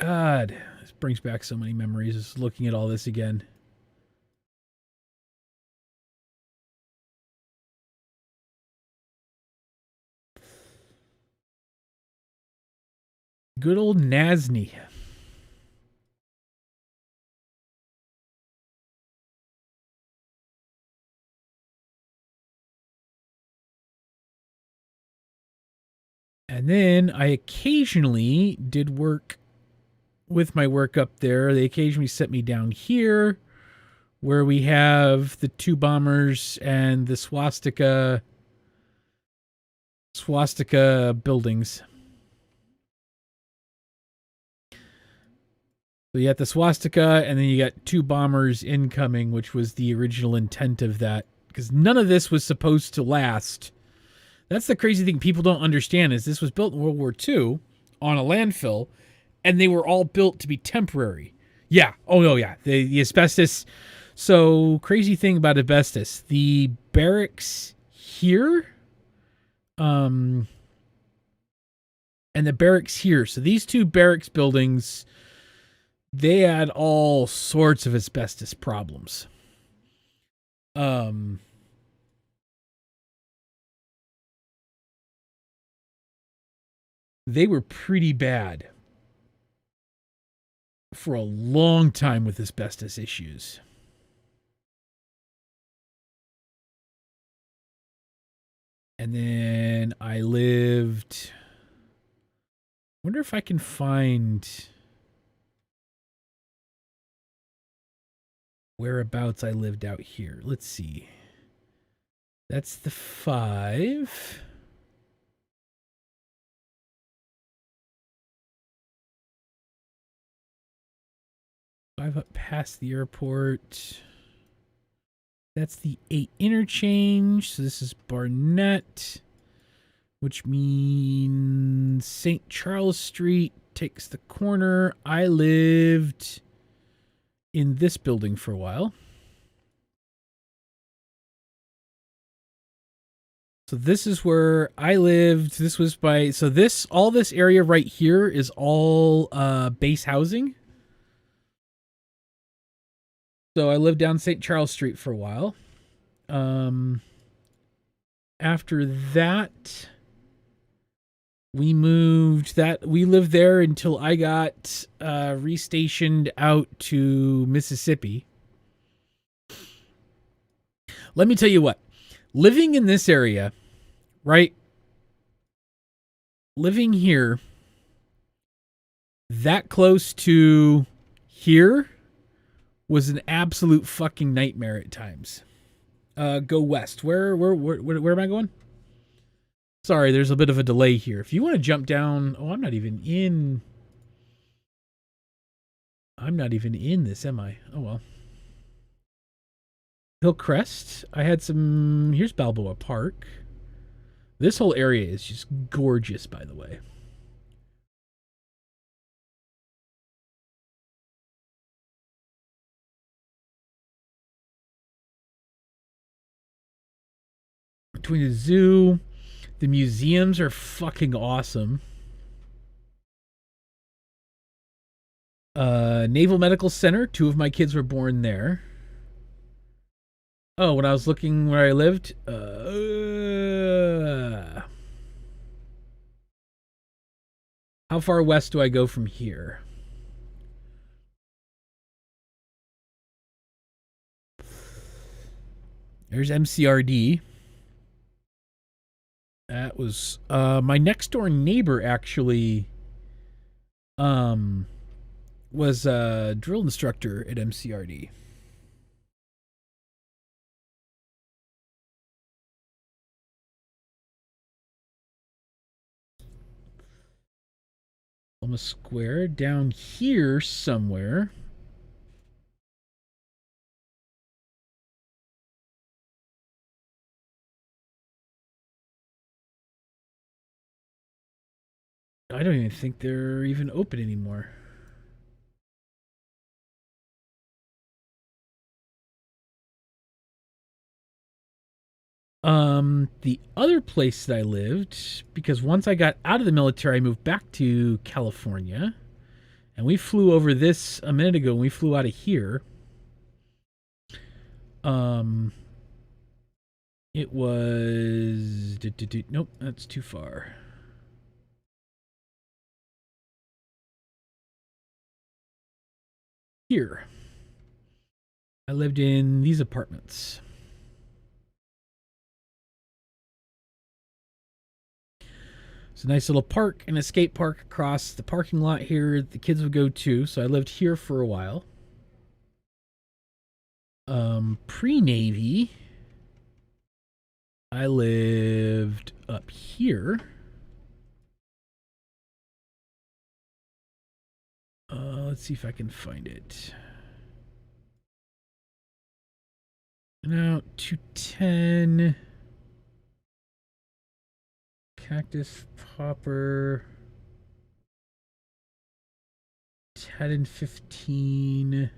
God, this brings back so many memories just looking at all this again. Good old Nasny. And then I occasionally did work with my work up there. They occasionally set me down here where we have the two bombers and the swastika buildings. So you got the swastika, and then you got two bombers incoming, which was the original intent of that. Because none of this was supposed to last. That's the crazy thing people don't understand, is this was built in World War II on a landfill, and they were all built to be temporary. Yeah. Oh, no, yeah. The asbestos. So, crazy thing about asbestos. The barracks here, and the barracks here. So, these two barracks buildings, they had all sorts of asbestos problems. They were pretty bad for a long time with asbestos issues. And then I lived... wonder if I can find whereabouts I lived out here. Let's see. That's the 5. Up past the airport. That's the 8 interchange. So this is Barnett, which means St. Charles Street takes the corner. I lived in this building for a while. So this is where I lived. This was all this area right here is all base housing. So I lived down St. Charles Street for a while. After that, We lived there until I got restationed out to Mississippi. Let me tell you what, living in this area, right? Living here, that close to here, was an absolute fucking nightmare at times. Go west. Where am I going? Sorry, there's a bit of a delay here. If you want to jump down, I'm not even in this, am I? Oh well. Hillcrest. Here's Balboa Park. This whole area is just gorgeous, by the way. Between the zoo, the museums are fucking awesome. Naval Medical Center. 2 of my kids were born there. Oh, when I was looking where I lived, how far west do I go from here? There's MCRD. That was my next door neighbor actually was a drill instructor at MCRD. Almost square down here somewhere. I don't even think they're even open anymore. The other place that I lived, because once I got out of the military, I moved back to California, and we flew over this a minute ago, and we flew out of here. It was... Nope, that's too far. Here. I lived in these apartments. It's a nice little park, and a skate park across the parking lot here. The kids would go to, so I lived here for a while. Pre-Navy, I lived up here. Let's see if I can find it. Now, 210. Cactus Popper. 10 and 15.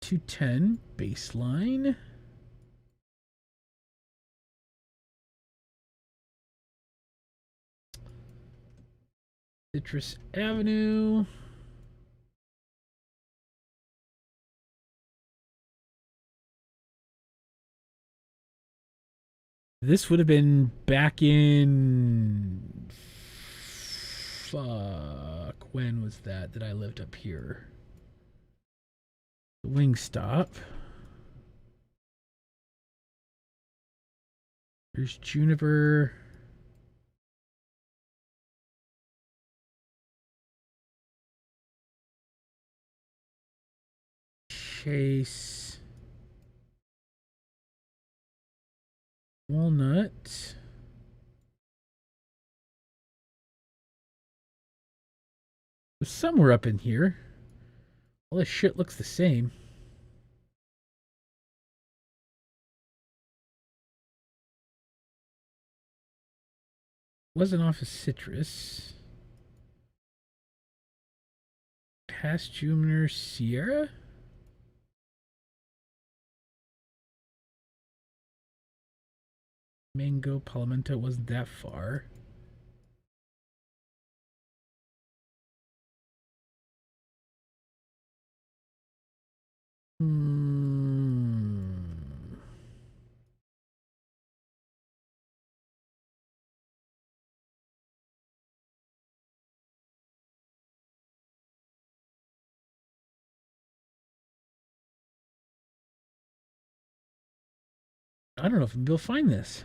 210 baseline. Citrus Avenue. This would have been back in... Fuck. When was that I lived up here? Wingstop. There's Juniper. Chase. Walnut. It was somewhere up in here. All this shit looks the same. Wasn't off of Citrus. Past Juniper, Sierra? Mango, Palomento wasn't that far. I don't know if I'll find this.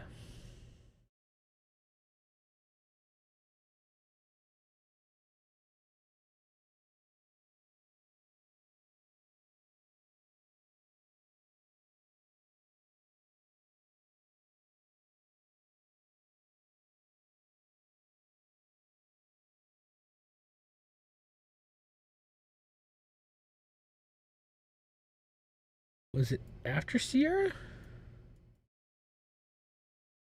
Was it after Sierra?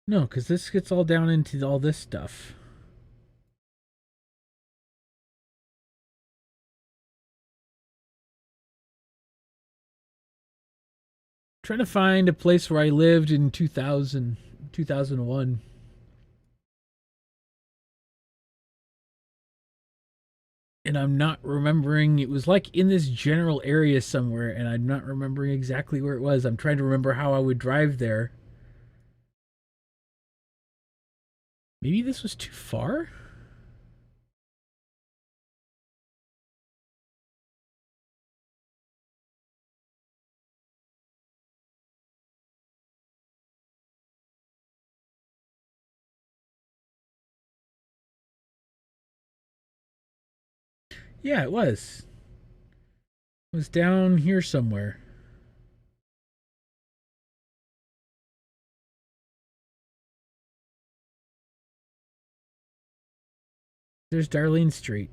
No, because this gets all down into all this stuff. Trying to find a place where I lived in 2000, 2001. And I'm not remembering. It was like in this general area somewhere, and I'm not remembering exactly where it was. I'm trying to remember how I would drive there. Maybe this was too far? Yeah, it was. It was down here somewhere. There's Darlene Street.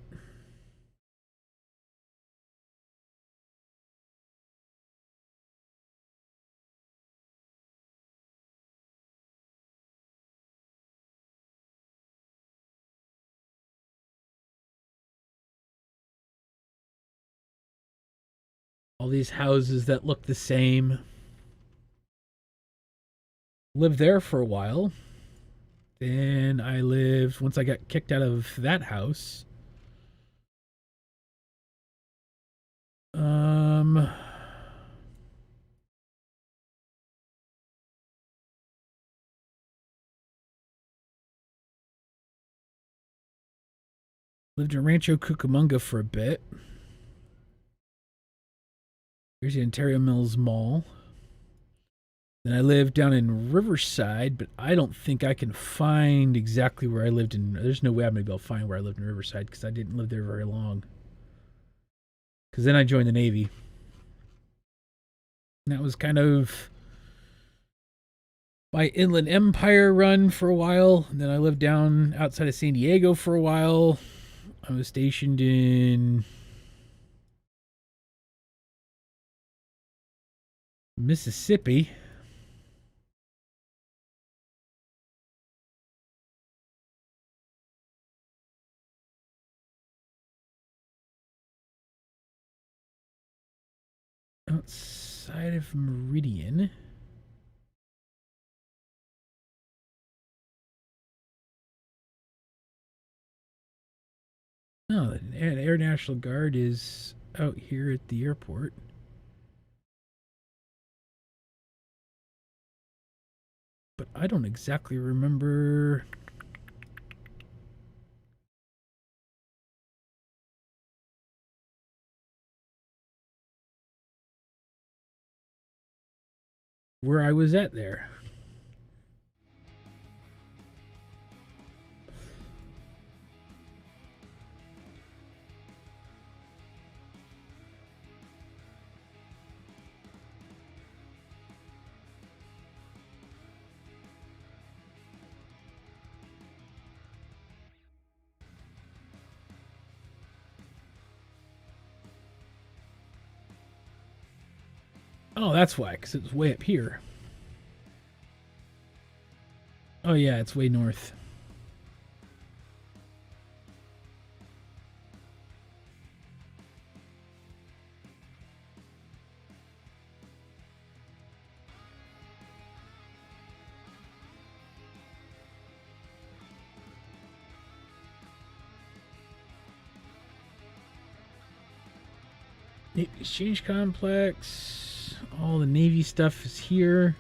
All these houses that look the same. Lived there for a while. Then I lived, once I got kicked out of that house. Lived in Rancho Cucamonga for a bit. Here's the Ontario Mills Mall. Then I lived down in Riverside, but I don't think I can find exactly where I lived in. There's no way I'm going to be able to find where I lived in Riverside because I didn't live there very long. Because then I joined the Navy. And that was kind of my Inland Empire run for a while. And then I lived down outside of San Diego for a while. I was stationed in Mississippi. Outside of Meridian. No, the Air National Guard is out here at the airport. But I don't exactly remember. Where I was at there. Oh, that's why, because it was way up here. Oh, yeah, it's way north. Navy Exchange Complex. All the Navy stuff is here.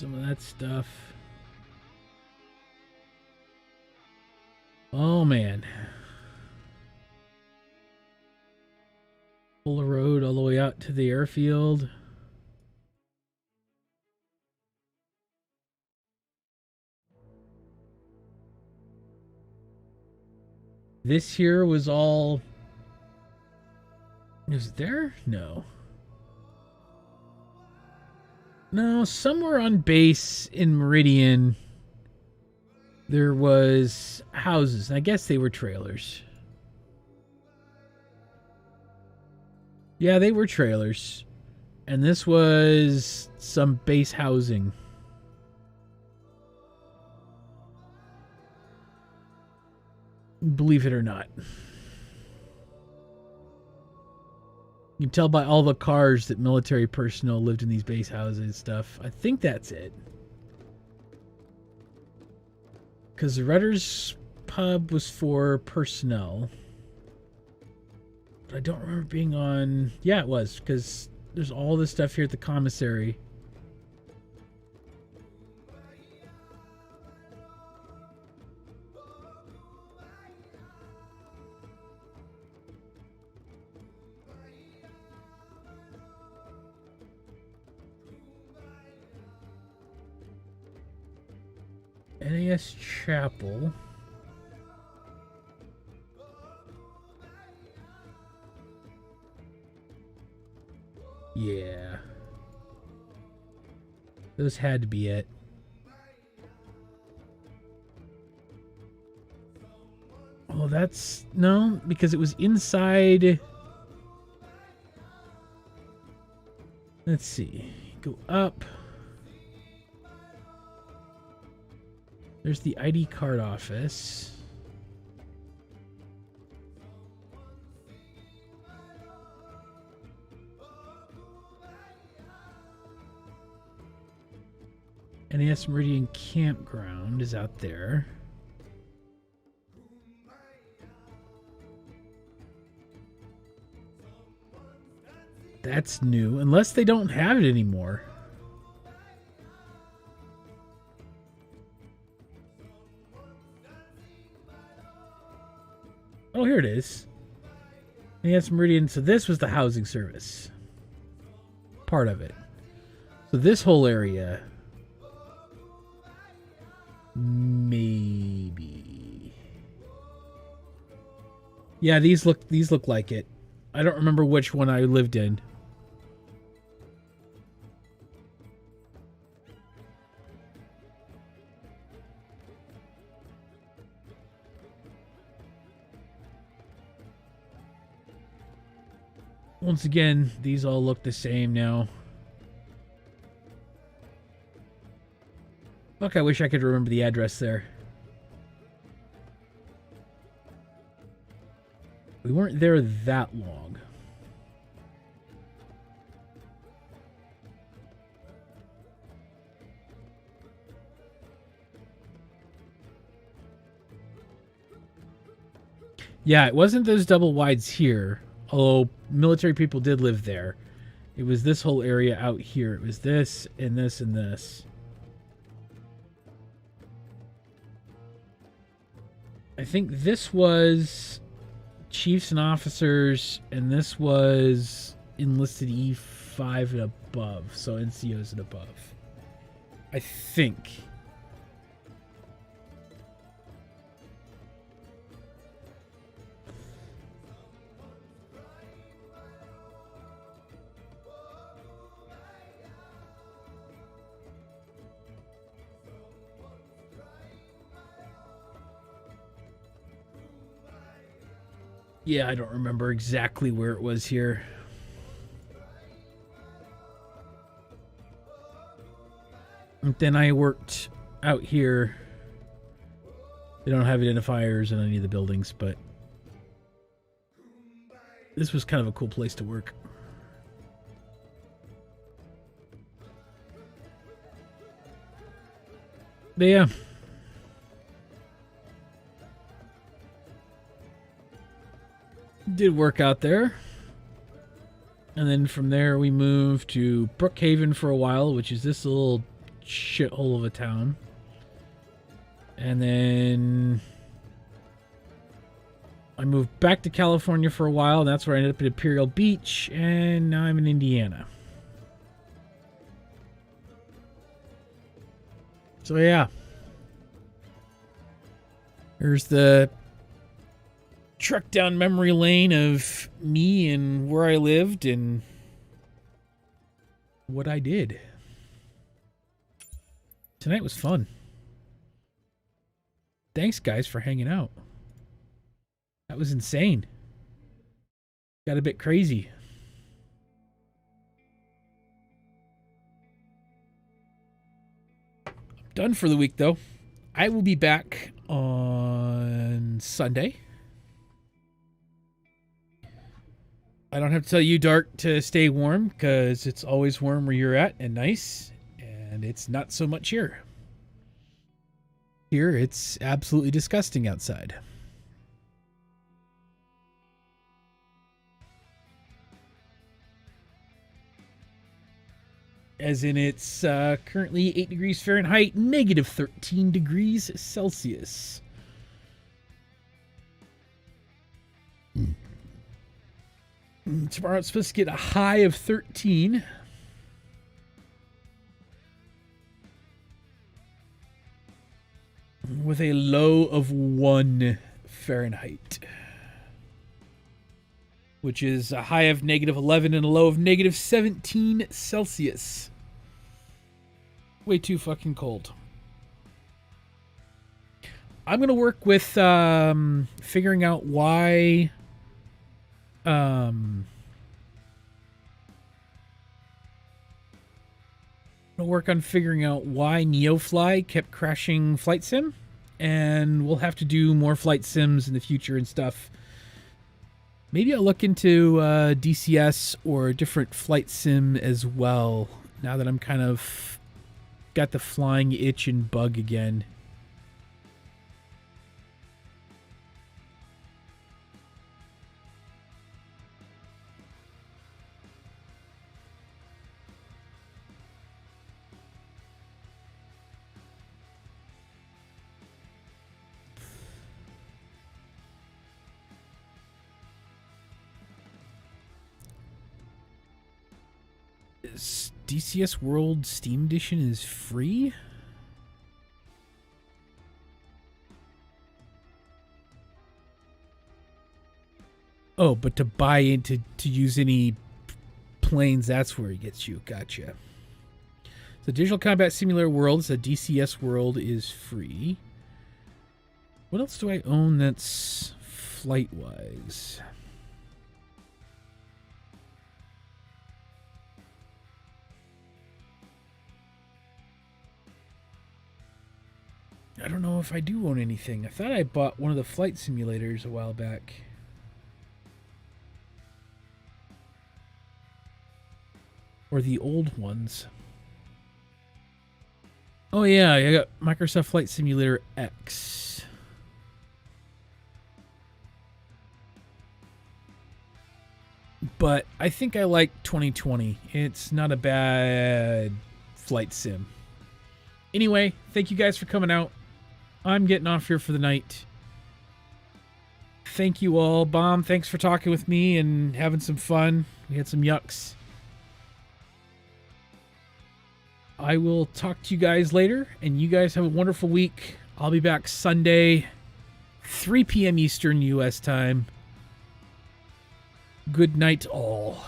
some of that stuff. Oh, man. Pull the road all the way out to the airfield. This here was all... Was it there? No. No, somewhere on base in Meridian, there was houses. I guess they were trailers. Yeah, they were trailers. And this was some base housing. Believe it or not. You can tell by all the cars that military personnel lived in these base houses and stuff. I think that's it. Because the Rutter's pub was for personnel. But I don't remember being on... Yeah, it was. Because there's all this stuff here at the commissary. NAS Chapel. Yeah. Those had to be it. Oh, that's... No, because it was inside... Let's see. Go up. There's the ID card office. NAS Meridian Campground is out there. That's new, unless they don't have it anymore. Oh, here it is. NAS Meridian. So this was the housing service. Part of it. So this whole area... Maybe. Yeah, these look like it. I don't remember which one I lived in. Once again, these all look the same now. Fuck, I wish I could remember the address there. We weren't there that long. Yeah, it wasn't those double wides here. Although military people did live there. It was this whole area out here. It was this and this and this. I think this was chiefs and officers, and this was enlisted E5 and above, so NCOs and above. I think. Yeah, I don't remember exactly where it was here. And then I worked out here. They don't have identifiers in any of the buildings, but this was kind of a cool place to work. But yeah. Did work out there. And then from there we moved to Brookhaven for a while, which is this little shithole of a town. And then I moved back to California for a while. And that's where I ended up at Imperial Beach. And now I'm in Indiana. So yeah. There's the trek down memory lane of me and where I lived and what I did. Tonight was fun. Thanks, guys, for hanging out. That was insane. Got a bit crazy. I'm done for the week, though. I will be back on Sunday. I don't have to tell you, Dark, to stay warm, because it's always warm where you're at and nice, and it's not so much here. Here, it's absolutely disgusting outside. As in, it's currently 8 degrees Fahrenheit, negative 13 degrees Celsius. Tomorrow it's supposed to get a high of 13. With a low of 1 Fahrenheit. Which is a high of negative 11 and a low of negative 17 Celsius. Way too fucking cold. I'm going to work with figuring out why... I'll work on figuring out why Neofly kept crashing Flight Sim, and we'll have to do more Flight Sims in the future and stuff. Maybe I'll look into DCS or a different Flight Sim as well, now that I'm kind of got the flying itch and bug again. DCS World Steam Edition is free? Oh, but to buy into to use any planes, that's where he gets you. Gotcha. The Digital Combat Simulator World, the DCS World, is free. What else do I own that's flight-wise? I don't know if I do own anything. I thought I bought one of the flight simulators a while back. Or the old ones. Oh yeah, I got Microsoft Flight Simulator X. But I think I like 2020. It's not a bad flight sim. Anyway, thank you guys for coming out. I'm getting off here for the night. Thank you all. Bomb, thanks for talking with me and having some fun. We had some yucks. I will talk to you guys later, and you guys have a wonderful week. I'll be back Sunday, 3 p.m. Eastern U.S. time. Good night, all.